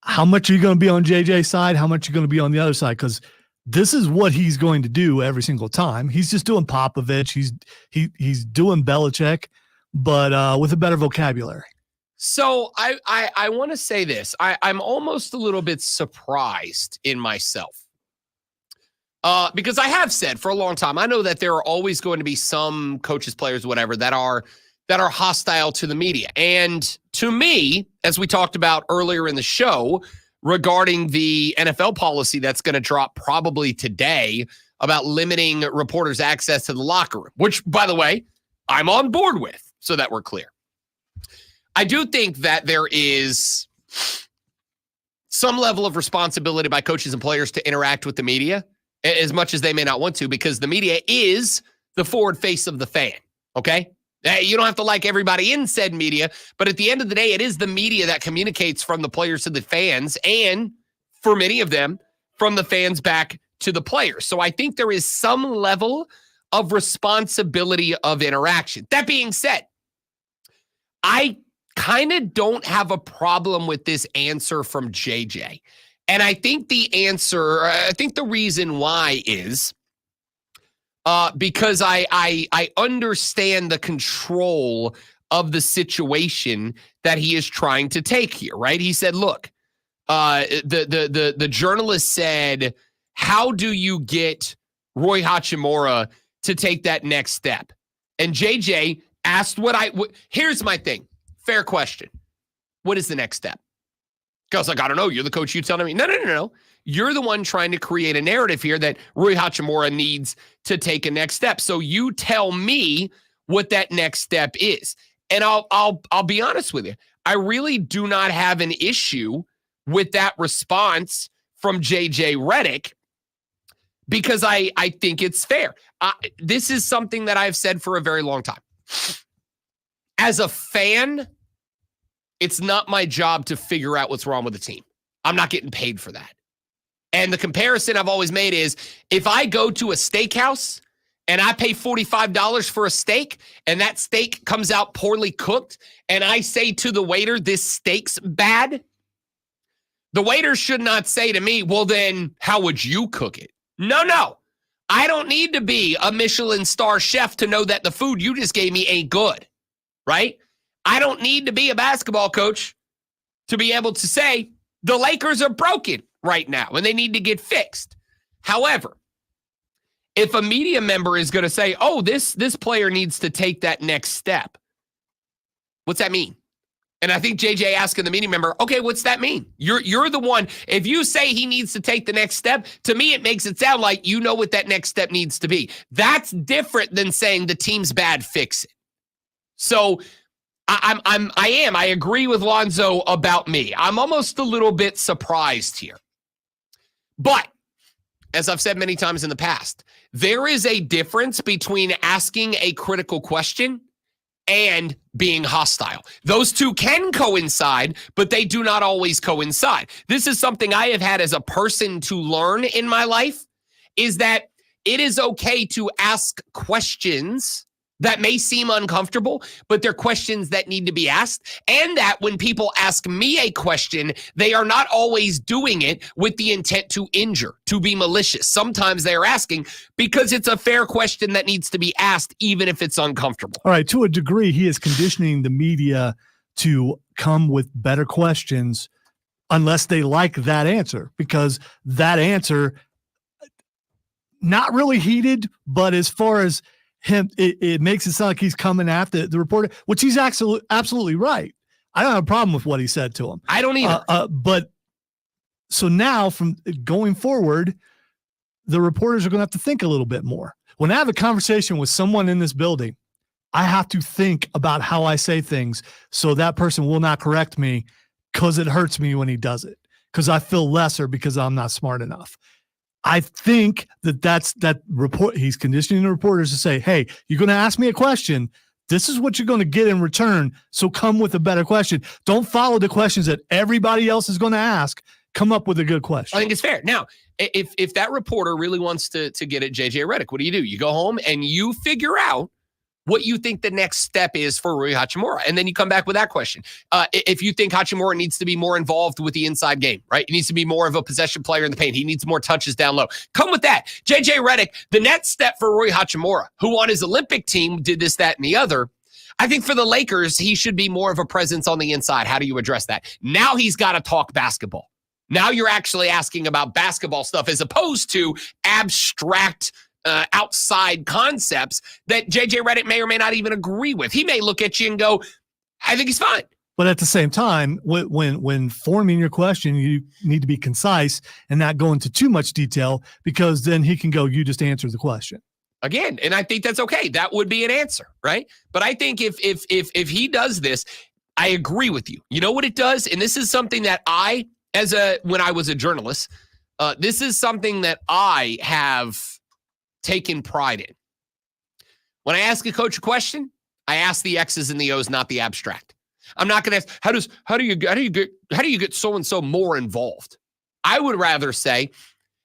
How much are you going to be on JJ's side? How much are you going to be on the other side? Because this is what he's going to do every single time. He's just doing Popovich. He's doing Belichick, but with a better vocabulary. So I want to say this. I'm almost a little bit surprised in myself. Because I have said for a long time, I know that there are always going to be some coaches, players, whatever, that are hostile to the media. And to me, as we talked about earlier in the show regarding the NFL policy that's going to drop probably today about limiting reporters' access to the locker room, which, by the way, I'm on board with, so that we're clear. I do think that there is some level of responsibility by coaches and players to interact with the media as much as they may not want to, because the media is the forward face of the fan, okay? You don't have to like everybody in said media, but at the end of the day, it is the media that communicates from the players to the fans, and for many of them, from the fans back to the players. So I think there is some level of responsibility of interaction. That being said, I kind of don't have a problem with this answer from JJ. And I think the reason why is because I understand the control of the situation that he is trying to take here, right? He said, look, the journalist said, how do you get Rui Hachimura to take that next step? And JJ asked here's my thing. Fair question. What is the next step? I was like, I don't know. You're the coach. You telling me? No. You're the one trying to create a narrative here that Rui Hachimura needs to take a next step. So you tell me what that next step is. And I'll be honest with you. I really do not have an issue with that response from JJ Redick because I think it's fair. This is something that I've said for a very long time. As a fan, it's not my job to figure out what's wrong with the team. I'm not getting paid for that. And the comparison I've always made is if I go to a steakhouse and I pay $45 for a steak and that steak comes out poorly cooked and I say to the waiter, this steak's bad, the waiter should not say to me, well, then how would you cook it? No. I don't need to be a Michelin star chef to know that the food you just gave me ain't good, right? I don't need to be a basketball coach to be able to say the Lakers are broken right now and they need to get fixed. However, if a media member is going to say, oh, this player needs to take that next step, what's that mean? And I think JJ asking the meeting member, okay, what's that mean? You're the one. If you say he needs to take the next step, to me, it makes it sound like you know what that next step needs to be. That's different than saying the team's bad, fix it. So I agree with Lonzo about me. I'm almost a little bit surprised here. But as I've said many times in the past, there is a difference between asking a critical question and being hostile. Those two can coincide, but they do not always coincide. This is something I have had as a person to learn in my life, is that it is okay to ask questions that may seem uncomfortable, but they're questions that need to be asked. And that when people ask me a question, they are not always doing it with the intent to injure, to be malicious. Sometimes they're asking because it's a fair question that needs to be asked, even if it's uncomfortable. All right. To a degree, he is conditioning the media to come with better questions unless they like that answer, because that answer, not really heated, but as far as him, it makes it sound like he's coming after the reporter, which he's absolutely right. I don't have a problem with what he said to him. I don't either. But so now from going forward, the reporters are going to have to think a little bit more. When I have a conversation with someone in this building, I have to think about how I say things so that person will not correct me, because it hurts me when he does it, because I feel lesser because I'm not smart enough. I think that report. He's conditioning the reporters to say, hey, you're going to ask me a question. This is what you're going to get in return. So come with a better question. Don't follow the questions that everybody else is going to ask. Come up with a good question. I think it's fair. Now, if that reporter really wants to get at JJ Redick, what do? You go home and you figure out what you think the next step is for Rui Hachimura. And then you come back with that question. If you think Hachimura needs to be more involved with the inside game, right? He needs to be more of a possession player in the paint. He needs more touches down low. Come with that. JJ Redick, the next step for Rui Hachimura, who on his Olympic team did this, that, and the other. I think for the Lakers, he should be more of a presence on the inside. How do you address that? Now he's got to talk basketball. Now you're actually asking about basketball stuff as opposed to abstract outside concepts that JJ Redick may or may not even agree with. He may look at you and go, I think he's fine. But at the same time, when forming your question, you need to be concise and not go into too much detail, because then he can go, you just answer the question. Again, and I think that's okay. That would be an answer, right? But I think if he does this, I agree with you. You know what it does? And this is something that when I was a journalist, this is something that I have taken pride in. When I ask a coach a question, I ask the X's and the O's, not the abstract. I'm not going to ask how do you get so and so more involved. I would rather say,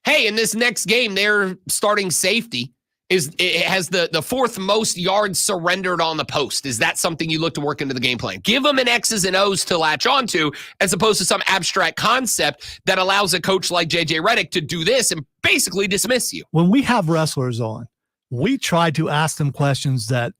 hey, in this next game, their starting safety has the fourth most yards surrendered on the post. Is that something you look to work into the game plan? Give them an X's and O's to latch onto, as opposed to some abstract concept that allows a coach like JJ Redick to do this and basically dismiss you. When we have wrestlers on, we try to ask them questions that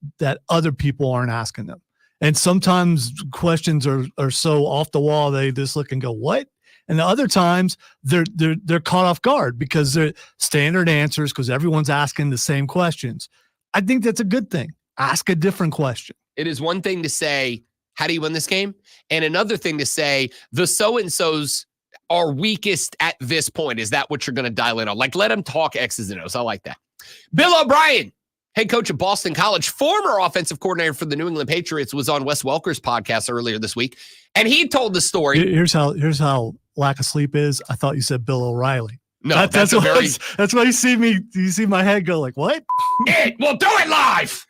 other people aren't asking them. And sometimes questions are so off the wall, they just look and go, what? And the other times they're caught off guard because they're standard answers, because everyone's asking the same questions. I think that's a good thing. Ask a different question. It is one thing to say, how do you win this game? And another thing to say, the so-and-sos are weakest at this point. Is that what you're going to dial in on? Like, let them talk X's and O's. I like that. Bill O'Brien, head coach of Boston College, former offensive coordinator for the New England Patriots, was on Wes Welker's podcast earlier this week. And he told the story. Here's how lack of sleep is. I thought you said Bill O'Reilly. No, that's why you see my head go like, what? We'll do it live.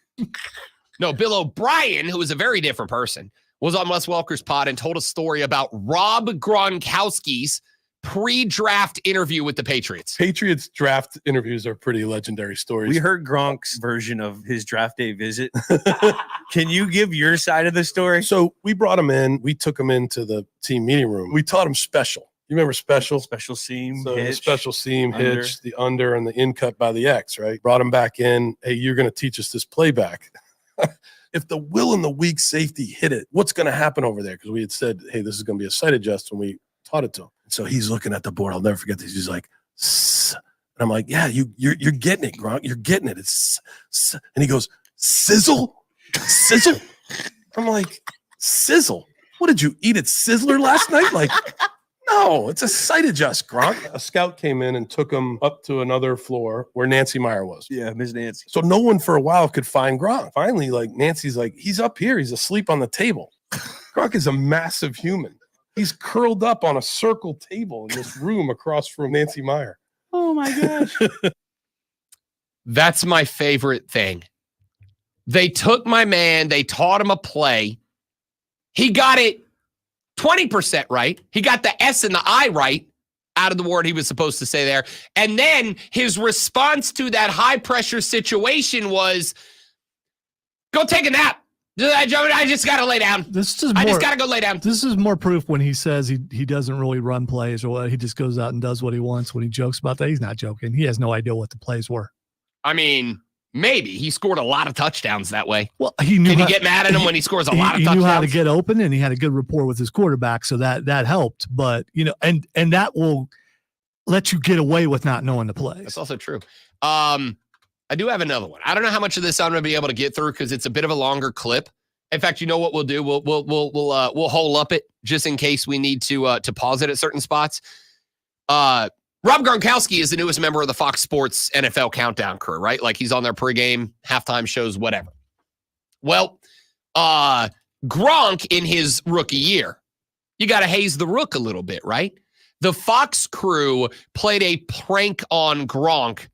No, Bill O'Brien, who is a very different person, was on Wes Welker's pod and told a story about Rob Gronkowski's pre-draft interview with the Patriots. Patriots draft interviews are pretty legendary stories. We heard Gronk's version of his draft day visit. Can you give your side of the story? So we brought him in. We took him into the team meeting room. We taught him special. You remember special? Special seam, so hitch, the special seam, under. hitch, the under, and the in cut by the X, right? Brought him back in. Hey, you're going to teach us this playback. If the will and the weak safety hit it, what's going to happen over there? Because we had said, hey, this is going to be a sight adjust when we taught it to him. And so he's looking at the board. I'll never forget this. He's like, Sss. And I'm like, yeah, you're getting it, Gronk. You're getting it. It's, and he goes, sizzle, sizzle. I'm like, sizzle. What did you eat at Sizzler last night? Like, no, it's a sight adjust, Gronk. A scout came in and took him up to another floor where Nancy Meyer was. Yeah, Miss Nancy. So no one for a while could find Gronk. Finally, like Nancy's like, he's up here. He's asleep on the table. Gronk is a massive human. He's curled up on a circle table in this room across from Nancy Meyer. Oh my gosh. That's my favorite thing. They took my man, they taught him a play. He got it 20% right. He got the S and the I right out of the word he was supposed to say there. And then his response to that high pressure situation was, go take a nap. I just got to lay down. I just got to go lay down. This is more proof when he says he doesn't really run plays or what. He just goes out and does what he wants. When he jokes about that, he's not joking. He has no idea what the plays were. I mean, maybe he scored a lot of touchdowns that way. Well, he knew. Can you get mad at him when he scores a lot of touchdowns? He knew how to get open, and he had a good rapport with his quarterback, so that helped. But and that will let you get away with not knowing the plays. That's also true. I do have another one. I don't know how much of this I'm going to be able to get through because it's a bit of a longer clip. In fact, you know what we'll do? We'll hole up it just in case we need to pause it at certain spots. Rob Gronkowski is the newest member of the Fox Sports NFL Countdown crew, right? Like he's on their pregame, halftime shows, whatever. Well, Gronk in his rookie year, you got to haze the rook a little bit, right? The Fox crew played a prank on Gronk.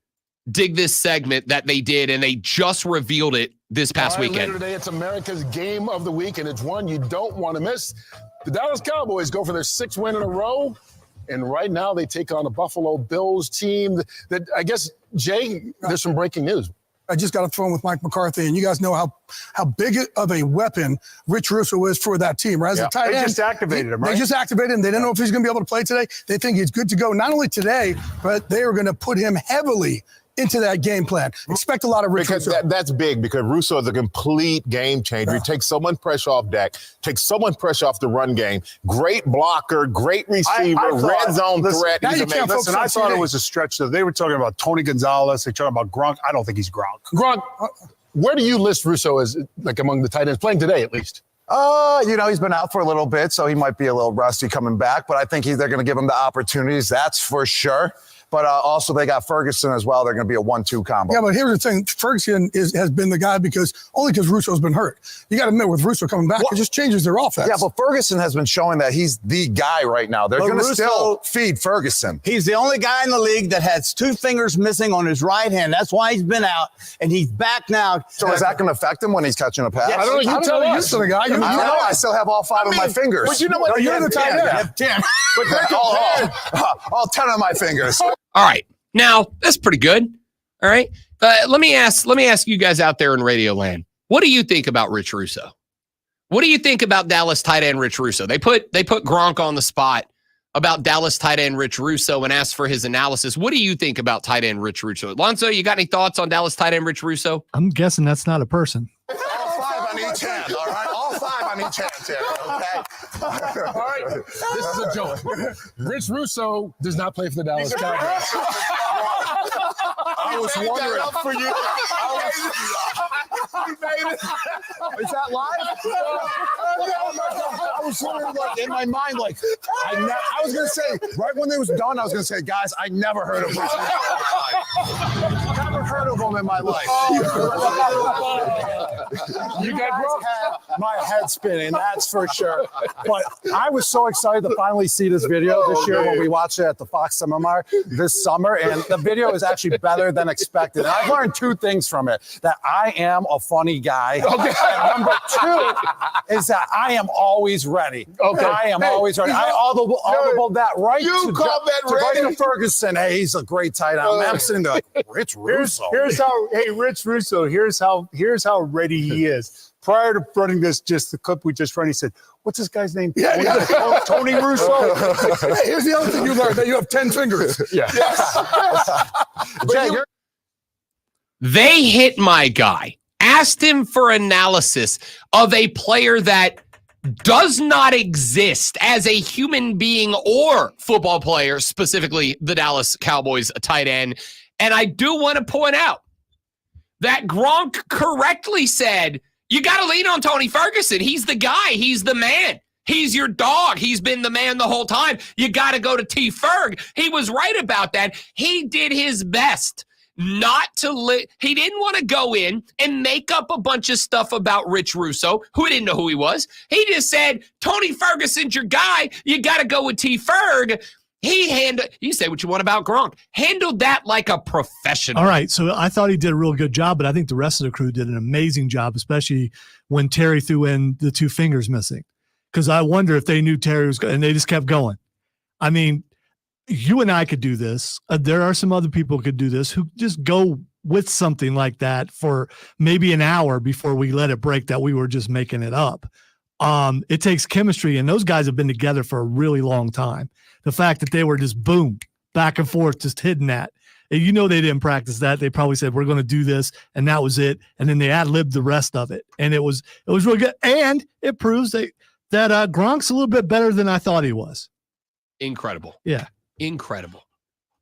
Dig this segment that they did, and they just revealed it this past weekend. Later today, it's America's game of the week, and it's one you don't want to miss. The Dallas Cowboys go for their 6th win in a row, and right now they take on a Buffalo Bills team that I guess, Jay, there's some breaking news. I just got off the phone with Mike McCarthy, and you guys know how big of a weapon Rich Russo is for that team, right? As a tight end, they just activated him, right? They just activated him. They didn't know if he's going to be able to play today. They think he's good to go, not only today, but they are going to put him heavily into that game plan. Expect a lot of Rich Russo. That's big because Russo is a complete game changer. He takes so much pressure off Dak, takes so much pressure off the run game. Great blocker, great receiver, red zone threat. He's amazing. Listen, I thought it was a stretch. They were talking about Tony Gonzalez. They talking about Gronk. I don't think he's Gronk. Gronk, where do you list Russo as, like, among the tight ends, playing today at least? He's been out for a little bit, so he might be a little rusty coming back, but I think they're going to give him the opportunities. That's for sure. But also they got Ferguson as well. They're going to be a 1-2 combo. Yeah, but here's the thing. Ferguson has been the guy because Russo's been hurt. You got to admit, with Russo coming back, it just changes their offense. Yeah, but Ferguson has been showing that he's the guy right now. They're going to still feed Ferguson. He's the only guy in the league that has 2 fingers missing on his right hand. That's why he's been out, and he's back now. So is that going to affect him when he's catching a pass? Yes. I don't know. You tell us. You're the guy. I don't know. I still have all 5 of my fingers. But you know what? No, you're the tight end. You have 10. All 10 of my fingers. All right. Now, that's pretty good. All right. Let me ask you guys out there in Radio Land. What do you think about Rich Russo? What do you think about Dallas tight end Rich Russo? They put Gronk on the spot about Dallas tight end Rich Russo and asked for his analysis. What do you think about tight end Rich Russo? Lonzo, you got any thoughts on Dallas tight end Rich Russo? I'm guessing that's not a person. All 5 on each hand, all right? All 5 on each hand, Terry, okay? All right. This is a joke. Rich Russo does not play for the Dallas Cowboys. I was wondering. For you. Is that live? I was wondering, like, in my mind, like, I was going to say, right when it was done, I was going to say, guys, I never heard of Rich Russo in my life. Never heard of him in my life. You guys have my head spinning, that's for sure. But I was so excited to finally see this video this year when we watched it at the Fox Seminar this summer, and the video is actually better than expected. And I've learned 2 things from it: that I am a funny guy. Okay. And number 2 is that I am always ready. Okay. I am always ready. I audible that right to Ferguson. Hey, he's a great tight end. I'm sitting there like, Rich Russo. Here's how ready he is. Prior to running just the clip we just ran, he said, "What's this guy's name? Tony Russo." Here's the other thing you learned: that you have 10 fingers. Yeah. Jay, they hit my guy, asked him for analysis of a player that does not exist as a human being or football player, specifically the Dallas Cowboys tight end. And I do want to point out that Gronk correctly said, you got to lean on Tony Ferguson. He's the guy. He's the man. He's your dog. He's been the man the whole time. You got to go to T. Ferg. He was right about that. He did his best not to he didn't want to go in and make up a bunch of stuff about Rich Russo, who didn't know who he was. He just said, Tony Ferguson's your guy. You got to go with T. Ferg. You say what you want about Gronk. Handled that like a professional. All right. So I thought he did a real good job, but I think the rest of the crew did an amazing job, especially when Terry threw in the 2 fingers missing. Because I wonder if they knew Terry was going, and they just kept going. I mean, you and I could do this. There are some other people who could do this who just go with something like that for maybe an hour before we let it break that we were just making it up. It takes chemistry, and those guys have been together for a really long time. The fact that they were just boom, back and forth, just hitting that. And you know they didn't practice that. They probably said, we're going to do this, and that was it. And then they ad-libbed the rest of it. And it was really good. And it proves that Gronk's a little bit better than I thought he was. Incredible. Yeah. Incredible.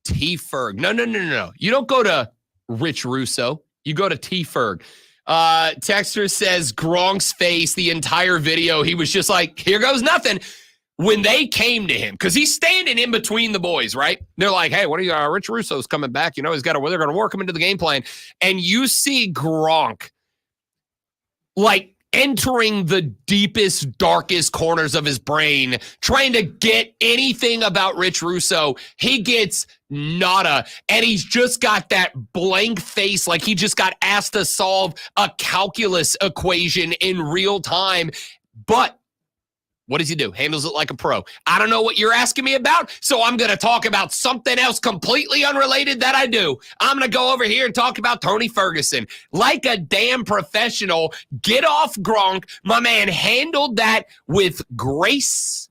T. Ferg. No. You don't go to Rich Russo. You go to T. Ferg. Texter says Gronk's face, the entire video, he was just like, here goes nothing. When they came to him, because he's standing in between the boys, right? They're like, hey, what are you, Rich Russo's coming back. You know, they're going to work him into the game plan. And you see Gronk like entering the deepest, darkest corners of his brain, trying to get anything about Rich Russo. He gets nada. And he's just got that blank face, like he just got asked to solve a calculus equation in real time. But what does he do? Handles it like a pro. I don't know what you're asking me about, so I'm going to talk about something else completely unrelated that I do. I'm going to go over here and talk about Tony Ferguson. Like a damn professional, get off Gronk. My man handled that with grace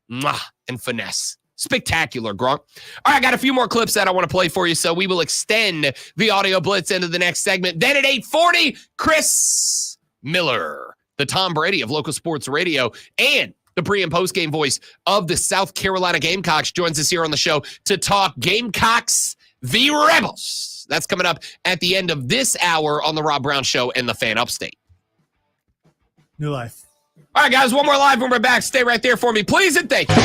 and finesse. Spectacular, Gronk. All right, I got a few more clips that I want to play for you, so we will extend the audio blitz into the next segment. Then at 8:40, Chris Miller, the Tom Brady of local sports radio, and the pre- and post-game voice of the South Carolina Gamecocks, joins us here on the show to talk Gamecocks v. Rebels. That's coming up at the end of this hour on the Rob Brown Show and the Fan Upstate. New life. All right, guys, one more live when we're back. Stay right there for me, please, and thank you.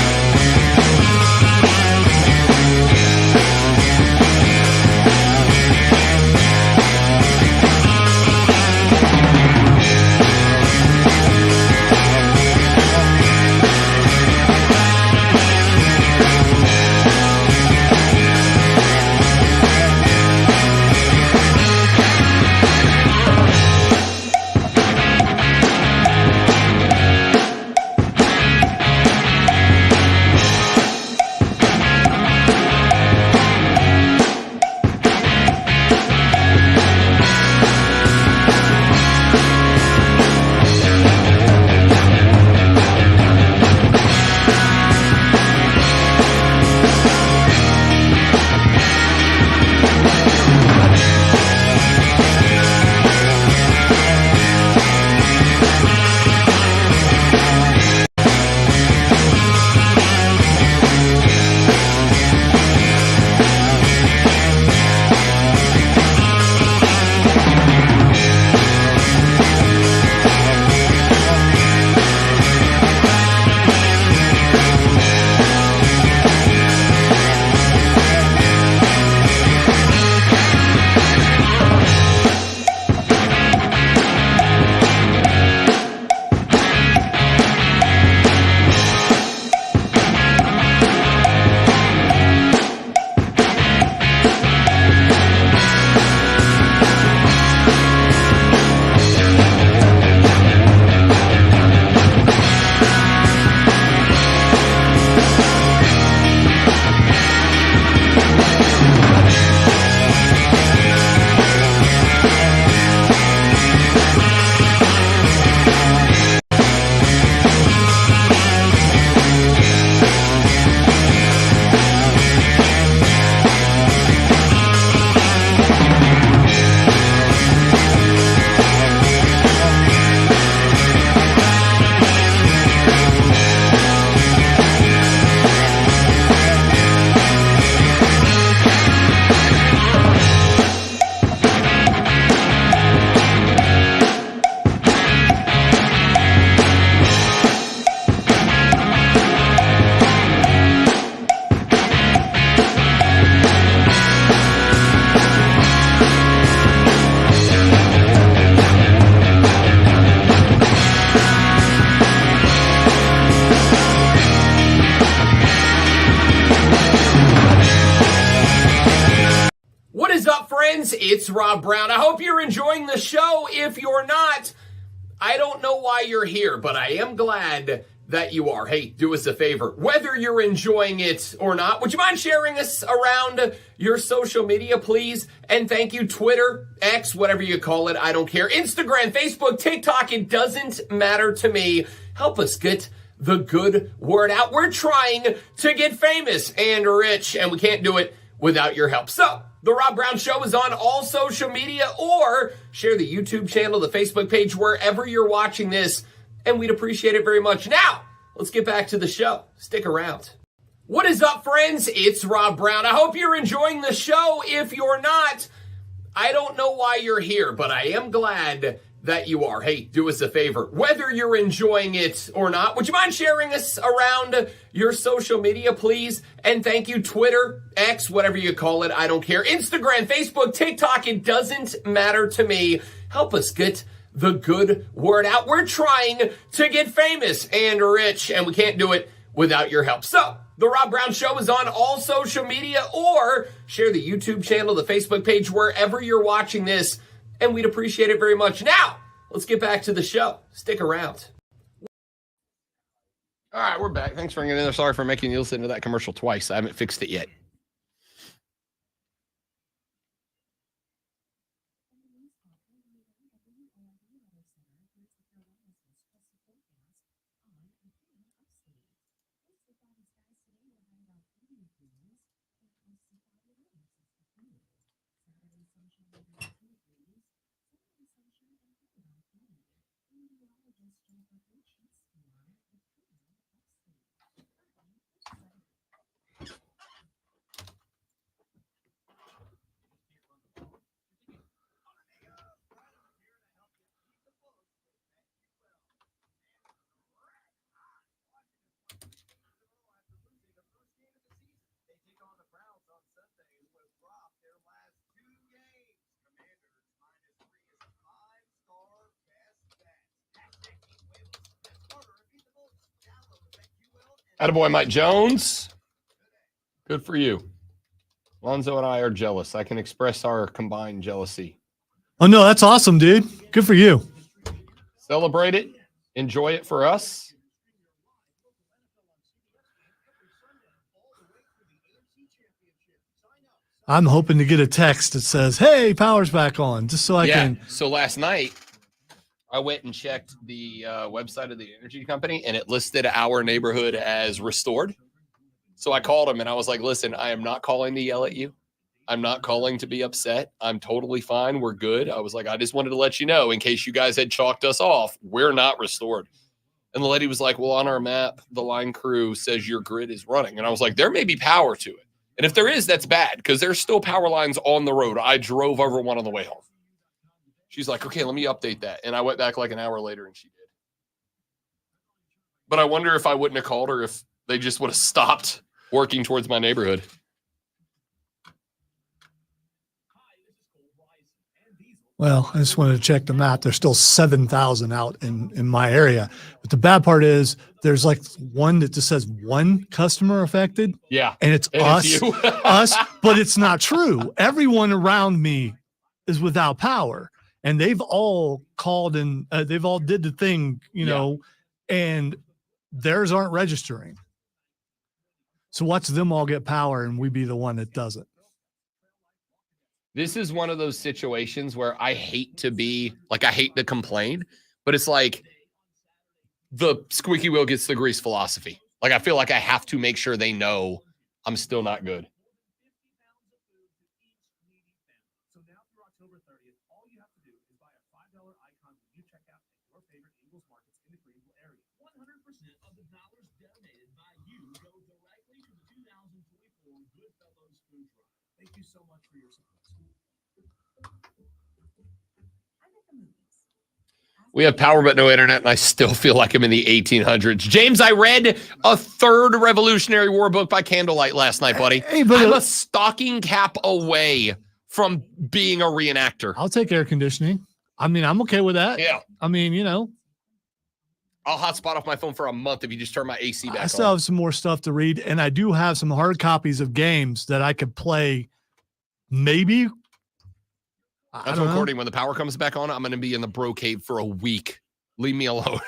It's Rob Brown. I hope you're enjoying the show. If you're not, I don't know why you're here, but I am glad that you are. Hey, do us a favor. Whether you're enjoying it or not, would you mind sharing us around your social media, please? And thank you, Twitter, X, whatever you call it. I don't care. Instagram, Facebook, TikTok, it doesn't matter to me. Help us get the good word out. We're trying to get famous and rich, and we can't do it without your help. So, The Rob Brown Show is on all social media, or share the YouTube channel, the Facebook page, wherever you're watching this, and we'd appreciate it very much. Now, let's get back to the show. Stick around. What is up, friends? It's Rob Brown. I hope you're enjoying the show. If you're not, I don't know why you're here, but I am glad that you are. Hey, do us a favor. Whether you're enjoying it or not, would you mind sharing us around your social media, please? And thank you, Twitter, X, whatever you call it. I don't care. Instagram, Facebook, TikTok, it doesn't matter to me. Help us get the good word out. We're trying to get famous and rich, and we can't do it without your help. So, The Rob Brown Show is on all social media, or share the YouTube channel, the Facebook page, wherever you're watching this, and we'd appreciate it very much. Now, let's get back to the show. Stick around. All right, we're back. Thanks for hanging in there. Sorry for making you listen to that commercial twice. I haven't fixed it yet. Attaboy, Mike Jones. Good for you. Lonzo and I are jealous. I can express our combined jealousy. Oh, no, that's awesome, dude. Good for you. Celebrate it. Enjoy it for us. I'm hoping to get a text that says, hey, power's back on, just so I can. So last night, I went and checked the website of the energy company, and it listed our neighborhood as restored. So I called him, and I was like, listen, I am not calling to yell at you. I'm not calling to be upset. I'm totally fine. We're good. I was like, I just wanted to let you know, in case you guys had chalked us off, we're not restored. And the lady was like, well, on our map, the line crew says your grid is running. And I was like, there may be power to it. And if there is, that's bad, because there's still power lines on the road. I drove over one on the way home. She's like, okay, let me update that. And I went back like an hour later, and she did. But I wonder if I wouldn't have called her if they just would have stopped working towards my neighborhood. Well, I just wanted to check the map. There's still 7,000 out in my area. But the bad part is there's like one that just says one customer affected. Yeah. And it's us, but it's not true. Everyone around me is without power. And they've all called and they've all did the thing, you know, and theirs aren't registering. So watch them all get power and we be the one that doesn't. This is one of those situations where I hate to be like, I hate to complain, but it's like the squeaky wheel gets the grease philosophy. Like, I feel like I have to make sure they know I'm still not good. Thank you so much for your support. We have power but no internet, and I still feel like I'm in the 1800s. James, I read a third Revolutionary War book by candlelight last night, buddy. Hey, but I'm a stocking cap away from being a reenactor. I'll take air conditioning. I mean, I'm okay with that. Yeah. I mean, you know. I'll hotspot off my phone for a month if you just turn my AC back on. I still have some more stuff to read, and I do have some hard copies of games that I could play maybe I That's don't know. recording when the power comes back on. I'm going to be in the bro cave for a week. Leave me alone.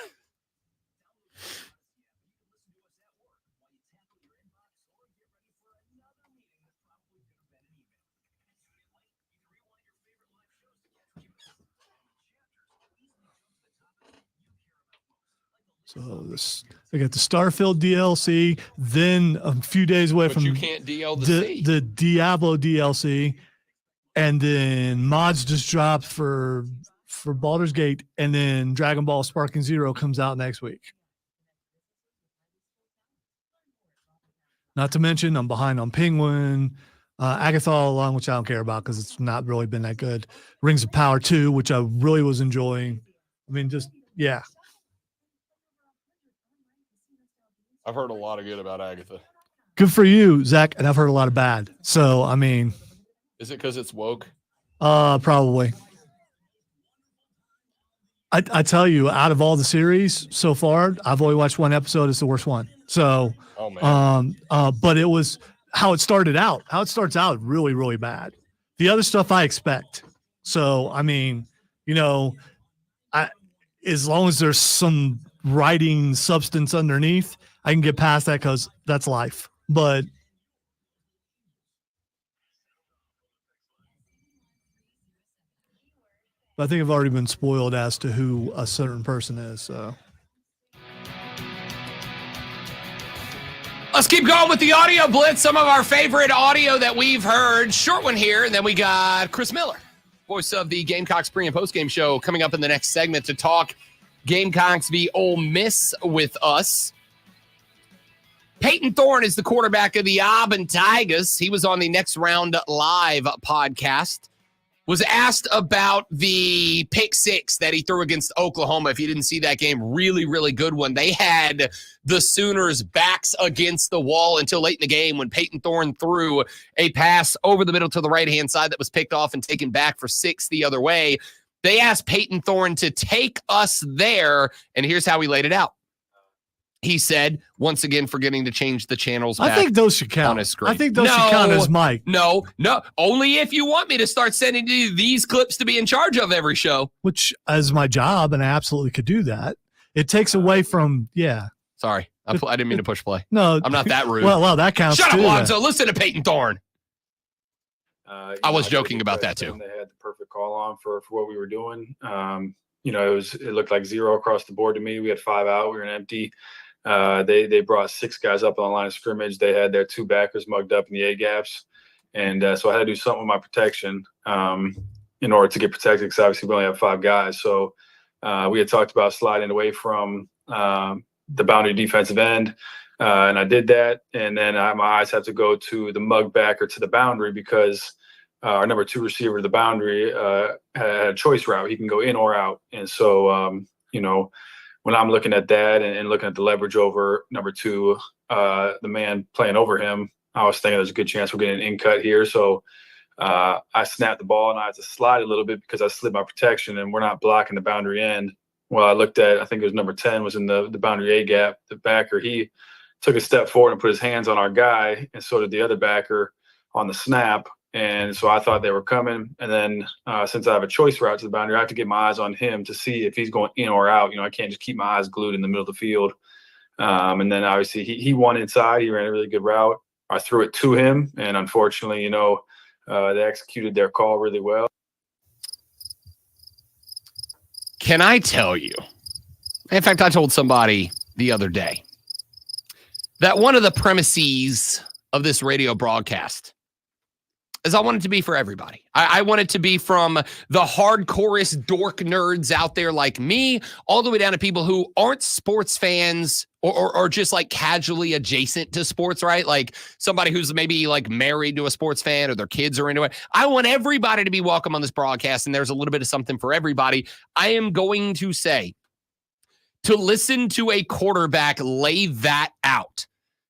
So I got the Starfield DLC, then a few days away But from you can't DL the C. the Diablo DLC, and then mods just dropped for Baldur's Gate, and then Dragon Ball Sparking Zero comes out next week. Not to mention, I'm behind on Penguin, Agatha All Along, which I don't care about because it's not really been that good. Rings of Power 2, which I really was enjoying. I mean, just, yeah. I've heard a lot of good about Agatha. Good for you, Zach. And I've heard a lot of bad. So, I mean. Is it because it's woke? Probably. I tell you, out of all the series so far, I've only watched one episode. It's the worst one. So, oh, man. But it was how it started out. How it starts out really, really bad. The other stuff I expect. So, I mean, you know, as long as there's some writing substance underneath, I can get past that because that's life. But I think I've already been spoiled as to who a certain person is. So let's keep going with the audio blitz. Some of our favorite audio that we've heard. Short one here. And then we got Chris Miller, voice of the Gamecocks pre- and post-game show, coming up in the next segment to talk Gamecocks v. Ole Miss with us. Peyton Thorne is the quarterback of the Auburn Tigers. He was on the Next Round Live podcast. Was asked about the pick six that he threw against Oklahoma. If you didn't see that game, really, really good one. They had the Sooners' backs against the wall until late in the game when Peyton Thorne threw a pass over the middle to the right-hand side that was picked off and taken back for 6 the other way. They asked Peyton Thorne to take us there, and here's how he laid it out. He said, once again, forgetting to change the channels back I think those should count. on his screen. I think those should count as Mike. No. Only if you want me to start sending you these clips to be in charge of every show. Which is my job, and I absolutely could do that. It takes away from, yeah. Sorry. I didn't mean to push play. No. I'm not that rude. Well, that counts Shut too. up, then. Lonzo. Listen to Peyton Thorne. I was joking about that, too. They had the perfect call on for what we were doing. You know, it looked like zero across the board to me. We had 5 out. We were an empty. They brought 6 guys up on the line of scrimmage. They had their 2 backers mugged up in the A gaps. And so I had to do something with my protection in order to get protected because obviously we only have 5 guys. So we had talked about sliding away from the boundary defensive end. And I did that. And then my eyes have to go to the mug backer to the boundary because our number 2 receiver to the boundary had a choice route. He can go in or out. And so, you know, when I'm looking at that and looking at the leverage over number 2, the man playing over him, I was thinking there's a good chance we're getting an in cut here. So I snapped the ball and I had to slide a little bit because I slid my protection and we're not blocking the boundary end. Well, I looked at, I think it was number 10 was in the boundary A gap. The backer, he took a step forward and put his hands on our guy, and so did the other backer on the snap. And so I thought they were coming. And then since I have a choice route to the boundary, I have to get my eyes on him to see if he's going in or out. You know, I can't just keep my eyes glued in the middle of the field. And then obviously he won inside. He ran a really good route. I threw it to him. And unfortunately, you know, they executed their call really well. Can I tell you? In fact, I told somebody the other day that one of the premises of this radio broadcast is I want it to be for everybody. I want it to be from the hardcorest dork nerds out there like me, all the way down to people who aren't sports fans or just like casually adjacent to sports, right? Like somebody who's maybe like married to a sports fan or their kids are into it. I want everybody to be welcome on this broadcast, and there's a little bit of something for everybody. I am going to say, to listen to a quarterback lay that out,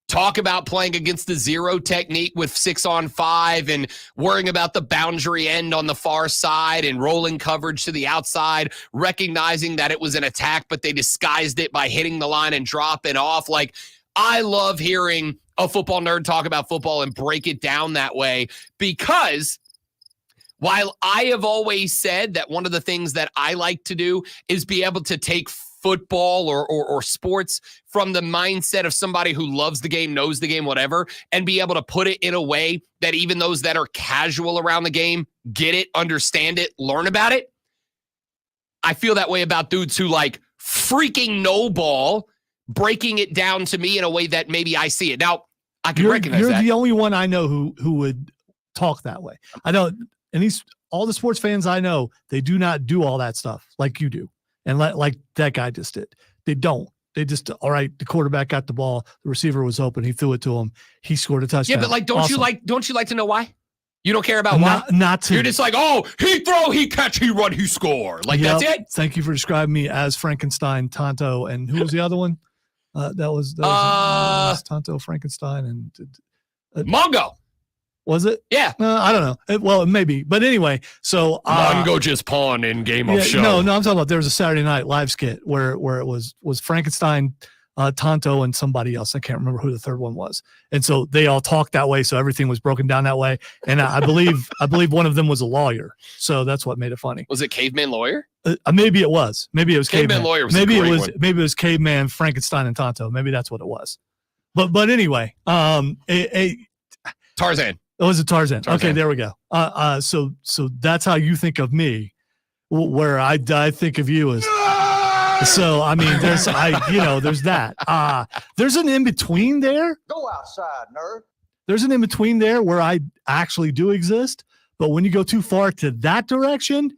talk about playing against the zero technique with 6-on-5 and worrying about the boundary end on the far side and rolling coverage to the outside, recognizing that it was an attack, but they disguised it by hitting the line and dropping off. Like, I love hearing a football nerd talk about football and break it down that way, because While I have always said that one of the things that I like to do is be able to take football or sports from the mindset of somebody who loves the game, knows the game, whatever, and be able to put it in a way that even those that are casual around the game get it, understand it, learn about it. I feel that way about dudes who like freaking no ball, breaking it down to me in a way that maybe I see it. Now, I can recognize you're that. the only one I know who would talk that way. I know, and all the sports fans I know, they do not do all that stuff like you do. And like that guy just did. They don't. They just, all right, the quarterback got the ball. The receiver was open. He threw it to him. He scored a touchdown. Yeah, but like, don't you like to know why? You don't care about why? Not to. You're just like, oh, he throw, he catch, he run, he score. Like, Yep. that's it? Thank you for describing me as Frankenstein, Tonto, and who was the other one? That was Tonto, Frankenstein, and Mongo. Was it? Yeah. I don't know. Well, maybe. But anyway, so Mongo just pawned in Game of Show. No, I'm talking about there was a Saturday Night Live skit where it was Frankenstein, Tonto, and somebody else. I can't remember who the third one was. And so they all talked that way, so everything was broken down that way. And I believe one of them was a lawyer, so that's what made it funny. Was it Caveman Lawyer? Maybe it was. Maybe it was Caveman Lawyer. Was maybe a great it was. one. Maybe it was Caveman, Frankenstein, and Tonto. Maybe that's what it was. But anyway, Tarzan. Oh, was it Tarzan? Tarzan. Okay, there we go. So that's how you think of me, where I think of you as. So I mean, there's there's that. There's an in between there. Go outside, nerd. There's an in between there where I actually do exist, but when you go too far to that direction,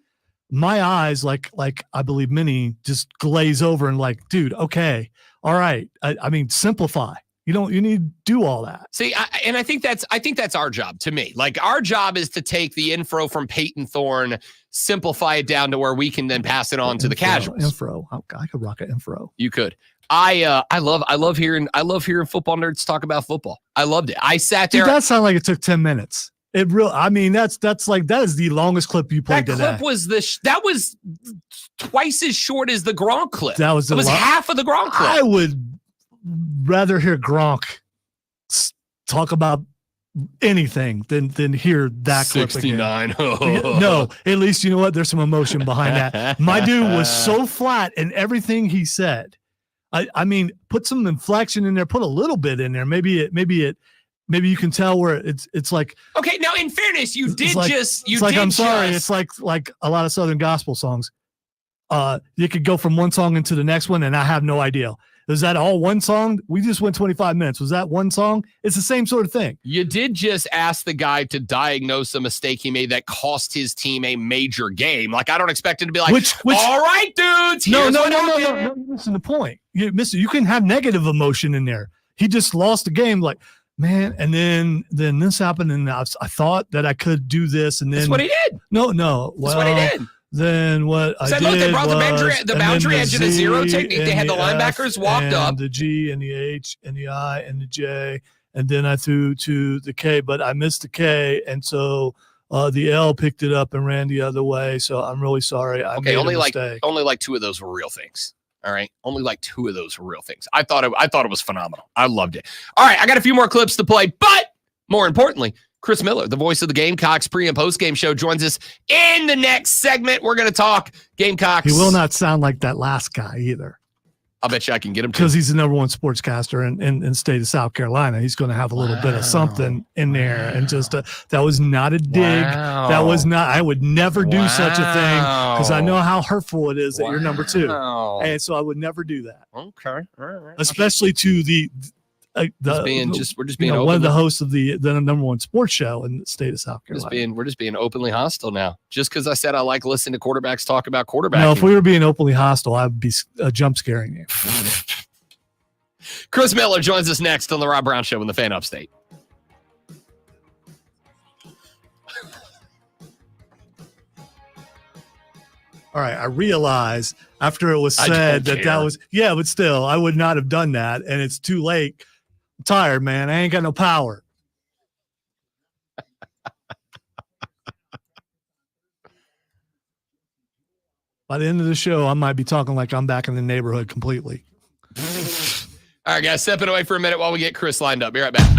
my eyes, like I believe many, just glaze over and like, dude, okay, all right. I mean, simplify. You need to do all that. See, I think that's our job. To me, like our job is to take the info from Peyton Thorne, simplify it down to where we can then pass it on to the casuals. I could rock an info. You could. I love hearing football nerds talk about football. I loved it. I sat there. Dude, that sounded like it took 10 minutes. It real. I mean, that is the longest clip you played today. That clip was that was twice as short as the Gronk clip. That was half of the Gronk clip. I would rather hear Gronk talk about anything than hear that 69. clip again. No, at least you know what? There's some emotion behind that. My dude was so flat in everything he said. I mean, put some inflection in there, put a little bit in there. Maybe you can tell where it's like. Okay, now in fairness, you did I'm sorry. It's like a lot of Southern gospel songs. You could go from one song into the next one, and I have no idea. Is that all one song? We just went 25 minutes. Was that one song? It's the same sort of thing. You did just ask the guy to diagnose a mistake he made that cost his team a major game. Like, I don't expect it to be like, all right, dudes. No. Listen to the point. You can have negative emotion in there. He just lost the game. Like, man, and then this happened, and I thought that I could do this, and then that's what he did. No. That's what he did. Then what I did look, they brought was, the boundary edge of the zero Z technique. They had the linebackers walked up. The G and the H and the I and the J, and then I threw to the K, but I missed the K, and so the L picked it up and ran the other way. So I'm really sorry. I made a mistake. Only like two of those were real things. All right, only like two of those were real things. I thought it was phenomenal. I loved it. All right, I got a few more clips to play, but more importantly, Chris Miller, the voice of the Gamecocks pre- and post-game show, joins us in the next segment. We're going to talk Gamecocks. He will not sound like that last guy either. I'll bet you I can get him because he's the number one sportscaster in the state of South Carolina. He's going to have a little bit of something in there, and just that was not a dig. Wow. That was not. I would never do such a thing because I know how hurtful it is that you're number two, and so I would never do that. Okay, all right. Especially to we're just being one of the hosts of the number one sports show in the state of South Carolina. We're just being openly hostile now. Just because I said I like listening to quarterbacks talk about quarterbacking. No, if we were being openly hostile, I'd be jump scaring you. Chris Miller joins us next on the Rob Brown Show in the Fan Upstate. All right, I realize after it was said that was but still, I would not have done that, and it's too late. I'm tired, man. I ain't got no power. By the end of the show, I might be talking like I'm back in the neighborhood completely. All right, guys, stepping away for a minute while we get Chris lined up. Be right back.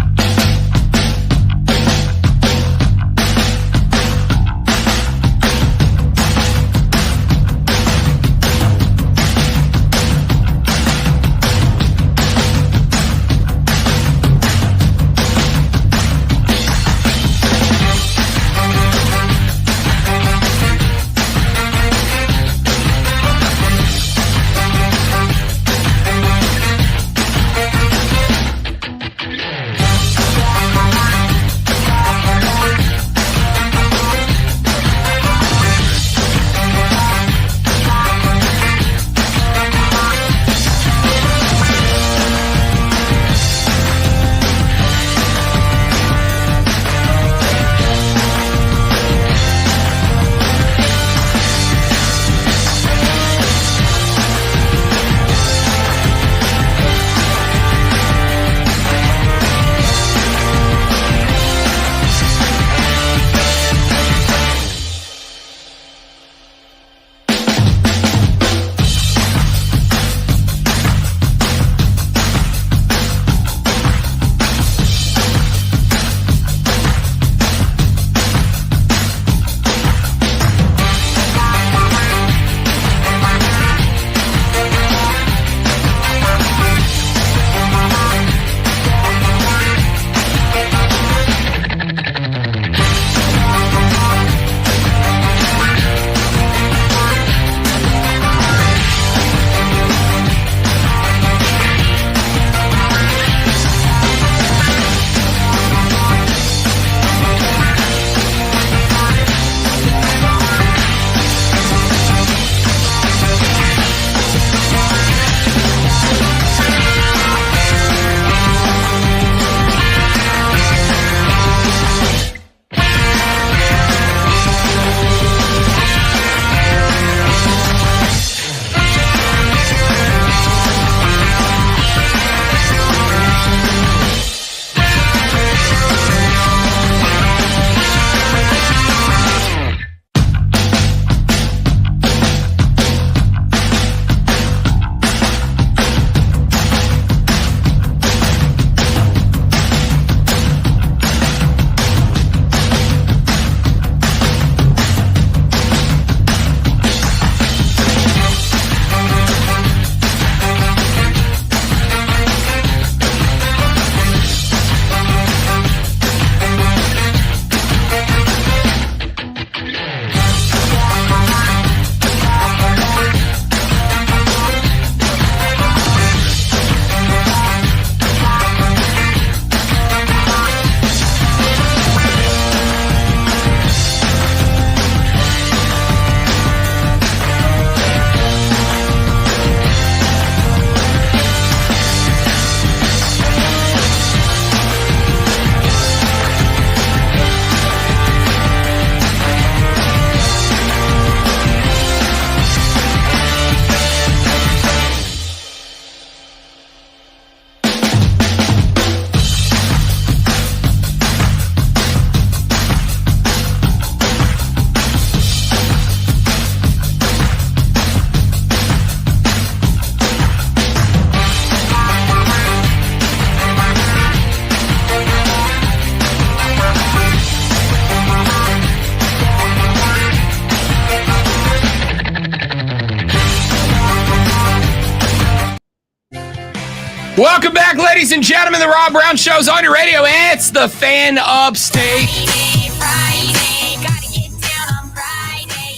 Welcome back, ladies and gentlemen. The Rob Brown Show's on your radio. It's the Fan Upstate.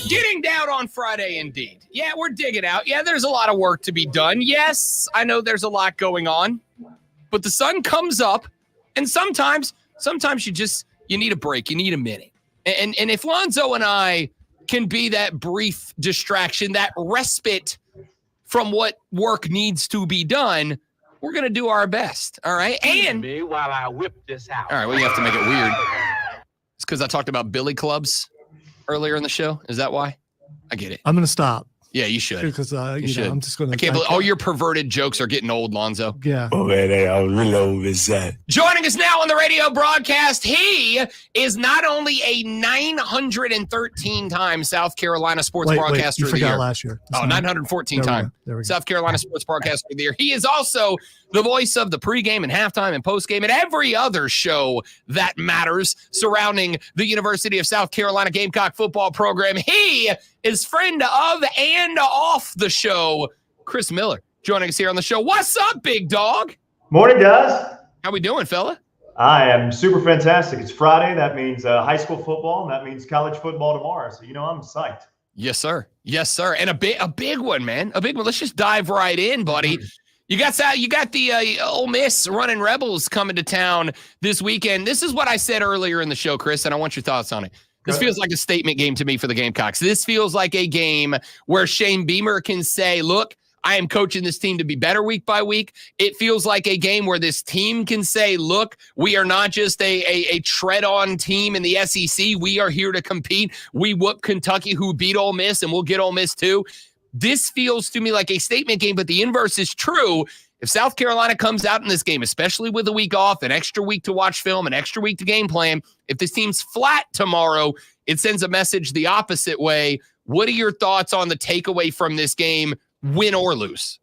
Getting down on Friday, indeed. Yeah, we're digging out. Yeah, there's a lot of work to be done. Yes, I know there's a lot going on, but the sun comes up, and sometimes you need a break. You need a minute. And if Lonzo and I can be that brief distraction, that respite from what work needs to be done, we're going to do our best, all right? And me while I whip this out. all right, well, you have to make it weird. It's because I talked about billy clubs earlier in the show. Is that why? I get it. I'm going to stop. Yeah, you should. Because You should. I'm just going to. I can't believe all your perverted jokes are getting old, Lonzo. Yeah. Oh, man, I really over that. Joining us now on the radio broadcast, he is not only a 913-time South Carolina Sports Broadcaster you of the forgot Year. last year. Oh, 914-time South Carolina Sports Broadcaster of the Year. He is also the voice of the pregame and halftime and postgame and every other show that matters surrounding the University of South Carolina Gamecock football program. He is friend of and off the show, Chris Miller, joining us here on the show. What's up, big dog? Morning, guys. How we doing, fella? I am super fantastic. It's Friday. That means high school football, and that means college football tomorrow. So, I'm psyched. Yes, sir. Yes, sir. And a big one, man. A big one. Let's just dive right in, buddy. You got the Ole Miss running Rebels coming to town this weekend. This is what I said earlier in the show, Chris, and I want your thoughts on it. This feels like a statement game to me for the Gamecocks. This feels like a game where Shane Beamer can say, look, I am coaching this team to be better week by week. It feels like a game where this team can say, look, we are not just a tread-on team in the SEC. We are here to compete. We whoop Kentucky, who beat Ole Miss, and we'll get Ole Miss too. This feels to me like a statement game, but the inverse is true. If South Carolina comes out in this game, especially with a week off, an extra week to watch film, an extra week to game plan, if this team's flat tomorrow, it sends a message the opposite way. What are your thoughts on the takeaway from this game, win or lose?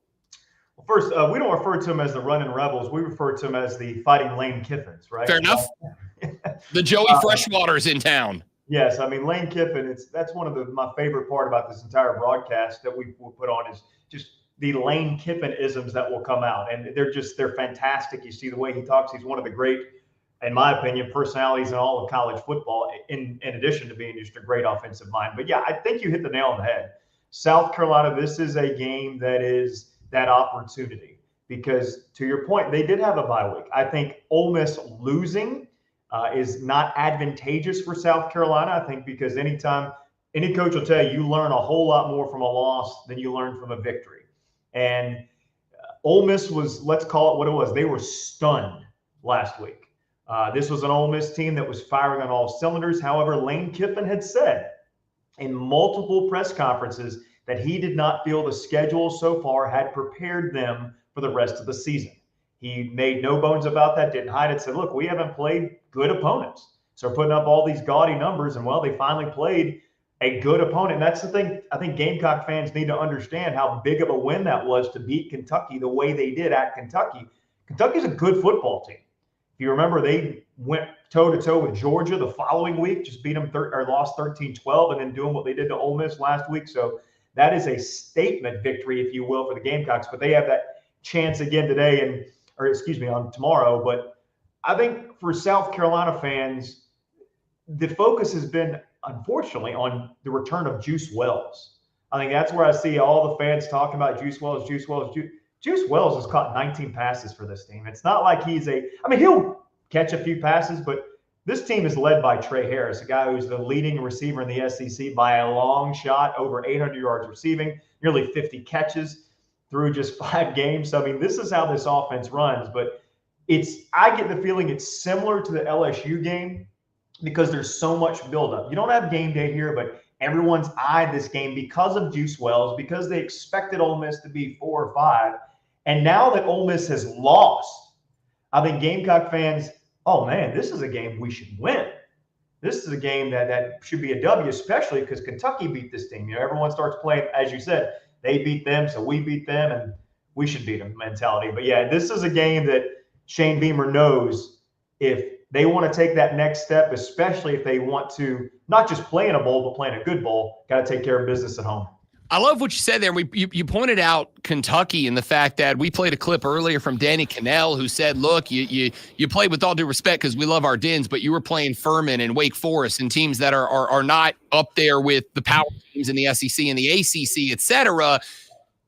Well, first, we don't refer to them as the running Rebels. We refer to them as the fighting Lane Kiffins, right? Fair enough. The Joey Freshwater's in town. Yes, I mean, Lane Kiffin, that's one of my favorite part about this entire broadcast that we put on is just the Lane Kiffin isms that will come out. And they're fantastic. You see the way he talks. He's one of the great, in my opinion, personalities in all of college football, in addition to being just a great offensive mind. But yeah, I think you hit the nail on the head. South Carolina, this is a game that is that opportunity because, to your point, they did have a bye week. I think Ole Miss losing is not advantageous for South Carolina. I think because anytime any coach will tell you learn a whole lot more from a loss than you learn from a victory. And Ole Miss was, let's call it what it was. They were stunned last week. This was an Ole Miss team that was firing on all cylinders. However, Lane Kiffin had said in multiple press conferences that he did not feel the schedule so far had prepared them for the rest of the season. He made no bones about that, didn't hide it, said, look, we haven't played good opponents. So putting up all these gaudy numbers, and well, they finally played a good opponent. And that's the thing I think Gamecock fans need to understand how big of a win that was to beat Kentucky the way they did at Kentucky. Kentucky's a good football team. If you remember, they went toe-to-toe with Georgia the following week, just beat them or lost 13-12, and then doing what they did to Ole Miss last week. So that is a statement victory, if you will, for the Gamecocks. But they have that chance again today, on tomorrow. But I think for South Carolina fans, the focus has been, unfortunately, on the return of Juice Wells. I think that's where I see all the fans talking about Juice Wells. Juice Wells has caught 19 passes for this team. It's not like he'll catch a few passes, but this team is led by Trey Harris, a guy who's the leading receiver in the SEC by a long shot, over 800 yards receiving, nearly 50 catches through just 5 games. So, I mean, this is how this offense runs. But I get the feeling it's similar to the LSU game because there's so much buildup. You don't have game day here, but everyone's eyed this game because of Juice Wells, because they expected Ole Miss to be 4 or 5. And now that Ole Miss has lost, I think Gamecock fans, oh, man, this is a game we should win. This is a game that should be a W, especially because Kentucky beat this team. Everyone starts playing, as you said, they beat them, so we beat them, and we should beat them mentality. But, yeah, this is a game that Shane Beamer knows if they want to take that next step, especially if they want to not just play in a bowl, but play in a good bowl, got to take care of business at home. I love what you said there. You pointed out Kentucky and the fact that we played a clip earlier from Danny Cannell who said, look, you played with all due respect because we love our Dens, but you were playing Furman and Wake Forest and teams that are not up there with the power teams in the SEC and the ACC, et cetera.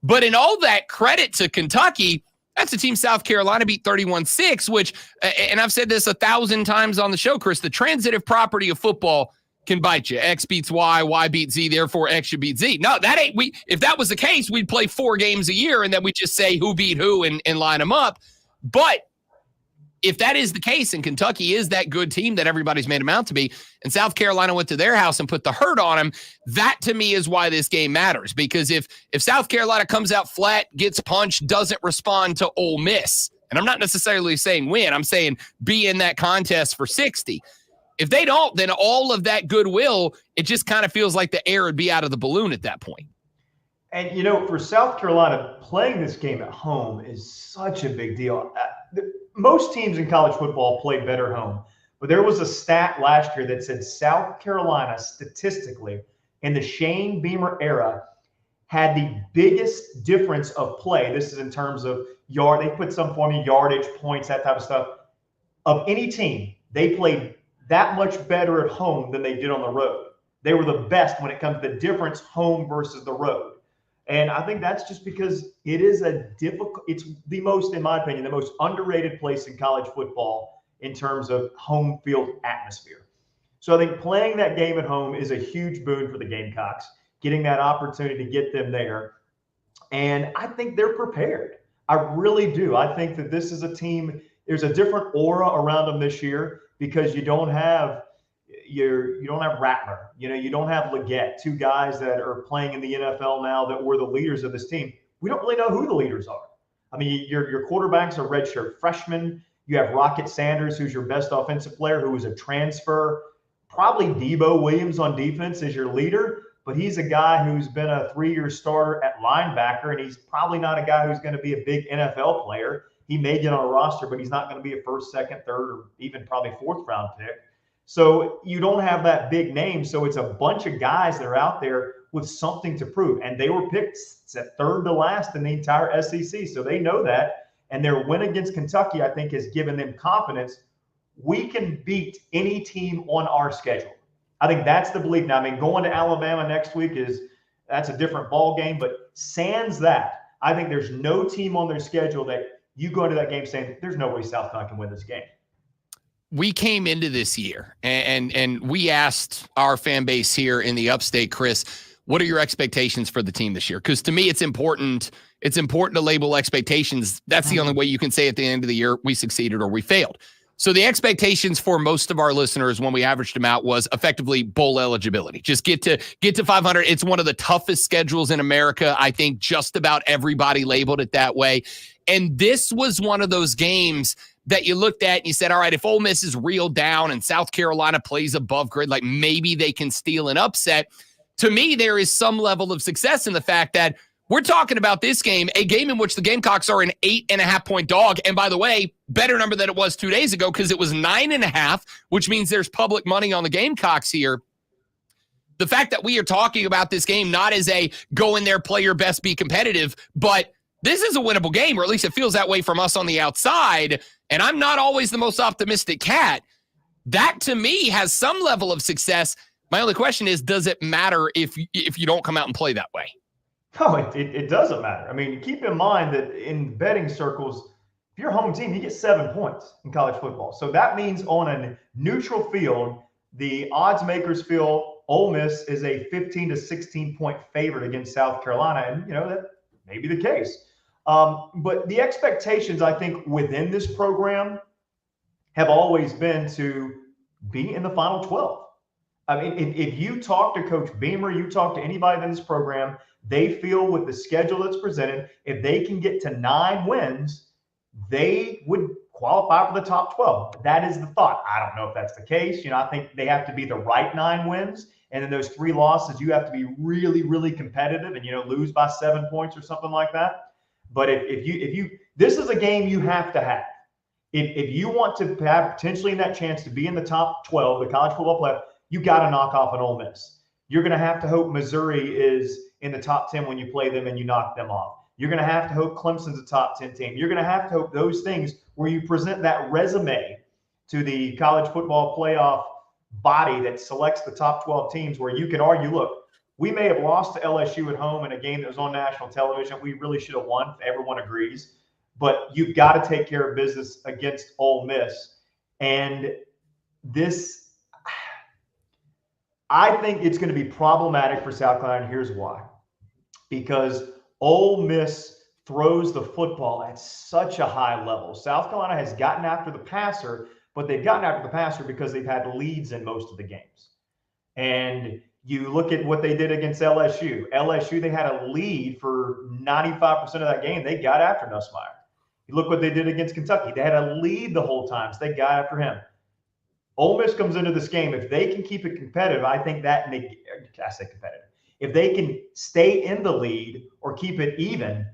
But in all that credit to Kentucky, that's a team South Carolina beat 31-6, which, and I've said this 1,000 times on the show, Chris, the transitive property of football can bite you. X beats Y beats Z, therefore X should beat Z. No, that ain't if that was the case, we'd play 4 games a year and then we just say who beat who and line them up. But if that is the case and Kentucky is that good team that everybody's made them out to be, and South Carolina went to their house and put the hurt on them, that to me is why this game matters. Because if South Carolina comes out flat, gets punched, doesn't respond to Ole Miss, and I'm not necessarily saying win, I'm saying be in that contest for 60. If they don't, then all of that goodwill, it just kind of feels like the air would be out of the balloon at that point. And, for South Carolina, playing this game at home is such a big deal. Most teams in college football play better home. But there was a stat last year that said South Carolina, statistically, in the Shane Beamer era, had the biggest difference of play. This is in terms of yard. They put some form of yardage, points, that type of stuff. Of any team, they played that much better at home than they did on the road. They were the best when it comes to the difference home versus the road. And I think that's just because it is it's the most, in my opinion, the most underrated place in college football in terms of home field atmosphere. So I think playing that game at home is a huge boon for the Gamecocks, getting that opportunity to get them there. And I think they're prepared. I really do. I think that this is a team, there's a different aura around them this year because you don't have Rattler, you don't have Leggett, 2 guys that are playing in the NFL now that were the leaders of this team. We don't really know who the leaders are. I mean, your quarterbacks are redshirt freshmen. You have Rocket Sanders, who's your best offensive player, who was a transfer. Probably Debo Williams on defense is your leader, but he's a guy who's been a 3-year starter at linebacker, and he's probably not a guy who's going to be a big NFL player. He may get on a roster, but he's not going to be a 1st, 2nd, 3rd, or even probably 4th round pick. So you don't have that big name. So it's a bunch of guys that are out there with something to prove. And they were picked at 3rd to last in the entire SEC. So they know that. And their win against Kentucky, I think, has given them confidence. We can beat any team on our schedule. I think that's the belief. Now, I mean, going to Alabama next week that's a different ball game. But sans that, I think there's no team on their schedule that you go into that game saying, there's no way South Carolina can win this game. We came into this year and we asked our fan base here in the upstate, Chris, what are your expectations for the team this year? Because to me, it's important to label expectations. That's the only way you can say at the end of the year, we succeeded or we failed. So the expectations for most of our listeners when we averaged them out was effectively bowl eligibility. Just get to 500. It's one of the toughest schedules in America. I think just about everybody labeled it that way. And this was one of those games that you looked at and you said, all right, if Ole Miss is reeled down and South Carolina plays above grade, like maybe they can steal an upset. To me, there is some level of success in the fact that we're talking about this game, a game in which the Gamecocks are an 8.5-point dog. And by the way, better number than it was 2 days ago because it was 9.5, which means there's public money on the Gamecocks here. The fact that we are talking about this game not as a go in there, play your best, be competitive, but this is a winnable game, or at least it feels that way from us on the outside. And I'm not always the most optimistic cat. That, to me, has some level of success. My only question is, does it matter if you don't come out and play that way? No, it doesn't matter. I mean, keep in mind that in betting circles, if you're a home team, you get 7 points in college football. So that means on a neutral field, the odds makers feel Ole Miss is a 15 to 16 point favorite against South Carolina. And, that may be the case. But the expectations, I think, within this program have always been to be in the Final 12. I mean, if you talk to Coach Beamer, you talk to anybody in this program, they feel with the schedule that's presented, if they can get to 9 wins, they would qualify for the top 12. That is the thought. I don't know if that's the case. I think they have to be the right 9 wins. And then those 3 losses, you have to be really, really competitive and, lose by 7 points or something like that. But if you this is a game you have to have. If you want to have potentially in that chance to be in the top 12, the college football playoff, you got to knock off an Ole Miss. You're going to have to hope Missouri is in the top 10 when you play them and you knock them off. You're going to have to hope Clemson's a top 10 team. You're going to have to hope those things where you present that resume to the college football playoff body that selects the top 12 teams, where you can argue, look, we may have lost to LSU at home in a game that was on national television. We really should have won. Everyone agrees. But you've got to take care of business against Ole Miss. And this, I think it's going to be problematic for South Carolina. And here's why. Because Ole Miss throws the football at such a high level. South Carolina has gotten after the passer, but they've gotten after the passer because they've had leads in most of the games. And you look at what they did against LSU. LSU, they had a lead for 95% of that game. They got after Nussmeier. You look what they did against Kentucky. They had a lead the whole time, so they got after him. Ole Miss comes into this game. If they can keep it competitive, I think that – I say competitive. If they can stay in the lead or keep it even,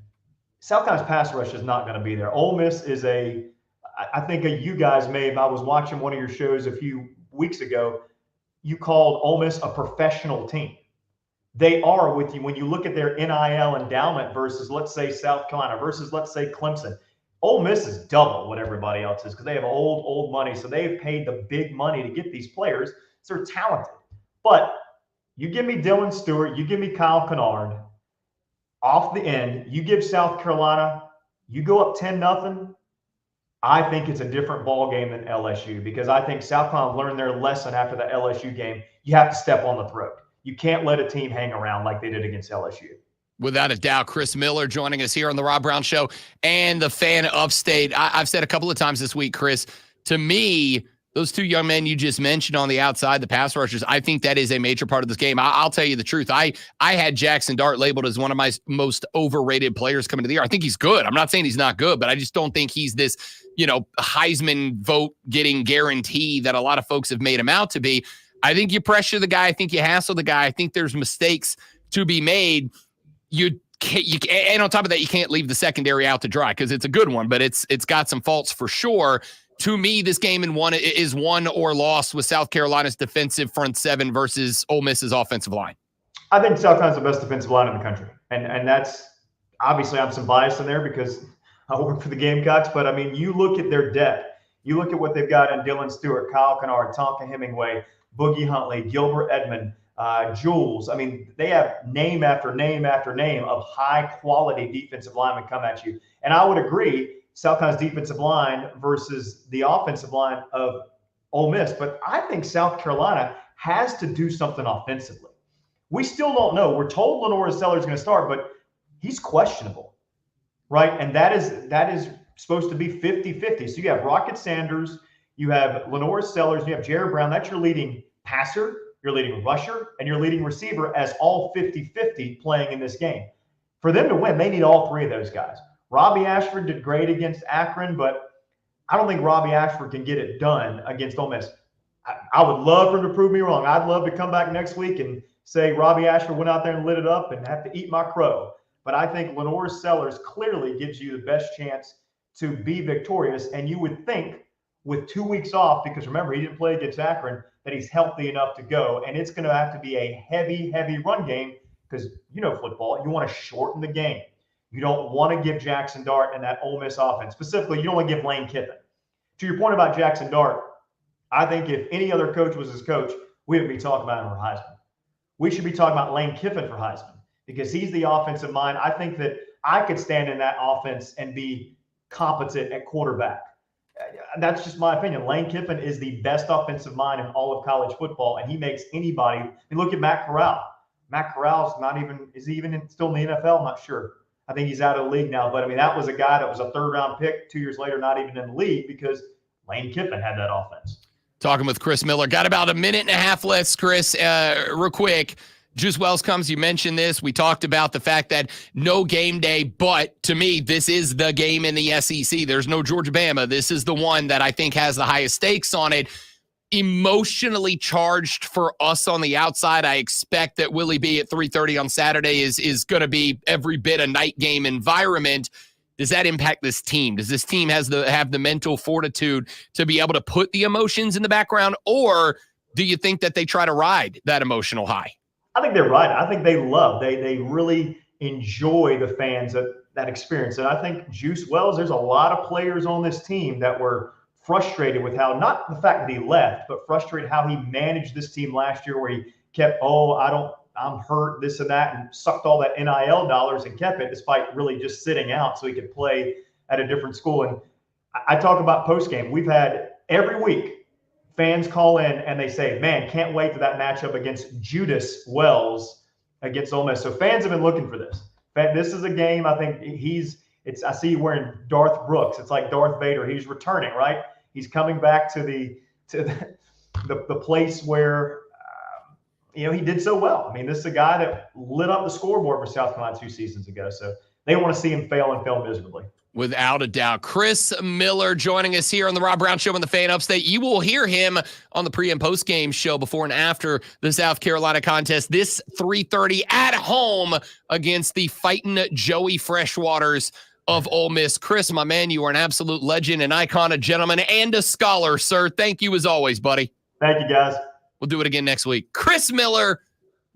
South Carolina's pass rush is not going to be there. Ole Miss is I think you guys may have – I was watching one of your shows a few weeks ago. You called Ole Miss a professional team. They are with you. When you look at their NIL endowment versus, let's say, South Carolina versus, let's say, Clemson, Ole Miss is double what everybody else is because they have old money. So they've paid the big money to get these players. So they're talented. But you give me Dylan Stewart, you give me Kyle Kennard off the end, you give South Carolina, you go up 10-0. I think it's a different ball game than LSU because I think South Carolina learned their lesson after the LSU game. You have to step on the throat. You can't let a team hang around like they did against LSU. Without a doubt, Chris Miller joining us here on the Rob Brown Show and the Fan Upstate. I've said a couple of times this week, Chris, to me, those two young men you just mentioned on the outside, the pass rushers, I think that is a major part of this game. I'll tell you the truth. I had Jackson Dart labeled as one of my most overrated players coming to the year. I think he's good. I'm not saying he's not good, but I just don't think he's this, Heisman vote getting guarantee that a lot of folks have made him out to be. I think you pressure the guy. I think you hassle the guy. I think there's mistakes to be made. And on top of that, you can't leave the secondary out to dry because it's a good one, but it's got some faults for sure. To me, this game is won or lost with South Carolina's defensive front seven versus Ole Miss's offensive line. I think South Carolina's the best defensive line in the country. And that's obviously I'm some bias in there because I work for the Gamecocks. But, I mean, you look at their depth. You look at what they've got in Dylan Stewart, Kyle Kennard, Tonka Hemingway, Boogie Huntley, Gilbert Edmond, Jules. I mean, they have name after name after name of high-quality defensive linemen come at you. And I would agree, South Carolina's defensive line versus the offensive line of Ole Miss. But I think South Carolina has to do something offensively. We still don't know. We're told Lenore Sellers is going to start, but he's questionable, right? And that is supposed to be 50-50. So you have Rocket Sanders, you have Lenore Sellers, you have Jared Brown. That's your leading passer, your leading rusher, and your leading receiver as all 50-50 playing in this game. For them to win, they need all three of those guys. Robbie Ashford did great against Akron, but I don't think Robbie Ashford can get it done against Ole Miss. I would love for him to prove me wrong. I'd love to come back next week and say Robbie Ashford went out there and lit it up and have to eat my crow. But I think Lenore Sellers clearly gives you the best chance to be victorious. And you would think with 2 weeks off, because remember, he didn't play against Akron, that he's healthy enough to go. And it's going to have to be a heavy, heavy run game because, football, you want to shorten the game. You don't want to give Jackson Dart and that Ole Miss offense. Specifically, you don't want to give Lane Kiffin. To your point about Jackson Dart, I think if any other coach was his coach, we would be talking about him for Heisman. We should be talking about Lane Kiffin for Heisman because he's the offensive mind. I think that I could stand in that offense and be competent at quarterback. That's just my opinion. Lane Kiffin is the best offensive mind in all of college football, and he makes anybody. I mean, look at Matt Corral. Matt Corral's is he even still in the NFL? I'm not sure. I think he's out of the league now. But, I mean, that was a guy that was a third-round pick 2 years later, not even in the league because Lane Kiffin had that offense. Talking with Chris Miller. Got about a minute and a half left, Chris. Real quick. Juice Wells comes. You mentioned this. We talked about the fact that no game day, but to me, this is the game in the SEC. There's no Georgia-Bama. This is the one that I think has the highest stakes on it. Emotionally charged for us on the outside. I expect that Willie B at 3:30 on Saturday is going to be every bit a night game environment. Does that impact this team? Does this team have the mental fortitude to be able to put the emotions in the background, or do you think that they try to ride that emotional high? I think they're right. I think they really enjoy the fans that experience. And I think Juice Wells, there's a lot of players on this team that were frustrated with how, not the fact that he left, but frustrated how he managed this team last year, where he kept, I'm hurt, this and that, and sucked all that NIL dollars and kept it despite really just sitting out so he could play at a different school. And I talk about post-game. We've had every week fans call in and they say, man, can't wait for that matchup against Judas Wells against Ole Miss. So fans have been looking for this. This is a game, I think I see you wearing Darth Brooks. It's like Darth Vader. He's returning, right? He's coming back to the place where, he did so well. I mean, this is a guy that lit up the scoreboard for South Carolina 2 seasons ago. So they want to see him fail and fail miserably. Without a doubt. Chris Miller joining us here on the Rob Brown Show on the Fan Upstate. You will hear him on the pre- and post-game show before and after the South Carolina contest this 3:30 at home against the fighting Joey Freshwaters of Ole Miss. Chris, my man, you are an absolute legend, an icon, a gentleman, and a scholar, sir. Thank you as always, buddy. Thank you, guys. We'll do it again next week. Chris Miller,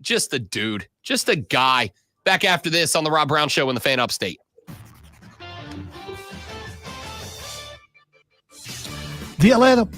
just a dude, just a guy. Back after this on the Rob Brown Show in the Fan Upstate. The Atlanta.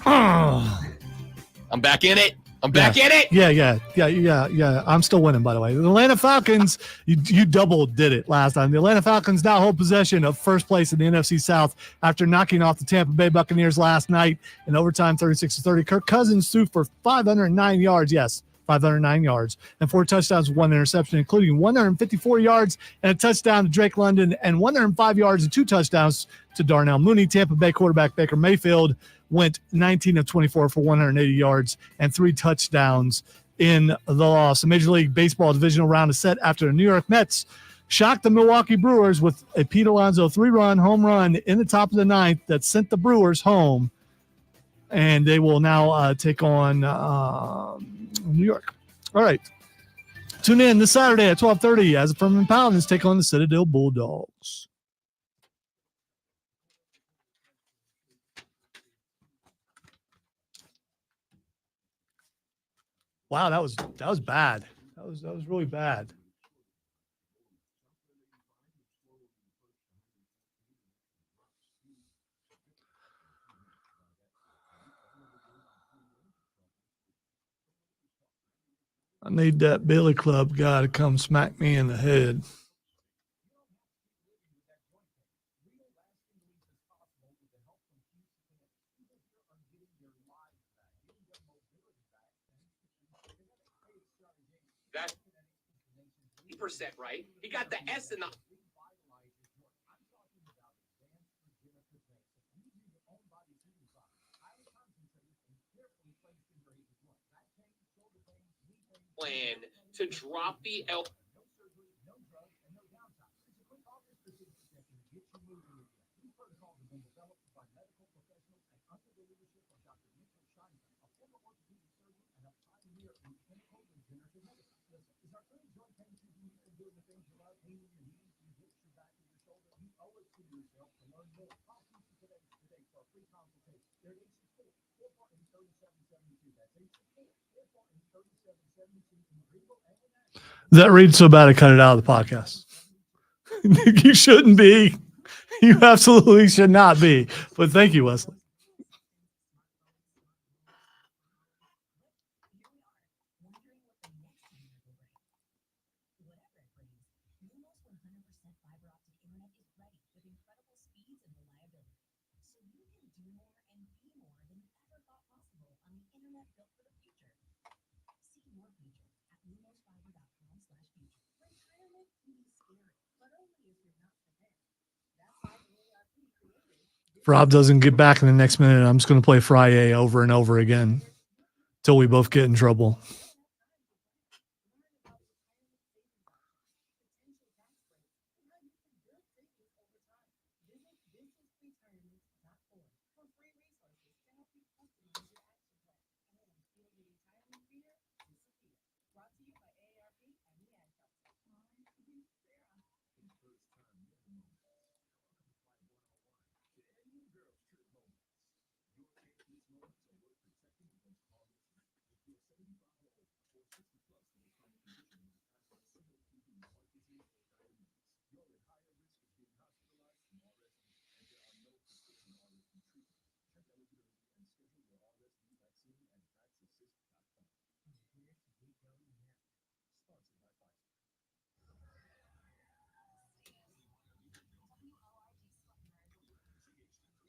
I'm back in it. I'm back in it. Yeah. I'm still winning, by the way. The Atlanta Falcons, you double did it last time. The Atlanta Falcons now hold possession of first place in the NFC South after knocking off the Tampa Bay Buccaneers last night in overtime 36-30. Kirk Cousins threw for 509 yards. Yes, 509 yards and 4 touchdowns, 1 interception, including 154 yards and a touchdown to Drake London and 105 yards and 2 touchdowns to Darnell Mooney. Tampa Bay quarterback Baker Mayfield went 19 of 24 for 180 yards and 3 touchdowns in the loss. The Major League Baseball divisional round is set after the New York Mets shocked the Milwaukee Brewers with a Pete Alonso 3-run home run in the top of the 9th that sent the Brewers home. And they will now take on New York. All right. Tune in this Saturday at 12:30 as the Furman Paladins take on the Citadel Bulldogs. Wow, that was bad. That was really bad. I need that Billy Club guy to come smack me in the head. That's 80% right. He got the S in the. Plan to drop the L. That reads so bad I cut it out of the podcast. You shouldn't be. You absolutely should not be. But thank you, Wesley. If Rob doesn't get back in the next minute, I'm just going to play Friday over and over again till we both get in trouble.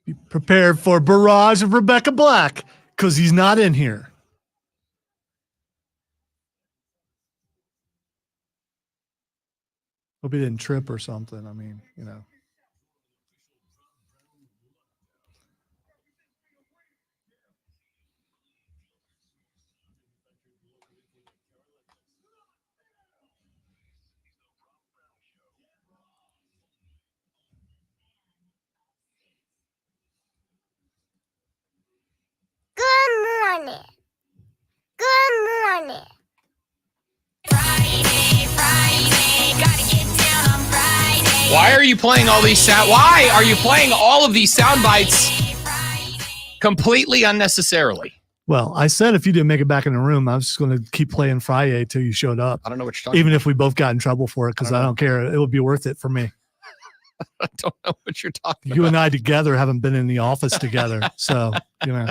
Be prepared for a barrage of Rebecca Black because he's not in here. Hope he didn't trip or something. I mean, you know. Good morning. Good morning. Why are you playing all these sound? Why are you playing all of these sound bites completely unnecessarily? Well, I said if you didn't make it back in the room, I was just going to keep playing Friday till you showed up. I don't know what you're talking Even about. if we both got in trouble for it, because I don't care. It would be worth it for me. I don't know what you're talking You about. and I together haven't been in the office together. So, you know.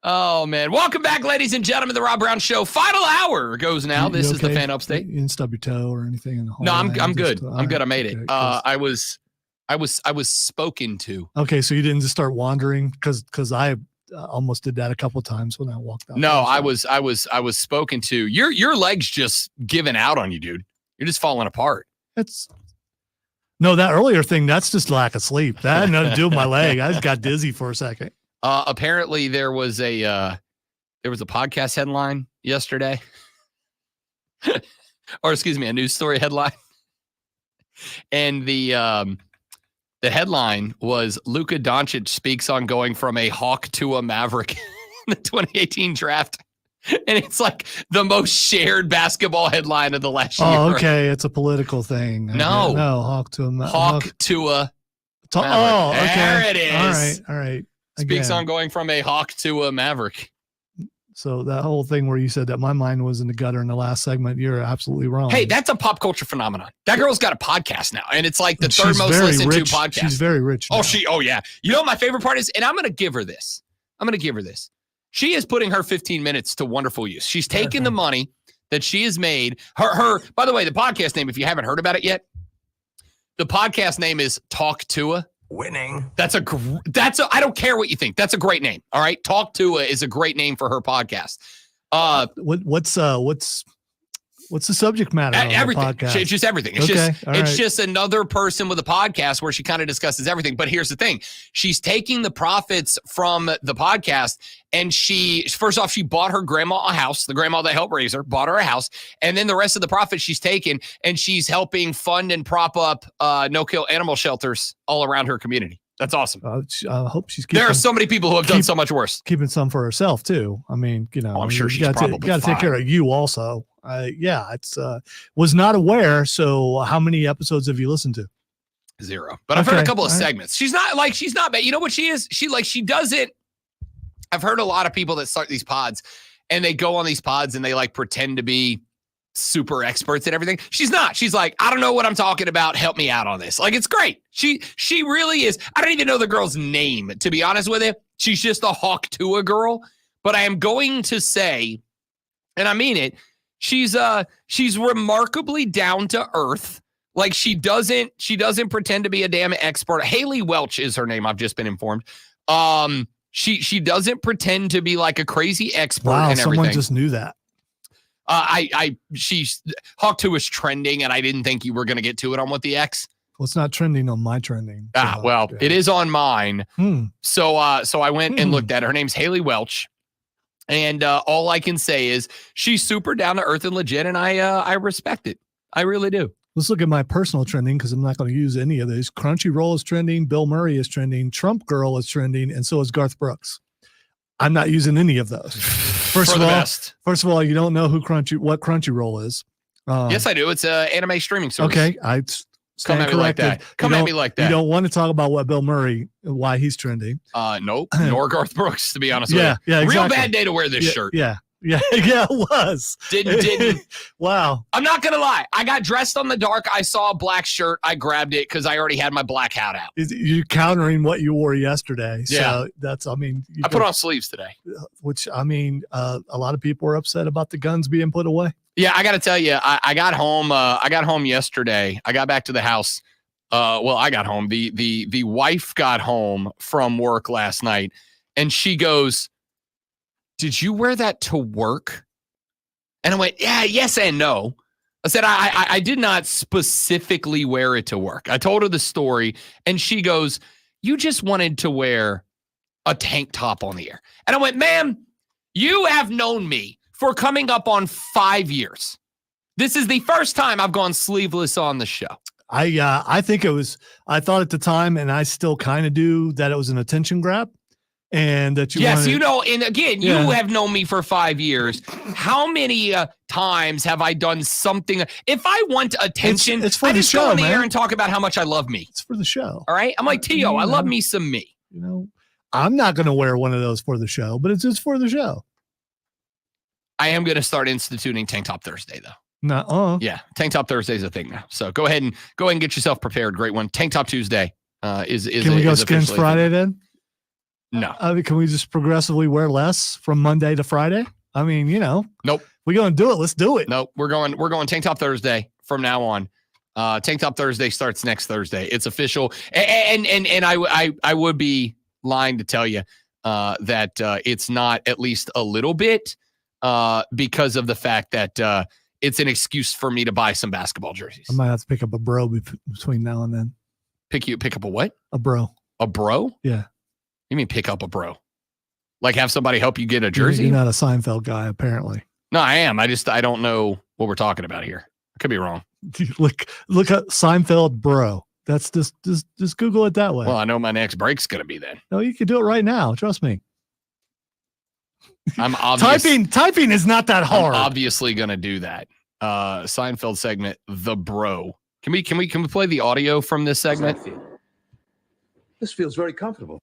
Oh, man. Welcome back, ladies and gentlemen. The Rob Brown Show. Final hour goes now. This is the Fan Upstate. You didn't stub your toe or anything in the hallway? No, I'm good. Just, I'm good. I made it. okay, I was spoken to. Okay, so you didn't just start wandering because I almost did that a couple of times when I walked out. No, I was spoken to. Your legs just giving out on you, dude. You're just falling apart. No, that earlier thing, that's just lack of sleep. That had nothing to do with my leg. I just got dizzy for a second. Apparently there was a podcast headline yesterday. Or excuse me, a news story headline. And the headline was Luka Doncic speaks on going from a Hawk to a Maverick in the 2018 draft. And it's like the most shared basketball headline of the last year. Oh, okay. It's a political thing. No. No, Hawk to a Hawk to a Oh, Maverick. okay. There it is. All right. Speaks Again. on going from a Hawk to a Maverick. So that whole thing where you said that my mind was in the gutter in the last segment, you're absolutely wrong. Hey, that's a pop culture phenomenon. That girl's got a podcast now, and it's like the And third she's most very listened rich. to podcast. She's very rich. now. Oh yeah. You know what my favorite part is? And I'm going to give her this. She is putting her 15 minutes to wonderful use. She's taking the money that she has made. Her, by the way, the podcast name, if you haven't heard about it yet, the podcast name is Talk Tua. Winning. I don't care what you think. That's a great name. All right. Talk Tua is a great name for her podcast. What's the subject matter? On Everything. The podcast? It's just everything. It's Okay, just all it's right. just another person with a podcast where she kind of discusses everything. But here's the thing. She's taking the profits from the podcast, and she bought her grandma a house. The grandma that helped raise her bought her a house. And then the rest of the profits she's taken, and she's helping fund and prop up no-kill animal shelters all around her community. That's awesome. I hope she's keeping, There are so many people who have done so much worse. keeping some for herself too. I mean, you know, I'm sure she's you gotta probably got to take care fine. of you also. Yeah, it's was not aware. So how many episodes have you listened to? 0. But I've heard a Okay, couple of all right. segments. She's not bad. You know what she is? She doesn't. I've heard a lot of people that start these pods and they go on these pods and they like pretend to be super experts at everything. She's not. She's like, I don't know what I'm talking about. Help me out on this. Like, it's great. She really is. I don't even know the girl's name, to be honest with you. She's just a Hawk Tua girl. But I am going to say, and I mean it, she's remarkably down to earth. Like she doesn't pretend to be a damn expert. Haley Welch is her name. I've just been informed. She doesn't pretend to be like a crazy expert Wow, in everything. someone just knew that. She's Hawk 2 is trending, and I didn't think you were going to get to it on What the X. Well, it's not trending on my trending. Well, it is on mine. So I went and looked at her. Her name's Haley Welch. And all I can say is she's super down to earth and legit, and I respect it. I really do. Let's look at my personal trending because I'm not going to use any of these. Crunchyroll is trending. Bill Murray is trending. Trump Girl is trending, and so is Garth Brooks. I'm not using any of those. First of all, you don't know what Crunchyroll is. Yes, I do. It's an anime streaming service. Okay, I Come at me like that. Come at me like that. You don't want to talk about what Bill Murray, why he's trending. Nope. Nor Garth Brooks, to be honest with you. Yeah, exactly. Real bad day to wear this shirt. Yeah, it was. Didn't. Wow. I'm not gonna lie. I got dressed on the dark. I saw a black shirt. I grabbed it because I already had my black hat out. You're countering what you wore yesterday. Yeah. So that's, I mean. I put on sleeves today. Which, I mean, a lot of people are upset about the guns being put away. Yeah, I got to tell you, I got home. I got home yesterday. I got back to the house. Well, I got home. The wife got home from work last night, and she goes, "Did you wear that to work?" And I went, "Yeah, yes and no." I said, I did not specifically wear it to work. I told her the story, and she goes, "You just wanted to wear a tank top on the air." And I went, "Ma'am, you have known me for coming up on 5 years. This is the first time I've gone sleeveless on the show." I think I thought at the time, and I still kind of do, that it was an attention grab. And that you wanted, and again, you have known me for 5 years. How many times have I done something? If I want attention, it's for I the just show, go on the man. air and talk about how much I love me. It's for the show. All right? I'm like, Tio, I love me some me. I'm not going to wear one of those for the show, but it's just for the show. I am going to start instituting Tank Top Thursday, though. No. Yeah, Tank Top Thursday is a thing now. So go ahead and get yourself prepared. Great one. Tank Top Tuesday is. Can we go Skins Friday then? No. Can we just progressively wear less from Monday to Friday? I mean, Nope. We're going to do it. Let's do it. Nope. We're going Tank Top Thursday from now on. Tank Top Thursday starts next Thursday. It's official. And I would be lying to tell you that it's not at least a little bit because of the fact that it's an excuse for me to buy some basketball jerseys. I might have to pick up a bro between now and then. Pick up a what? A bro. A bro? Yeah. You mean pick up a bro? Like have somebody help you get a jersey? You're not a Seinfeld guy, apparently. No, I am. I don't know what we're talking about here. I could be wrong. Look at Seinfeld bro. That's just Google it that way. Well, I know my next break's gonna be then. No, you can do it right now. Trust me. I'm typing is not that hard. I'm obviously gonna do that. Seinfeld segment, the bro. Can we play the audio from this segment? This feels very comfortable.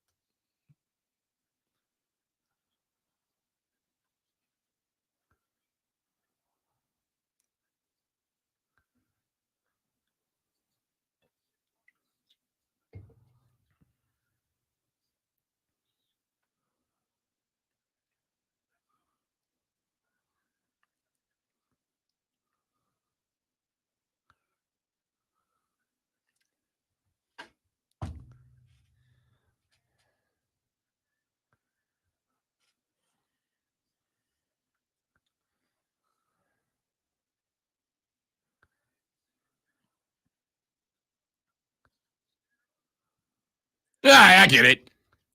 I get it.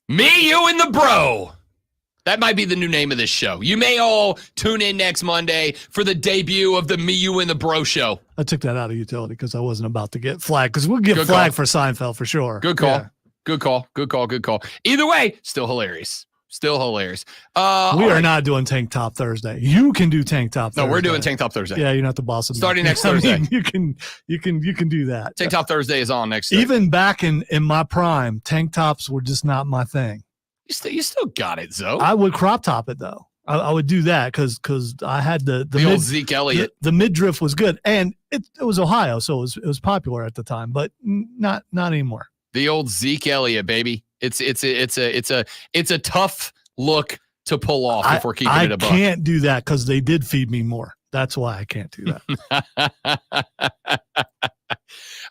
Me, you, and the bro. That might be the new name of this show. You may all tune in next Monday for the debut of the Me, You, and the Bro show. I took that out of utility because I wasn't about to get flagged, because we'll get flagged for Seinfeld for sure. Good call. Yeah. Good call. Either way, still hilarious. We are not doing Tank Top Thursday. You can do Tank Top Thursday. No, we're doing Tank Top Thursday. Yeah, you're not the boss of me. Starting next Thursday. You can do that. Tank Top Thursday is on next Thursday. Even back in my prime, tank tops were just not my thing. You still got it, Zoe. I would crop top it though. I would do that because I had the old Zeke Elliott. The midriff was good, and it was Ohio, so it was popular at the time, but not anymore. The old Zeke Elliott, baby. It's a tough look to pull off if we're keeping it a buck. I can't do that because they did feed me more. That's why I can't do that.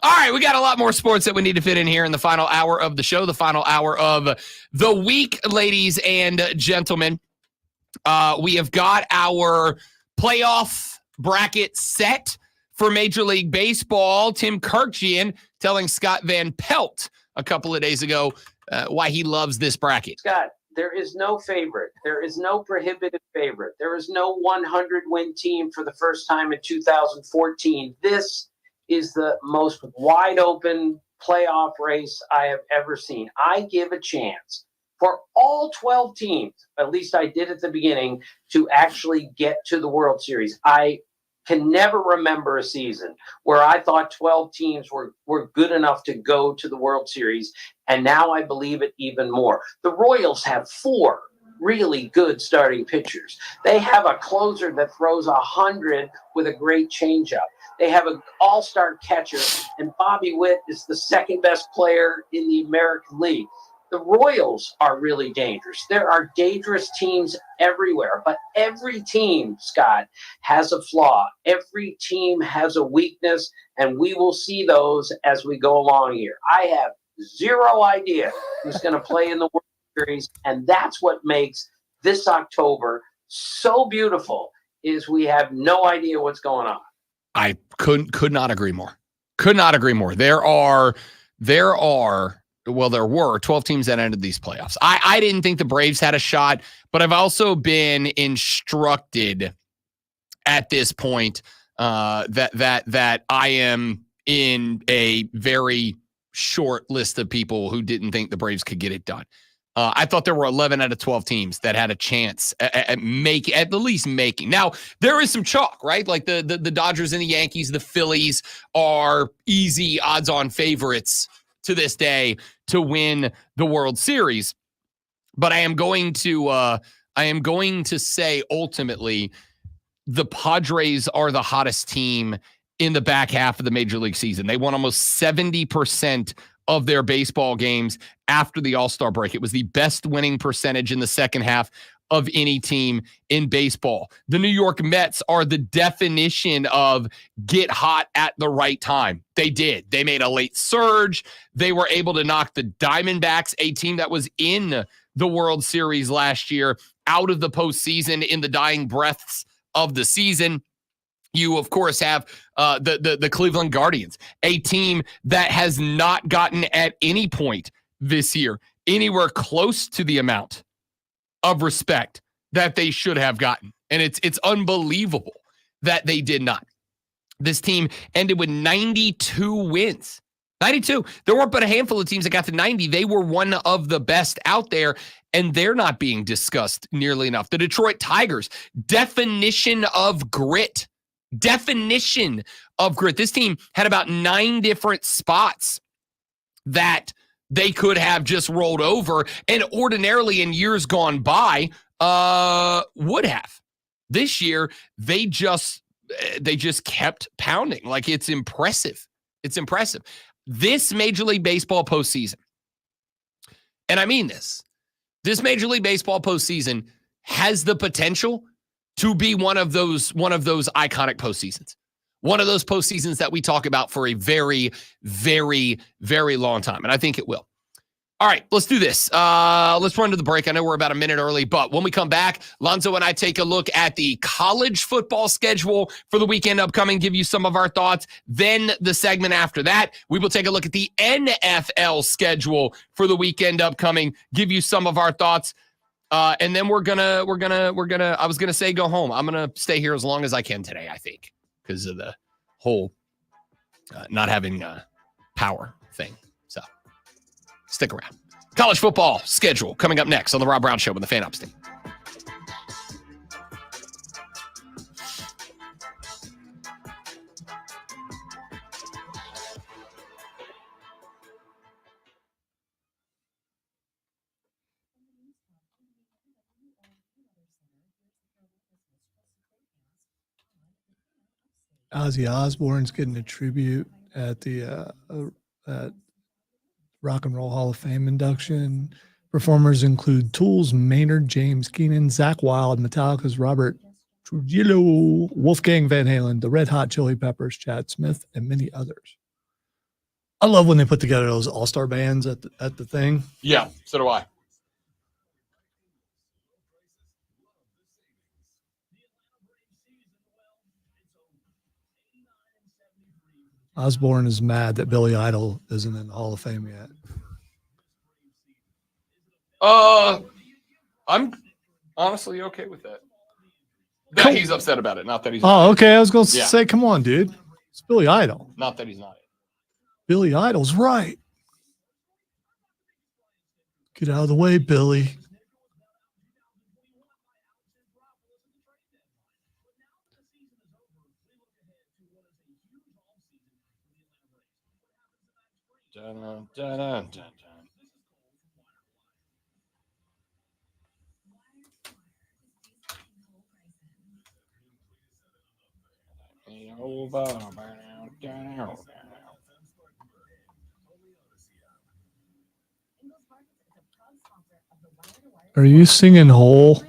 All right, we got a lot more sports that we need to fit in here in the final hour of the show, the final hour of the week, ladies and gentlemen. We have got our playoff bracket set for Major League Baseball. Tim Kirkjian telling Scott Van Pelt a couple of days ago why he loves this bracket. Scott, there is no favorite. There is no prohibitive favorite. There is no 100-win team for the first time in 2014. This is the most wide open playoff race I have ever seen. I give a chance for all 12 teams, at least I did at the beginning, to actually get to the World Series. I can never remember a season where I thought 12 teams were good enough to go to the World Series, and now I believe it even more. The Royals have 4 really good starting pitchers. They have a closer that throws 100 with a great changeup. They have an all-star catcher, and Bobby Witt is the second best player in the American League. The Royals are really dangerous. There are dangerous teams everywhere, but every team, Scott, has a flaw. Every team has a weakness, and we will see those as we go along here. I have zero idea who's going to play in the World Series, and that's what makes this October so beautiful, is we have no idea what's going on. I could not agree more. Could not agree more. There were 12 teams that entered these playoffs. I didn't think the Braves had a shot, but I've also been instructed at this point that I am in a very short list of people who didn't think the Braves could get it done. I thought there were 11 out of 12 teams that had a chance at least making. Now, there is some chalk, right? Like the Dodgers and the Yankees, the Phillies are easy odds-on favorites to this day to win the World Series. But I am going to say ultimately the Padres are the hottest team in the back half of the Major League season. They won almost 70% of their baseball games after the All-Star break. It was the best winning percentage in the second half of any team in baseball. The New York Mets are the definition of get hot at the right time. They did. They made a late surge. They were able to knock the Diamondbacks, a team that was in the World Series last year, out of the postseason in the dying breaths of the season. You, of course, have the Cleveland Guardians, a team that has not gotten at any point this year anywhere close to the amount of respect that they should have gotten. And it's unbelievable that they did not. This team ended with 92 wins. 92. There weren't but a handful of teams that got to 90. They were one of the best out there, and they're not being discussed nearly enough. The Detroit Tigers, definition of grit. Definition of grit. This team had about 9 different spots that they could have just rolled over, and ordinarily in years gone by would have. This year, they just kept pounding. Like, it's impressive. It's impressive. This Major League Baseball postseason, and I mean this Major League Baseball postseason has the potential to be one of those iconic postseasons. One of those postseasons that we talk about for a very, very, very long time. And I think it will. All right, let's do this. Let's run to the break. I know we're about a minute early, but when we come back, Lonzo and I take a look at the college football schedule for the weekend upcoming, give you some of our thoughts. Then the segment after that, we will take a look at the NFL schedule for the weekend upcoming, give you some of our thoughts. And then we're gonna, I was gonna say go home. I'm gonna stay here as long as I can today, I think, because of the whole not having power thing. So stick around. College football schedule coming up next on the Rob Brown Show with the Fan Ops team. Ozzy Osbourne's getting a tribute at the at Rock and Roll Hall of Fame induction. Performers include Tool's Maynard, James Keenan, Zakk Wylde, Metallica's Robert Trujillo, Wolfgang Van Halen, the Red Hot Chili Peppers, Chad Smith, and many others. I love when they put together those all-star bands at the thing. Yeah, so do I. Osbourne is mad that Billy Idol isn't in the Hall of Fame yet. I'm honestly okay with that. That he's upset about it, not that he's. Oh, okay. I was going to Yeah. say, come on, dude. It's Billy Idol. Not that he's not. Billy Idol's right. Get out of the way, Billy. Dun, dun, dun, dun, dun. Are you singing Hole?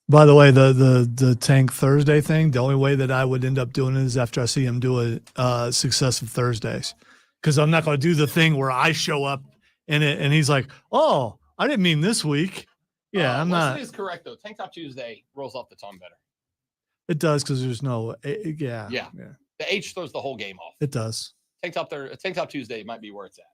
By the way, the Tank Thursday thing, the only way that I would end up doing it is after I see him do a successive Thursdays. Because I'm not going to do the thing where I show up in it and he's like, oh, I didn't mean this week. Yeah, I'm not. Leslie is correct, though. Tank Top Tuesday rolls off the tongue better. It does because there's no, yeah. The H throws the whole game off. It does. Tank Top Tuesday might be where it's at.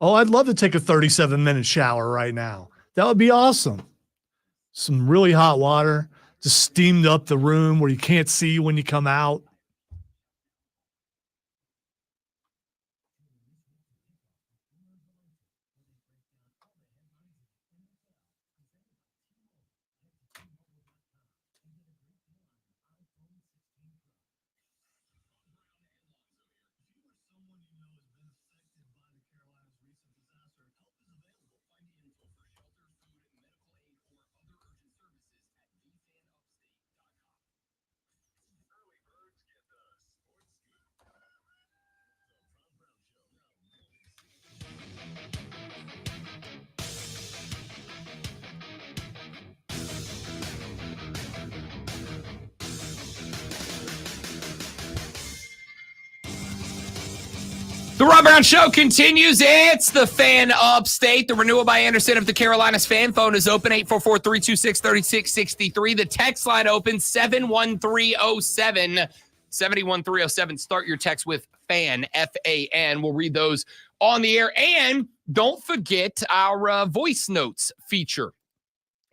Oh, I'd love to take a 37-minute shower right now. That would be awesome. Some really hot water, just steamed up the room where you can't see when you come out. The Rob Brown Show continues. It's the Fan Upstate. The renewal by Anderson of the Carolinas fan phone is open, 844-326-3663. The text line open, 71307. 71307. Start your text with FAN, F-A-N. We'll read those on the air. And don't forget our voice notes feature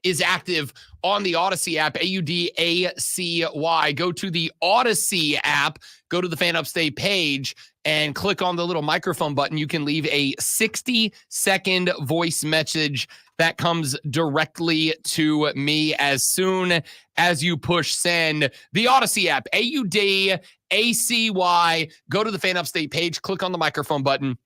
is active on the Odyssey app, AUDACY. Go to the Odyssey app, go to the Fan Upstate page, and click on the little microphone button. You can leave a 60-second voice message that comes directly to me as soon as you push send. The Odyssey app, AUDACY. Go to the Fan Upstate page, click on the microphone button,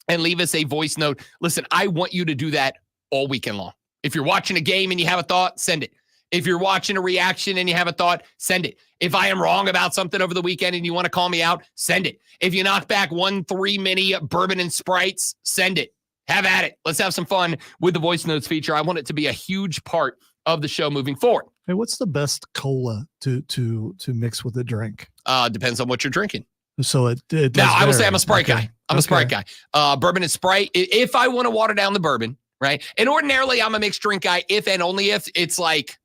and leave us a voice note. Listen, I want you to do that all weekend long. If you're watching a game and you have a thought, send it. If you're watching a reaction and you have a thought, send it. If I am wrong about something over the weekend and you want to call me out, send it. If you knock back 1-3 mini bourbon and Sprites, send it. Have at it. Let's have some fun with the voice notes feature. I want it to be a huge part of the show moving forward. Hey, what's the best cola to mix with a drink? Depends on what you're drinking. So it does now, I will say vary. I'm a Sprite Okay. guy. I'm a Sprite guy. Bourbon and Sprite. If I want to water down the bourbon, right? And ordinarily, I'm a mixed drink guy if and only if it's like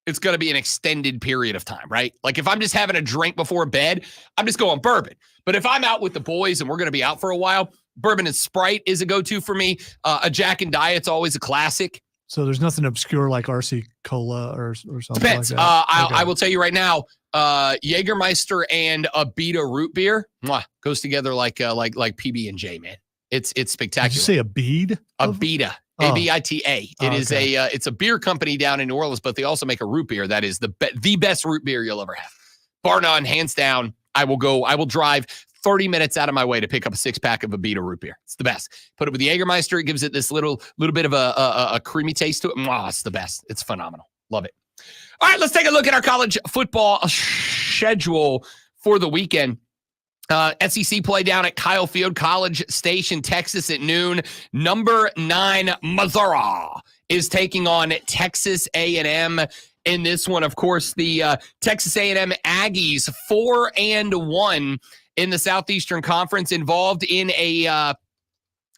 it's going to be an extended period of time, right? Like if I'm just having a drink before bed, I'm just going bourbon. But if I'm out with the boys and we're going to be out for a while, bourbon and Sprite is a go-to for me. A Jack and Diet's always a classic. So there's nothing obscure like RC Cola or something Depends. like that. I will tell you right now, Jägermeister and a Beta root beer goes together like PB&J, man. It's spectacular. Did you say a bead? A Beta. ABITA. It's a beer company down in New Orleans, but they also make a root beer that is the best root beer you'll ever have. Bar none, hands down. I will drive 30 minutes out of my way to pick up a 6-pack of a Beta root beer. It's the best. Put it with the Jägermeister. It gives it this little bit of a creamy taste to it. It's the best. It's phenomenal. Love it. All right, let's take a look at our college football schedule for the weekend. SEC play down at Kyle Field, College Station, Texas at noon. Number 9, Missouri is taking on Texas A&M in this one. Of course, the Texas A&M Aggies 4-1 in the Southeastern Conference, involved in a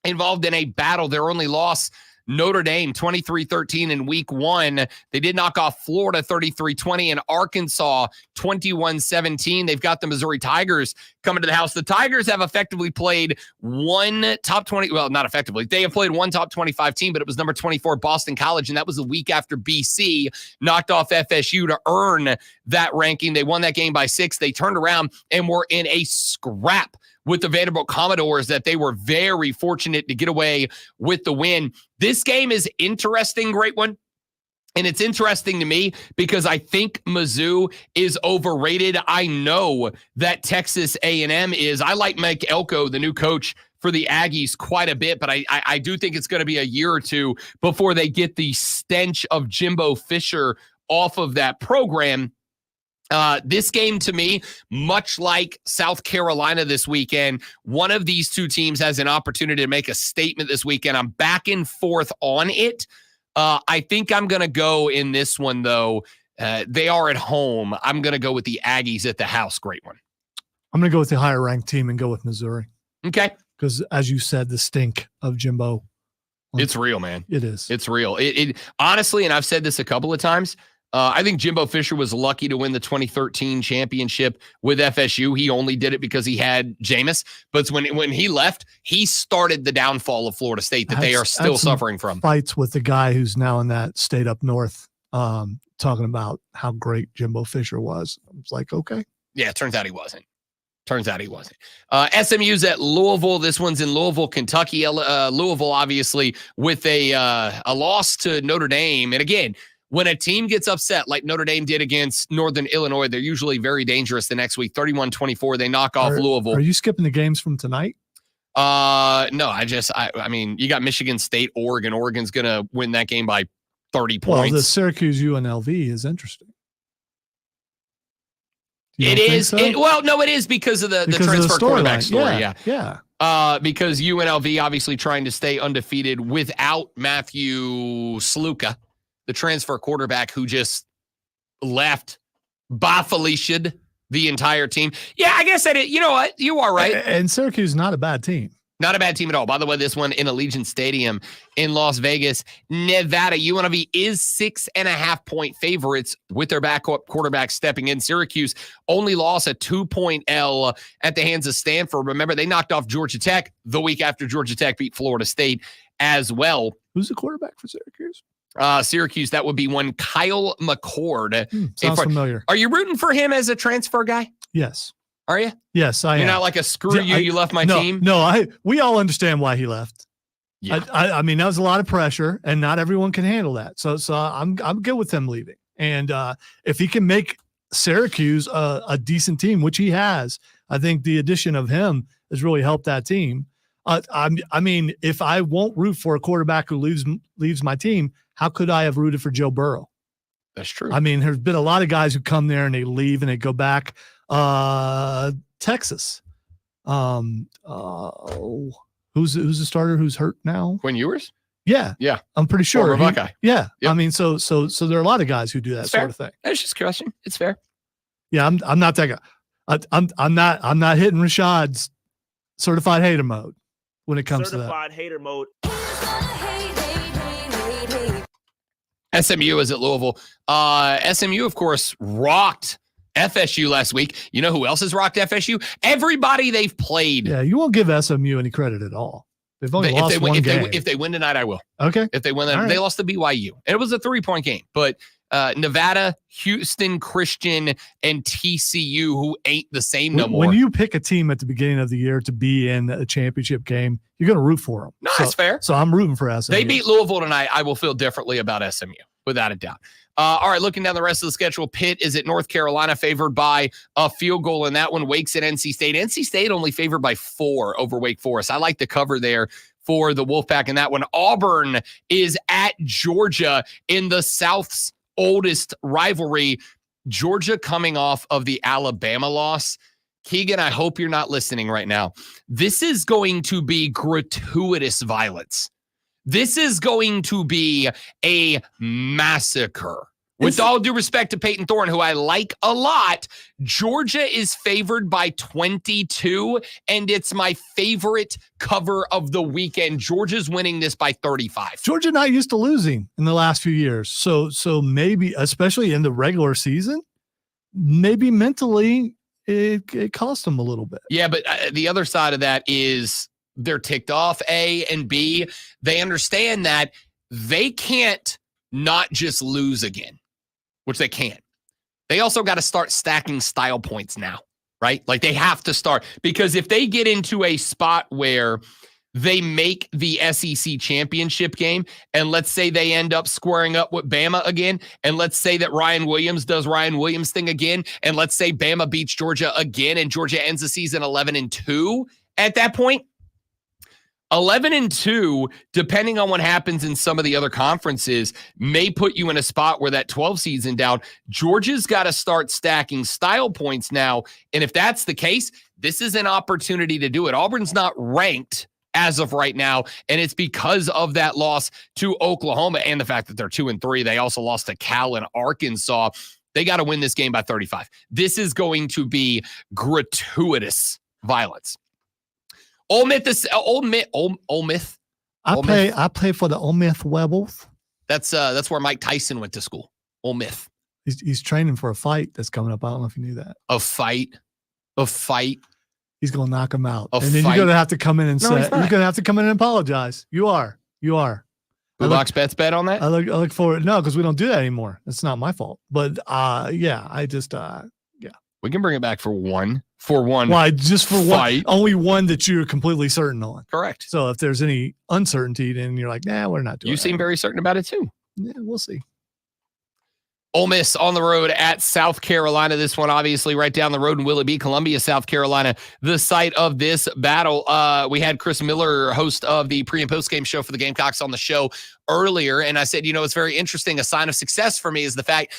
battle. Their only loss, Notre Dame 23-13 in week 1. They did knock off Florida 33-20 and Arkansas 21-17. They've got the Missouri Tigers coming to the house. The Tigers have effectively played one top 20. Well, not effectively. They have played one top 25 team, but it was number 24 Boston College. And that was a week after BC knocked off FSU to earn that ranking. They won that game by 6. They turned around and were in a scrap with the Vanderbilt Commodores that they were very fortunate to get away with the win. This game is interesting, great one. And it's interesting to me because I think Mizzou is overrated. I know that Texas A&M is. I like Mike Elko, the new coach for the Aggies, quite a bit, but I do think it's going to be a year or two before they get the stench of Jimbo Fisher off of that program. This game, to me, much like South Carolina this weekend, one of these two teams has an opportunity to make a statement this weekend. I'm back and forth on it. I think I'm going to go in this one, though. They are at home. I'm going to go with the Aggies at the house. Great one. I'm going to go with the higher ranked team and go with Missouri. Okay. Because as you said, the stink of Jimbo. It's real, man. It is. It's real. It honestly, and I've said this a couple of times, I think Jimbo Fisher was lucky to win the 2013 championship with FSU. He only did it because he had Jameis. But when he left, he started the downfall of Florida State that they are still suffering from. Fights with the guy who's now in that state up north, talking about how great Jimbo Fisher was. I was like, okay. Yeah, it turns out he wasn't. SMU's at Louisville. This one's in Louisville, Kentucky. Louisville, obviously, with a loss to Notre Dame. And again, when a team gets upset like Notre Dame did against Northern Illinois, they're usually very dangerous the next week. 31-24, they knock off Louisville. Are you skipping the games from tonight? No, I mean, you got Michigan State, Oregon. Oregon's going to win that game by 30 points. Well, the Syracuse UNLV is interesting. It is. So? It is because of the transfer quarterback story. Yeah. Because UNLV obviously trying to stay undefeated without Matthew Sluka, the transfer quarterback who just left by Felicia the entire team. Yeah, I guess you know what? You are right. And Syracuse is not a bad team. Not a bad team at all. By the way, this one in Allegiant Stadium in Las Vegas, Nevada. UNLV is 6.5-point favorites with their backup quarterback stepping in. Syracuse only lost a 2-point L at the hands of Stanford. Remember, they knocked off Georgia Tech the week after Georgia Tech beat Florida State as well. Who's the quarterback for Syracuse? Syracuse, that would be one Kyle McCord. Sounds familiar. Are you rooting for him as a transfer guy? Yes. Are you? Yes, I am. You're not like a screw you, you left my team? No, we all understand why he left. Yeah. I mean, that was a lot of pressure, and not everyone can handle that. So I'm good with him leaving. And if he can make Syracuse a decent team, which he has, I think the addition of him has really helped that team. I mean, if I won't root for a quarterback who leaves my team, how could I have rooted for Joe Burrow? That's true. I mean, there's been a lot of guys who come there and they leave and they go back. Texas. Who's the starter who's hurt now? Quinn Ewers? Yeah. I'm pretty sure. Former Buckeye. Yeah. Yep. I mean, so there are a lot of guys who do that sort of thing. That's just a question. It's fair. Yeah, I'm not that guy. I'm not hitting Rashad's certified hater mode when it comes to that. Certified hater mode. SMU is at Louisville. SMU, of course, rocked FSU last week. You know who else has rocked FSU? Everybody they've played. Yeah, you won't give SMU any credit at all. They've only lost one game. If they win tonight, I will. Okay. If they win, All right. they lost to BYU. And it was a 3-point game. But Nevada, Houston Christian, and TCU, who ain't the same no more. When you pick a team at the beginning of the year to be in a championship game, you're going to root for them. No, that's fair. So I'm rooting for SMU. They beat Louisville tonight. I will feel differently about SMU, without a doubt. All right, looking down the rest of the schedule, Pitt is at North Carolina, favored by a field goal in that one. Wake's at NC State. NC State only favored by 4 over Wake Forest. I like the cover there for the Wolfpack in that one. Auburn is at Georgia in the South's oldest rivalry. Georgia coming off of the Alabama loss. Keegan, I hope you're not listening right now. This is going to be gratuitous violence. This is going to be a massacre. With all due respect to Peyton Thorne, who I like a lot, Georgia is favored by 22, and it's my favorite cover of the weekend. Georgia's winning this by 35. Georgia not used to losing in the last few years. So maybe, especially in the regular season, maybe mentally it cost them a little bit. Yeah, but the other side of that is they're ticked off, A, and B, they understand that they can't not just lose again, which they can't. They also got to start stacking style points now, right? Like they have to start, because if they get into a spot where they make the SEC championship game, and let's say they end up squaring up with Bama again, and let's say that Ryan Williams does Ryan Williams thing again, and let's say Bama beats Georgia again, and Georgia ends the season 11-2 at that point. 11-2, depending on what happens in some of the other conferences, may put you in a spot where that 12 seed's in doubt. Georgia's got to start stacking style points now, and if that's the case, this is an opportunity to do it. Auburn's not ranked as of right now, and it's because of that loss to Oklahoma and the fact that they're 2-3. They also lost to Cal and Arkansas. They got to win this game by 35. This is going to be gratuitous violence. Ole Miss. I play for the Ole Miss Rebels. That's where Mike Tyson went to school. Ole Miss. He's training for a fight that's coming up. I don't know if you knew that. A fight. He's gonna knock him out, A and then fight? you're gonna have to come in and No, say he's not. you're gonna have to come in and apologize. You are. Box bets bet on that. I look forward. No, because we don't do that anymore. It's not my fault. But yeah, I just We can bring it back for one. Why? Just for fight. one, only one that you're completely certain on. Correct. So if there's any uncertainty, then you're like, nah, we're not doing You that. seem very certain about it too. Yeah, we'll see. Ole Miss on the road at South Carolina. This one, obviously, right down the road in Willoughby, Columbia, South Carolina, the site of this battle. We had Chris Miller, host of the pre- and post-game show for the Gamecocks, on the show earlier, and I said, it's very interesting. A sign of success for me is the fact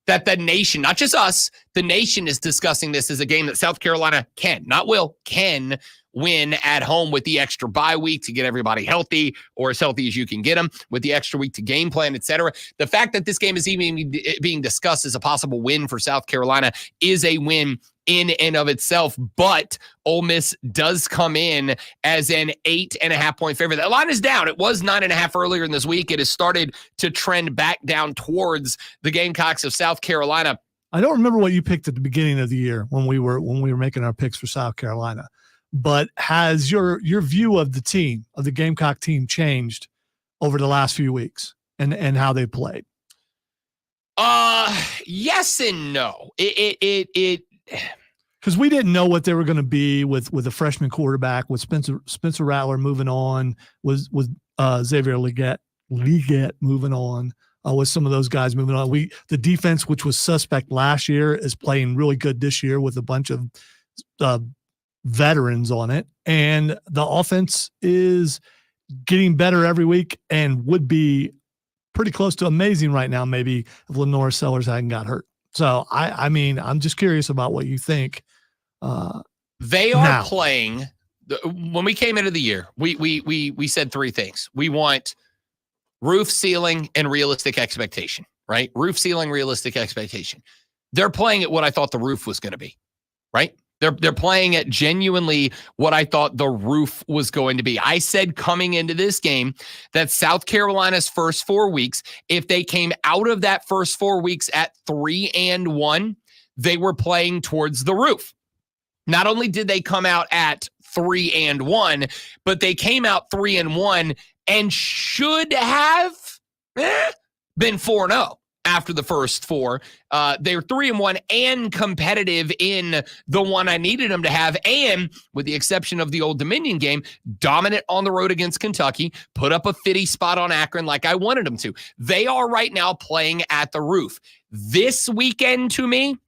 that the nation, not just us, the nation is discussing this as a game that South Carolina can win at home with the extra bye week to get everybody healthy, or as healthy as you can get them, with the extra week to game plan, etc. The fact that this game is even being discussed as a possible win for South Carolina is a win in and of itself, but Ole Miss does come in as an 8.5 point favorite. The line is down. It was 9.5 earlier in this week. It has started to trend back down towards the Gamecocks of South Carolina. I don't remember what you picked at the beginning of the year when we were making our picks for South Carolina, but has your view of the team, of the Gamecock team, changed over the last few weeks and how they played? Yes and no. It because we didn't know what they were going to be with a freshman quarterback, with Spencer Rattler moving on, with Xavier Legette moving on, with some of those guys moving on. The defense, which was suspect last year, is playing really good this year with a bunch of veterans on it, and the offense is getting better every week and would be pretty close to amazing right now, maybe if Lenore Sellers hadn't got hurt. So I mean, I'm just curious about what you think. They are playing. When we came into the year, we said three things. We want roof, ceiling, and realistic expectation, right? Roof, ceiling, realistic expectation. They're playing at what I thought the roof was going to be, right? They're playing at genuinely what I thought the roof was going to be. I said coming into this game that South Carolina's first 4 weeks, if they came out of that first 4 weeks at 3-1, they were playing towards the roof. Not only did they come out at 3-1, but they came out 3-1 and should have been 4-0 after the first four. They were 3-1 and competitive in the one I needed them to have, and with the exception of the Old Dominion game, dominant on the road against Kentucky, put up a 50 spot on Akron like I wanted them to. They are right now playing at the roof. This weekend, to me,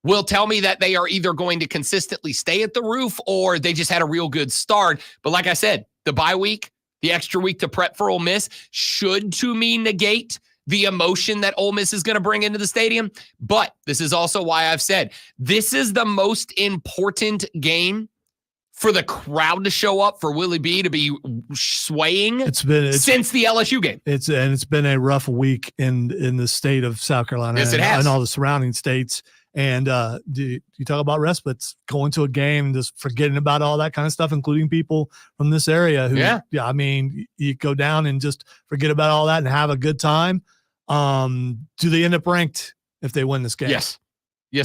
will tell me that they are either going to consistently stay at the roof or they just had a real good start. But like I said, the bye week, the extra week to prep for Ole Miss should, to me, negate the emotion that Ole Miss is going to bring into the stadium. But this is also why I've said this is the most important game for the crowd to show up, for Willie B to be swaying since the LSU game. It's been a rough week in the state of South Carolina. Yes, it has. And all the surrounding states. And you talk about respites, going to a game, just forgetting about all that kind of stuff, including people from this area who, I mean, you go down and just forget about all that and have a good time. Do they end up ranked if they win this game? Yes,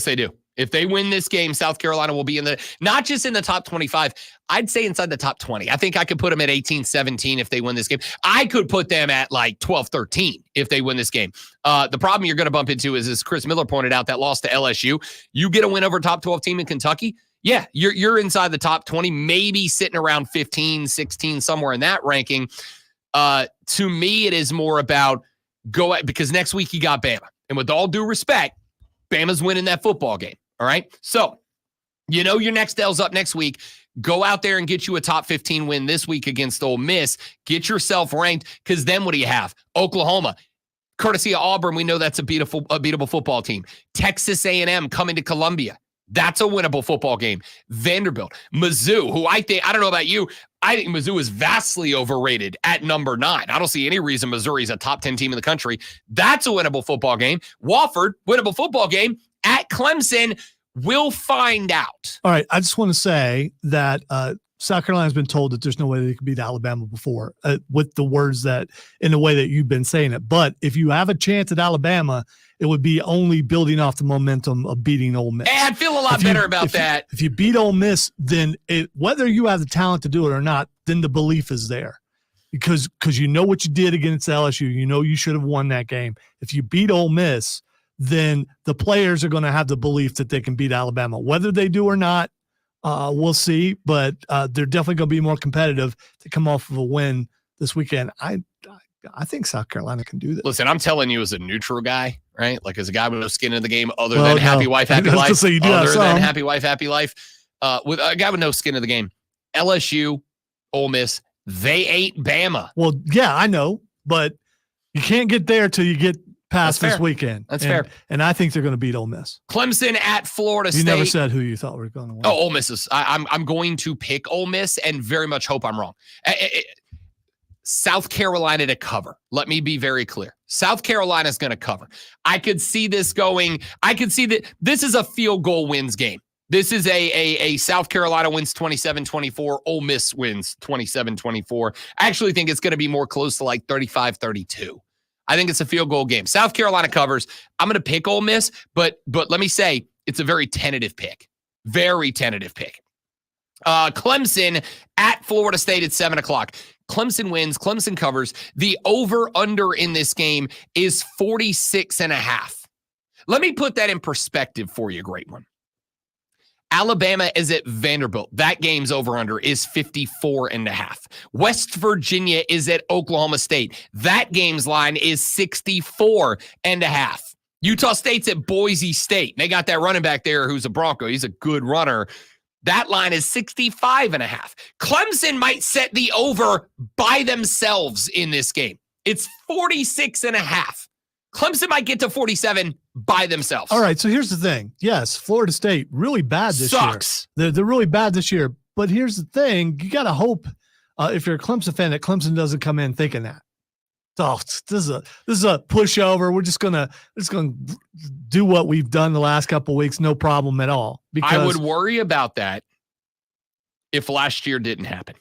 they do. If they win this game, South Carolina will be not just in the top 25, I'd say inside the top 20. I think I could put them at 18-17 if they win this game. I could put them at like 12-13 if they win this game. The problem you're going to bump into is, as Chris Miller pointed out, that loss to LSU. You get a win over a top 12 team in Kentucky, yeah, you're inside the top 20, maybe sitting around 15, 16, somewhere in that ranking. To me, it is more about because next week you got Bama. And with all due respect, Bama's winning that football game. All right. So, your next L's up next week. Go out there and get you a top 15 win this week against Ole Miss. Get yourself ranked, because then what do you have? Oklahoma, courtesy of Auburn. We know that's a beatable football team. Texas A&M coming to Columbia. That's a winnable football game. Vanderbilt, Mizzou, who I don't know about you, I think Mizzou is vastly overrated at number 9. I don't see any reason Missouri's a top 10 team in the country. That's a winnable football game. Wofford, winnable football game at Clemson. We'll find out. All right. I just want to say that South Carolina has been told that there's no way they could beat Alabama before with the words that in the way that you've been saying it. But if you have a chance at Alabama, it would be only building off the momentum of beating Ole Miss. Hey, I'd feel a lot better about that. If you beat Ole Miss, then whether you have the talent to do it or not, then the belief is there. Because you know what you did against LSU. You know you should have won that game. If you beat Ole Miss, then the players are going to have the belief that they can beat Alabama. Whether they do or not, we'll see. But they're definitely going to be more competitive to come off of a win this weekend. I think South Carolina can do this. Listen, I'm telling you as a neutral guy, right? Like as a guy with no skin in the game other than happy wife, happy life. So you do other than happy wife, happy life. With a guy with no skin in the game. LSU, Ole Miss, they ate Bama. Well, yeah, I know. But you can't get there till you get past this weekend. That's fair. And I think they're going to beat Ole Miss. Clemson at Florida State. You never said who you thought were going to win. Oh, Ole Miss is. I'm going to pick Ole Miss and very much hope I'm wrong. South Carolina to cover. Let me be very clear. South Carolina is going to cover. I could see this going. I could see that this is a field goal wins game. This is a South Carolina wins 27-24. Ole Miss wins 27-24. I actually think it's going to be more close to like 35-32. I think it's a field goal game. South Carolina covers. I'm going to pick Ole Miss, but let me say it's a very tentative pick. Very tentative pick. Clemson at Florida State at 7:00. Clemson wins. Clemson covers. The over-under in this game is 46.5. Let me put that in perspective for you, great one. Alabama is at Vanderbilt. That game's over-under is 54.5. West Virginia is at Oklahoma State. That game's line is 64.5. Utah State's at Boise State. They got that running back there who's a Bronco. He's a good runner. That line is 65.5. Clemson might set the over by themselves in this game. It's 46.5. Clemson might get to 47 by themselves. All right, so here's the thing. Yes, Florida State, really bad this Sucks. year. They're really bad this year. But here's the thing. You got to hope, if you're a Clemson fan, that Clemson doesn't come in thinking that. Oh, this is a pushover. We're just gonna do what we've done the last couple of weeks, no problem at all. Because I would worry about that if last year didn't happen.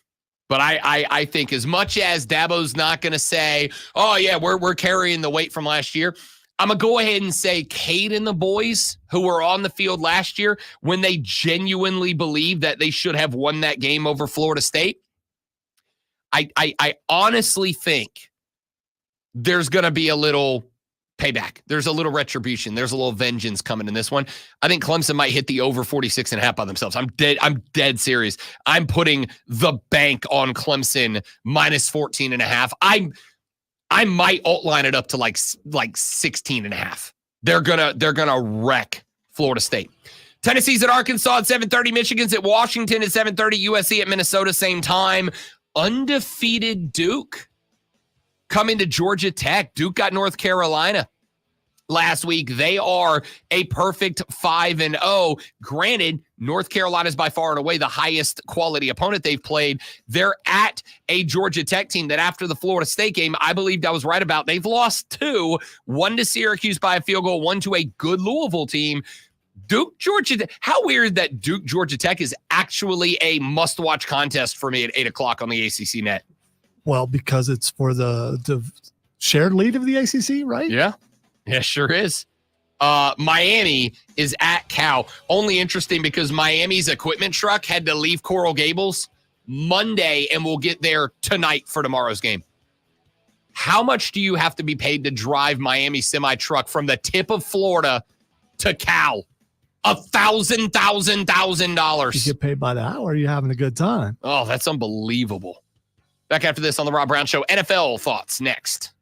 But I think as much as Dabo's not going to say, oh yeah, we're carrying the weight from last year, I'm gonna go ahead and say Cade and the boys who were on the field last year when they genuinely believe that they should have won that game over Florida State. I honestly think there's going to be a little payback. There's a little retribution. There's a little vengeance coming in this one. I think Clemson might hit the over 46.5 by themselves. I'm dead serious. I'm putting the bank on Clemson minus 14.5. I might outline it up to like 16.5. They're gonna wreck Florida State. Tennessee's at Arkansas at 7:30. Michigan's at Washington at 7:30. USC at Minnesota same time. Undefeated Duke coming to Georgia Tech. Duke got North Carolina last week. They are a perfect 5-0. Granted, North Carolina is by far and away the highest quality opponent they've played. They're at a Georgia Tech team that after the Florida State game, I believed I was right about. They've lost 2, one to Syracuse by a field goal, one to a good Louisville team. Duke, Georgia Tech. How weird that Duke, Georgia Tech is actually a must-watch contest for me at 8 o'clock on the ACC net. Well, because it's for the shared lead of the ACC, right? Yeah. Yeah, sure is. Miami is at Cal. Only interesting because Miami's equipment truck had to leave Coral Gables Monday and will get there tonight for tomorrow's game. How much do you have to be paid to drive Miami semi-truck from the tip of Florida to Cal? $1,000. You get paid by the hour. You're having a good time. Oh, that's unbelievable. Back after this on the Rob Brown Show. NFL thoughts next.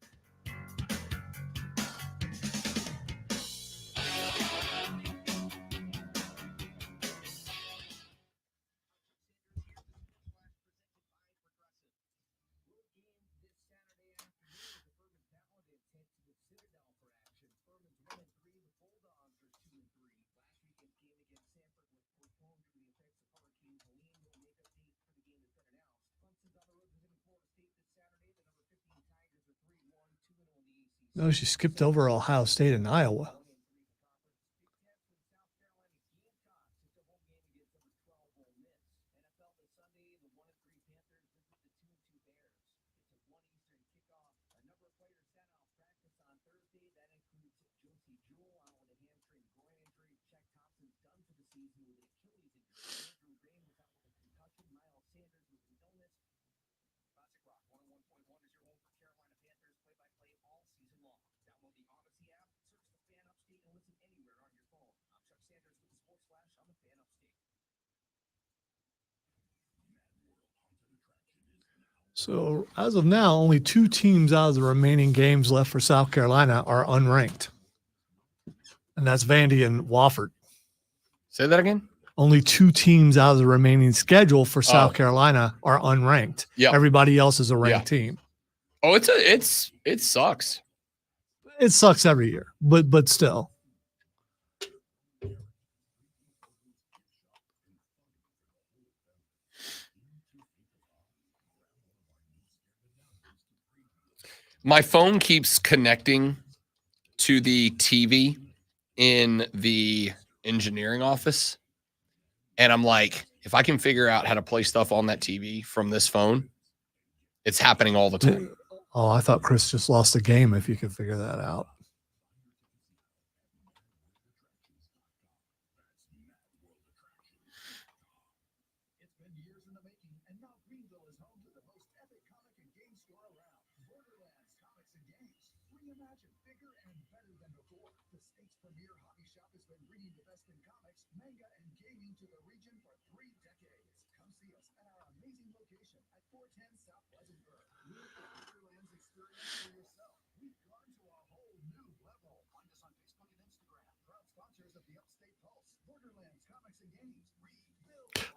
No, she skipped over Ohio State and Iowa. So as of now, only 2 teams out of the remaining games left for South Carolina are unranked. And that's Vandy and Wofford. Say that again? Only 2 teams out of the remaining schedule for South Carolina are unranked. Yep. Everybody else is a ranked team. Oh, it sucks. It sucks every year, but still. My phone keeps connecting to the TV in the engineering office. And I'm like, if I can figure out how to play stuff on that TV from this phone, it's happening all the time. Oh, I thought Chris just lost a game if you could figure that out.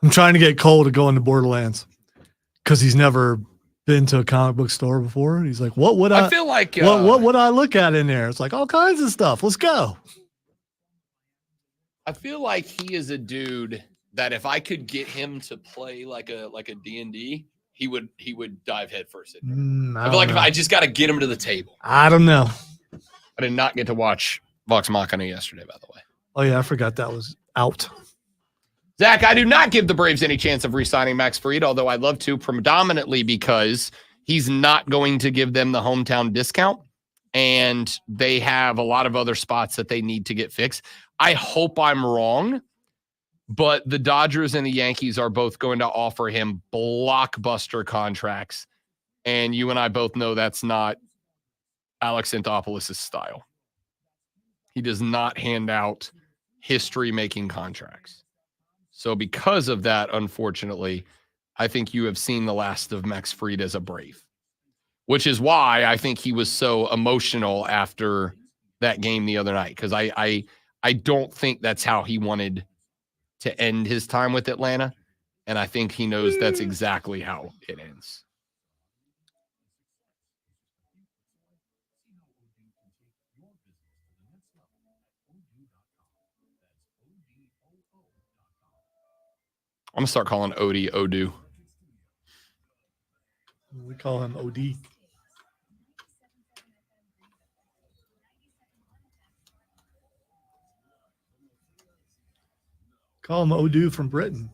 I'm trying to get Cole to go into Borderlands because he's never been to a comic book store before. He's like, what would I feel like what would I look at in there? It's like all kinds of stuff. Let's go. I feel like he is a dude that if I could get him to play like a D&D, he would dive headfirst in. I feel like if I just got to get him to the table. I don't know. I did not get to watch Vox Machina yesterday, by the way. Oh yeah, I forgot that was out. Zach, I do not give the Braves any chance of re-signing Max Fried, although I'd love to, predominantly because he's not going to give them the hometown discount, and they have a lot of other spots that they need to get fixed. I hope I'm wrong, but the Dodgers and the Yankees are both going to offer him blockbuster contracts, and you and I both know that's not Alex Anthopoulos' style. He does not hand out history-making contracts. So because of that, unfortunately, I think you have seen the last of Max Fried as a Brave, which is why I think he was so emotional after that game the other night, because I don't think that's how he wanted to end his time with Atlanta, and I think he knows that's exactly how it ends. I'm going to start calling Odie Odu. We call him OD. Call him Odu from Britain.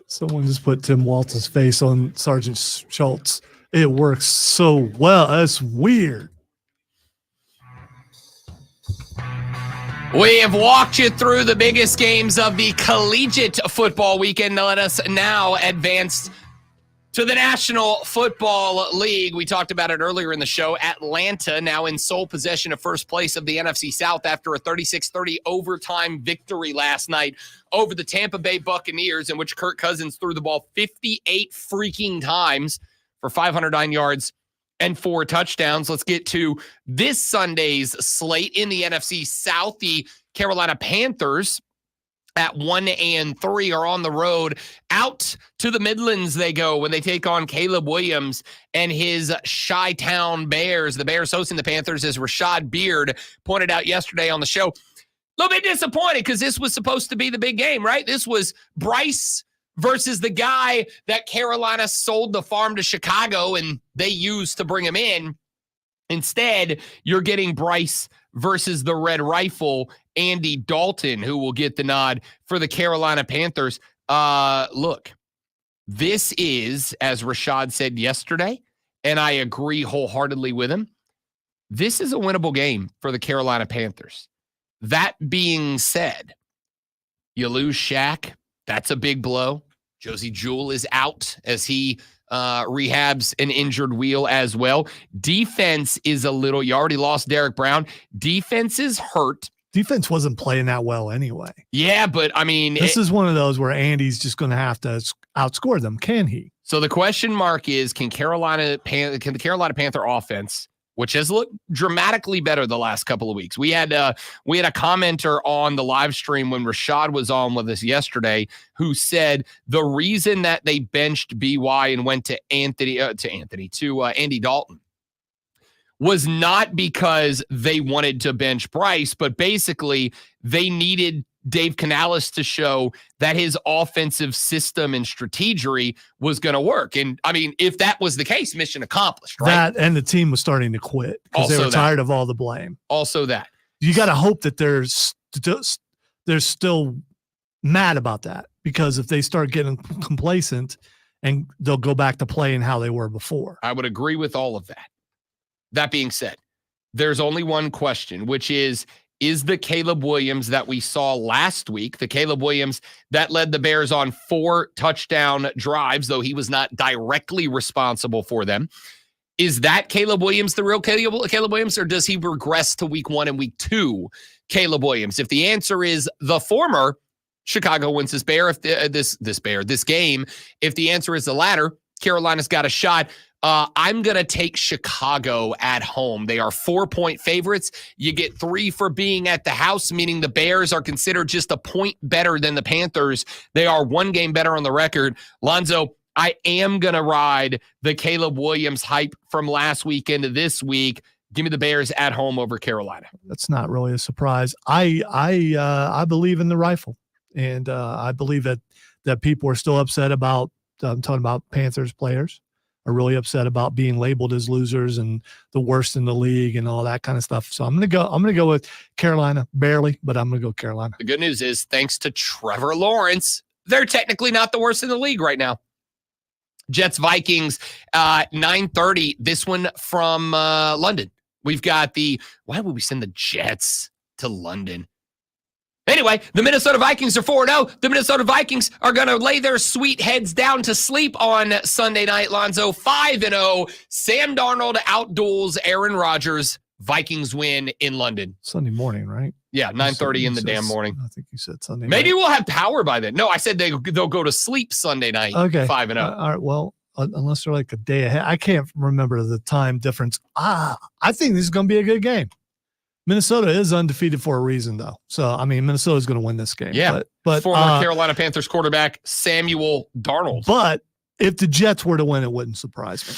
Someone just put Tim Waltz's face on Sergeant Schultz. It works so well. That's weird. We have walked you through the biggest games of the collegiate football weekend. Let us now advance to the National Football League. We talked about it earlier in the show. Atlanta now in sole possession of first place of the NFC South after a 36-30 overtime victory last night over the Tampa Bay Buccaneers, in which Kirk Cousins threw the ball 58 freaking times for 509 yards and 4 touchdowns. Let's get to this Sunday's slate in the NFC South. The Carolina Panthers at 1-3 are on the road. Out to the Midlands they go when they take on Caleb Williams and his Chi-Town Bears. The Bears hosting the Panthers, as Rashad Beard pointed out yesterday on the show. A little bit disappointed because this was supposed to be the big game, right? This was Bryce versus the guy that Carolina sold the farm to Chicago and they used to bring him in. Instead, you're getting Bryce versus the Red Rifle, Andy Dalton, who will get the nod for the Carolina Panthers. Look, this is, as Rashad said yesterday, and I agree wholeheartedly with him, this is a winnable game for the Carolina Panthers. That being said, you lose Shaq. That's a big blow. Josie Jewell is out as he rehabs an injured wheel as well. Defense is a little, you already lost Derek Brown. Defense is hurt. Defense wasn't playing that well anyway. Yeah, but I mean, this is one of those where Andy's just going to have to outscore them. Can he? So the question mark is, can the Carolina Panther offense, which has looked dramatically better the last couple of weeks. We had a commenter on the live stream when Rashad was on with us yesterday who said the reason that they benched BY and went to Andy Dalton was not because they wanted to bench Bryce, but basically they needed Dave Canales to show that his offensive system and strategy was going to work. And I mean, if that was the case, mission accomplished, right? That and the team was starting to quit because they were tired of all the blame. Also that. You got to hope that they're still mad about that, because if they start getting complacent, and they'll go back to playing how they were before. I would agree with all of that. That being said, there's only one question, which is the Caleb Williams that we saw last week, the Caleb Williams that led the Bears on 4 touchdown drives, though he was not directly responsible for them. Is that Caleb Williams the real Caleb Williams, or does he regress to week 1 and week 2 Caleb Williams? If the answer is the former, Chicago wins this game. If the answer is the latter, Carolina's got a shot. I'm going to take Chicago at home. They are 4-point favorites. You get 3 for being at the house, meaning the Bears are considered just a point better than the Panthers. They are 1 game better on the record. Lonzo, I am going to ride the Caleb Williams hype from last week into this week. Give me the Bears at home over Carolina. That's not really a surprise. I believe in the rifle, and I believe that people are still upset about. I'm talking about Panthers players are really upset about being labeled as losers and the worst in the league and all that kind of stuff. So I'm going to go with Carolina, barely, but I'm going to go Carolina. The good news is, thanks to Trevor Lawrence, they're technically not the worst in the league right now. Jets Vikings 9:30. This one from London. We've got why would we send the Jets to London? Anyway, the Minnesota Vikings are 4-0. The Minnesota Vikings are going to lay their sweet heads down to sleep on Sunday night, Lonzo. 5-0. Sam Darnold outduels Aaron Rodgers. Vikings win in London. Sunday morning, right? Yeah, 9:30 in the damn morning. I think you said Sunday night. Maybe we'll have power by then. No, I said they'll go to sleep Sunday night. Okay. 5-0. All right, well, unless they're like a day ahead. I can't remember the time difference. I think this is going to be a good game. Minnesota is undefeated for a reason, though. So, I mean, Minnesota's going to win this game. Yeah, but former Carolina Panthers quarterback Samuel Darnold. But if the Jets were to win, it wouldn't surprise me.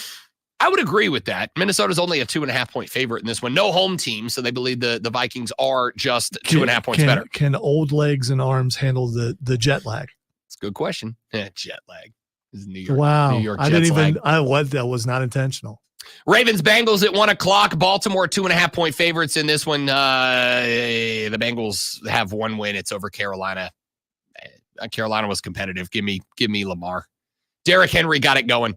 I would agree with that. Minnesota's only a 2.5-point favorite in this one. No home team, so they believe the Vikings are just 2.5 points better. Can old legs and arms handle the jet lag? It's a good question. Yeah, jet lag. This is New York. Wow. New York I Jets didn't even. lag. That was not intentional. Ravens Bengals at 1:00. Baltimore 2.5-point favorites in this one. The Bengals have 1 win. It's over Carolina. Carolina was competitive. Give me Lamar. Derrick Henry got it going.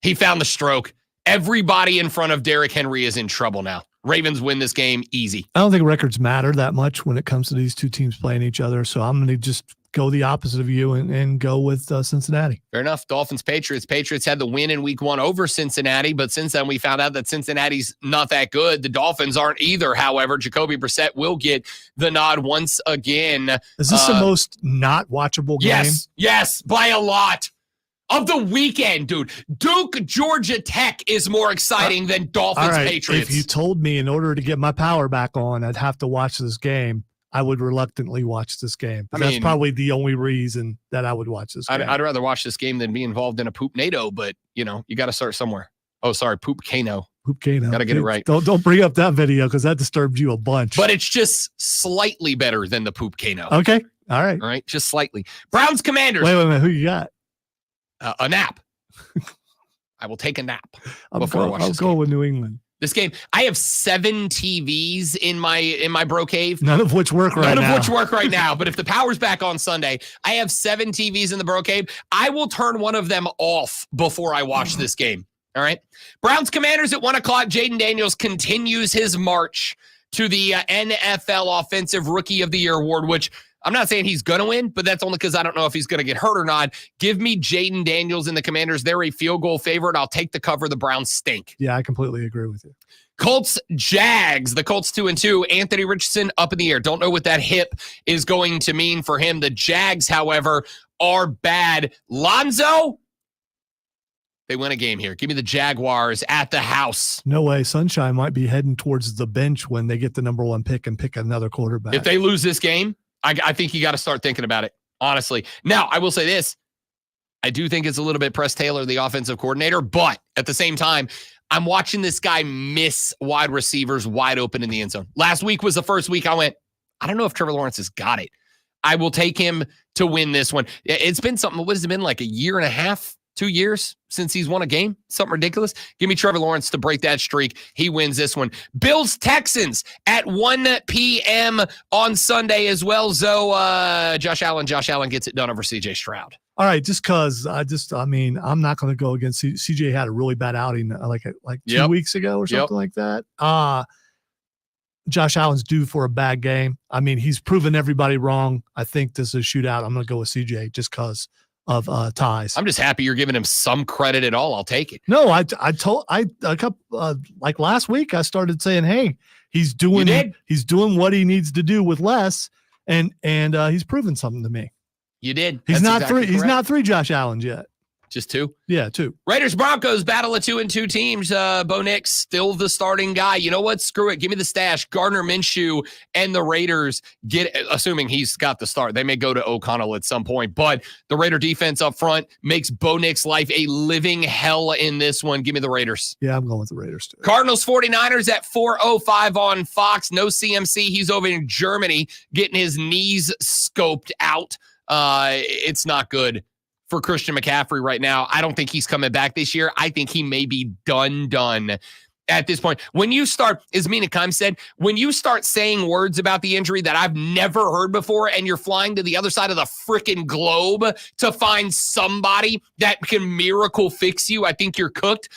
He found the stroke. Everybody in front of Derrick Henry is in trouble now. Ravens win this game easy. I don't think records matter that much when it comes to these two teams playing each other. So I'm going to just go the opposite of you and go with Cincinnati. Fair enough. Dolphins, Patriots. Patriots had the win in week 1 over Cincinnati, but since then we found out that Cincinnati's not that good. The Dolphins aren't either. However, Jacoby Brissett will get the nod once again. Is this the most not watchable game? Yes, by a lot. Of the weekend, dude. Duke, Georgia Tech is more exciting than Dolphins, All right, Patriots. if you told me in order to get my power back on, I'd have to watch this game, I would reluctantly watch this game. I That's mean, probably the only reason that I would watch this game. I'd rather watch this game than be involved in a poop NATO, but you got to start somewhere. Oh, sorry, poop Kano. Poop Kano. Got to get it right. Don't bring up that video because that disturbed you a bunch. But it's just slightly better than the poop Kano. Okay. All right. All right. Just slightly. Browns, Commanders. Wait. Who you got? A nap. I will take a nap I'll before I watch this go game. with New England. This game, I have 7 TVs in my bro cave. None of which work right now. None of which work right now. But if the power's back on Sunday, I have 7 TVs in the bro cave. I will turn one of them off before I watch this game. All right. Browns, Commanders at 1:00. Jaden Daniels continues his march to the NFL Offensive Rookie of the Year award, which I'm not saying he's going to win, but that's only because I don't know if he's going to get hurt or not. Give me Jaden Daniels and the Commanders. They're a field goal favorite. I'll take the cover. The Browns stink. Yeah, I completely agree with you. Colts, Jags. The Colts 2-2. Anthony Richardson up in the air. Don't know what that hip is going to mean for him. The Jags, however, are bad. Lonzo, they win a game here. Give me the Jaguars at the house. No way. Sunshine might be heading towards the bench when they get the number 1 pick and pick another quarterback. If they lose this game, I think you got to start thinking about it, honestly. Now, I will say this. I do think it's a little bit Press Taylor, the offensive coordinator, but at the same time, I'm watching this guy miss wide receivers wide open in the end zone. Last week was the first week I went, I don't know if Trevor Lawrence has got it. I will take him to win this one. It's been something, what has it been, like a year and a half? 2 years since he's won a game? Something ridiculous. Give me Trevor Lawrence to break that streak. He wins this one. Bills, Texans at 1 p.m. on Sunday as well. Josh Allen gets it done over CJ Stroud. All right, just because I'm not going to go against CJ. Had a really bad outing like 2 weeks ago or something like that. Josh Allen's due for a bad game. I mean, he's proven everybody wrong. I think this is a shootout. I'm going to go with CJ just because of ties. I'm just happy you're giving him some credit at all. I'll take it. No, I like last week I started saying, hey, he's doing what he needs to do with less, and he's proven something to me. You did. He's That's not exactly 3. He's correct. not 3 Josh Allens yet. Just 2? Yeah, 2. Raiders, Broncos, battle of 2-2 teams. Bo Nix, still the starting guy. You know what? Screw it. Give me the stash. Gardner Minshew and the Raiders assuming he's got the start. They may go to O'Connell at some point, but the Raider defense up front makes Bo Nix's life a living hell in this one. Give me the Raiders. Yeah, I'm going with the Raiders too. Cardinals, 49ers at 4:05 on Fox. No CMC. He's over in Germany getting his knees scoped out. It's not good for Christian McCaffrey right now. I don't think he's coming back this year. I think he may be done at this point. When you start, as Mina Kimes said, when you start saying words about the injury that I've never heard before, and you're flying to the other side of the freaking globe to find somebody that can miracle fix you, I think you're cooked.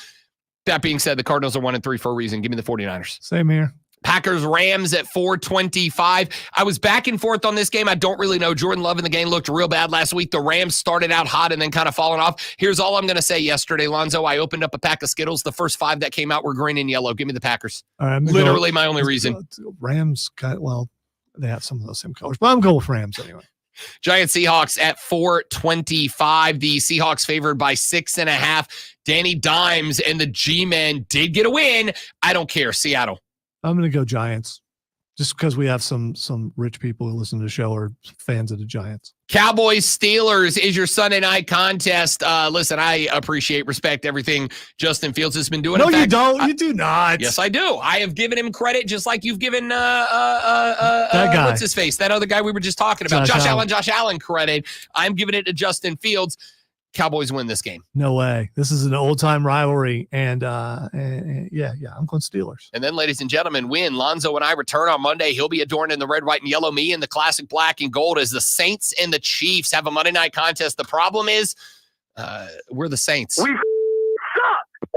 That being said, the Cardinals are 1-3 for a reason. Give me the 49ers. Same here. Packers, Rams at 4:25. I was back and forth on this game. I don't really know. Jordan Love in the game looked real bad last week. The Rams started out hot and then kind of fallen off. Here's all I'm going to say yesterday, Lonzo. I opened up a pack of Skittles. The first 5 that came out were green and yellow. Give me the Packers. All right, literally my only reason. Rams, they have some of those same colors, but I'm going with Rams anyway. Giants, Seahawks at 4:25. The Seahawks favored by 6.5. Danny Dimes and the G-Men did get a win. I don't care. Seattle. I'm going to go Giants just because we have some rich people who listen to the show are fans of the Giants. Cowboys, Steelers is your Sunday night contest. Listen, I appreciate, respect everything Justin Fields has been doing. No, you don't. You do not. Yes, I do. I have given him credit just like you've given that guy. What's his face? That other guy we were just talking about. Josh Allen. Josh Allen credit. I'm giving it to Justin Fields. Cowboys win this game. No way. This is an old-time rivalry, and yeah, I'm going Steelers. And then, ladies and gentlemen, when Lonzo and I return on Monday, he'll be adorned in the red, white, and yellow. Me in the classic black and gold as the Saints and the Chiefs have a Monday night contest. The problem is we're the Saints. We suck.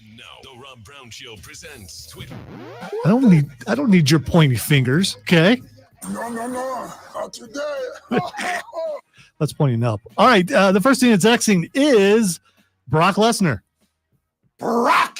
And now, the Brown Show presents Twitter. I don't need your pointy fingers. Okay. No, not today. That's pointing up. All right. The first thing that's Xing is Brock Lesnar. Brock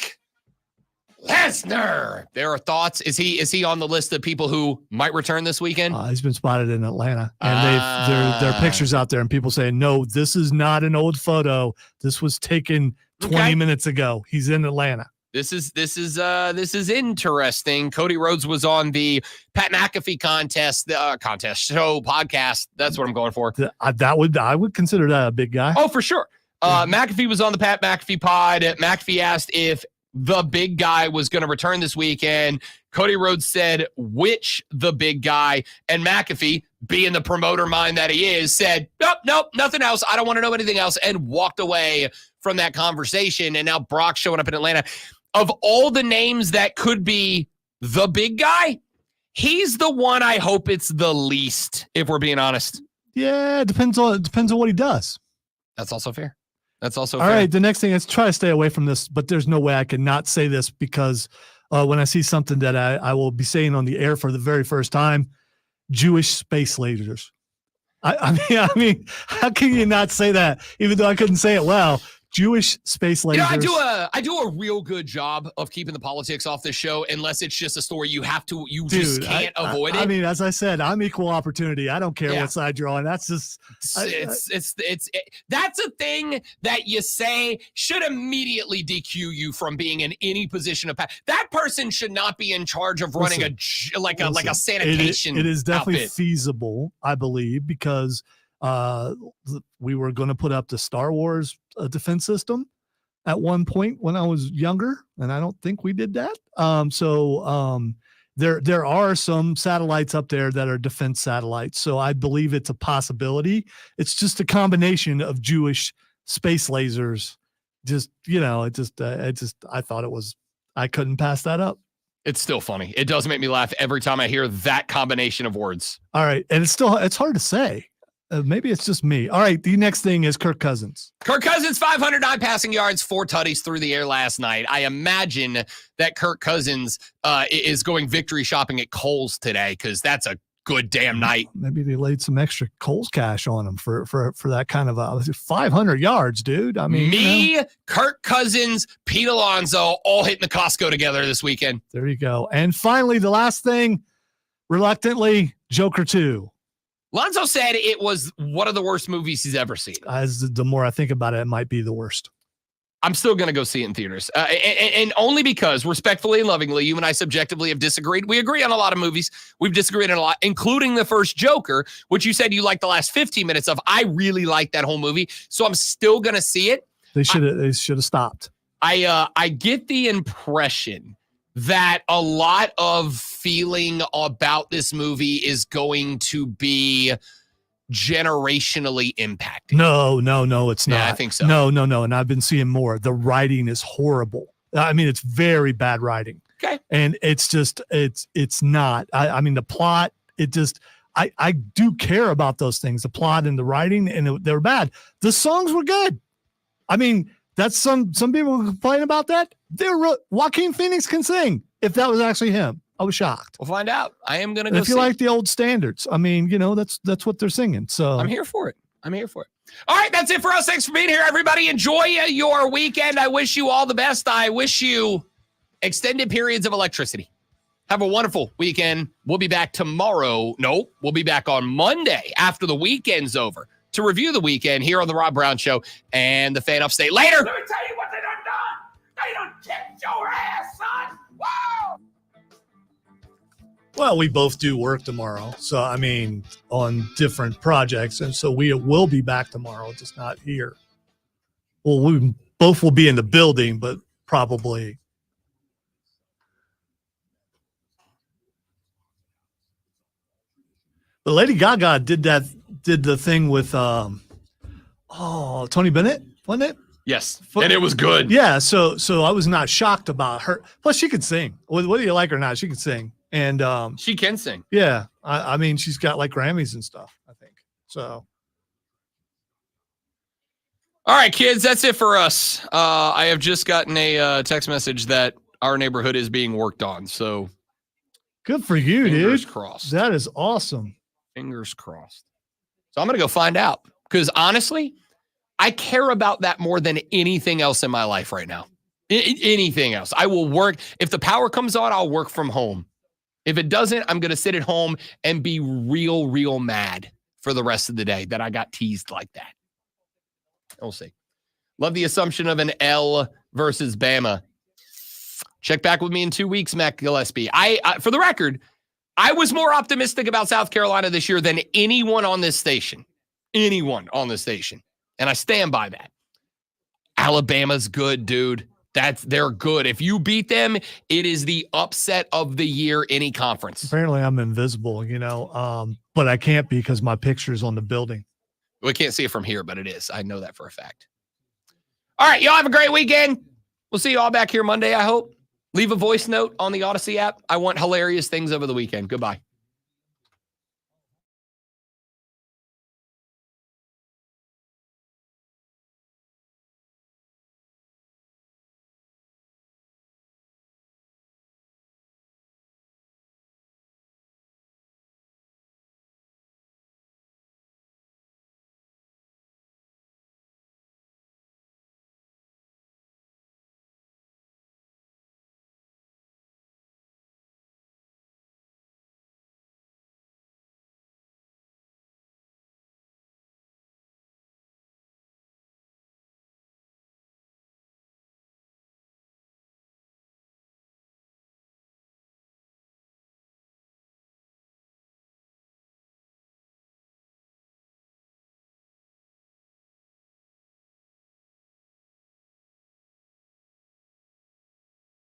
Lesnar. There are thoughts. Is he on the list of people who might return this weekend? He's been spotted in Atlanta, and there are pictures out there, and people saying, "No, this is not an old photo. This was taken 20 minutes ago. He's in Atlanta." This is interesting. Cody Rhodes was on the Pat McAfee podcast. That's what I'm going for. I would consider that a big guy. Oh, for sure. McAfee was on the Pat McAfee pod. McAfee asked if the big guy was going to return this weekend. Cody Rhodes said, which the big guy? And McAfee, being the promoter mind that he is, said, nope, nothing else. I don't want to know anything else, and walked away from that conversation. And now Brock's showing up in Atlanta. Of all the names that could be the big guy, he's the one I hope it's the least, if we're being honest. Yeah, it depends on what he does. That's also fair. All right, the next thing is try to stay away from this, but there's no way I can not say this because when I see something that I will be saying on the air for the very first time, Jewish space lasers. I mean, how can you not say that? Even though I couldn't say it well, Jewish space lasers. I do a real good job of keeping the politics off this show, unless it's just a story you just can't avoid it. I mean, as I said, I'm equal opportunity. I don't care what side you're on. That's just that's a thing that you say should immediately DQ you from being in any position of power. That person should not be in charge of running a sanitation. It is definitely outfit. feasible, I believe, because we were going to put up the Star Wars defense system at one point when I was younger, and I don't think we did that. There are some satellites up there that are defense satellites, so I believe it's a possibility. It's just a combination of Jewish space lasers. I thought it was. I couldn't pass that up. It's still funny. It does make me laugh every time I hear that combination of words. All right, and it's hard to say. Maybe it's just me. All right, the next thing is Kirk Cousins. Kirk Cousins, 509 passing yards, 4 tutties through the air last night. I imagine that Kirk Cousins is going victory shopping at Kohl's today because that's a good damn night. Maybe they laid some extra Kohl's cash on him for that kind of 500 yards, dude. I mean, Kirk Cousins, Pete Alonso, all hitting the Costco together this weekend. There you go. And finally, the last thing, reluctantly, Joker 2. Lonzo said it was one of the worst movies he's ever seen. The more I think about it, it might be the worst. I'm still going to go see it in theaters. And only because, respectfully and lovingly, you and I subjectively have disagreed. We agree on a lot of movies. We've disagreed on a lot, including the first Joker, which you said you liked the last 15 minutes of. I really liked that whole movie, so I'm still going to see it. They should have stopped. I get the impression that a lot of feeling about this movie is going to be generationally impacted. No, it's not. Yeah, I think so. No. And I've been seeing more. The writing is horrible. I mean, it's very bad writing. Okay. And it's just, it's not. I mean, the plot, I do care about those things, the plot and the writing, and they're bad. The songs were good. I mean, that's some people complain about that. Joaquin Phoenix can sing. If that was actually him, I was shocked. We'll find out. I am gonna go. If you like the old standards, I mean, that's what they're singing. So I'm here for it. All right, that's it for us. Thanks for being here, everybody. Enjoy your weekend. I wish you all the best. I wish you extended periods of electricity. Have a wonderful weekend. We'll be back tomorrow. No, we'll be back on Monday after the weekend's over to review the weekend here on the Rob Brown Show and the Fan Upstate. Later. Let me tell you what they done. They done kicked your ass, son. Wow. Well, we both do work tomorrow. So, I mean, on different projects. And so we will be back tomorrow, just not here. Well, we both will be in the building, but probably. But Lady Gaga did the thing with Tony Bennett, wasn't it? Yes, and it was good. Yeah, so I was not shocked about her. Plus, she could sing. Whether you like her or not, she could sing. And she can sing. Yeah, I mean, she's got like Grammys and stuff, I think. So. All right, kids, that's it for us. I have just gotten a text message that our neighborhood is being worked on. So Good for you, fingers dude. crossed. That is awesome. Fingers crossed. So I'm going to go find out because honestly, I care about that more than anything else in my life right now. Anything else. I will work. If the power comes on, I'll work from home. If it doesn't, I'm going to sit at home and be real mad for the rest of the day that I got teased like that. We'll see. Love the assumption of an L versus Bama. Check back with me in 2 weeks, Mac Gillespie. I for the record, I was more optimistic about South Carolina this year than anyone on this station. Anyone on the station. And I stand by that. Alabama's good, dude. They're good. If you beat them, it is the upset of the year, any conference. Apparently I'm invisible, but I can't be because my picture's on the building. We can't see it from here, but it is. I know that for a fact. All right, y'all have a great weekend. We'll see you all back here Monday, I hope. Leave a voice note on the Odyssey app. I want hilarious things over the weekend. Goodbye.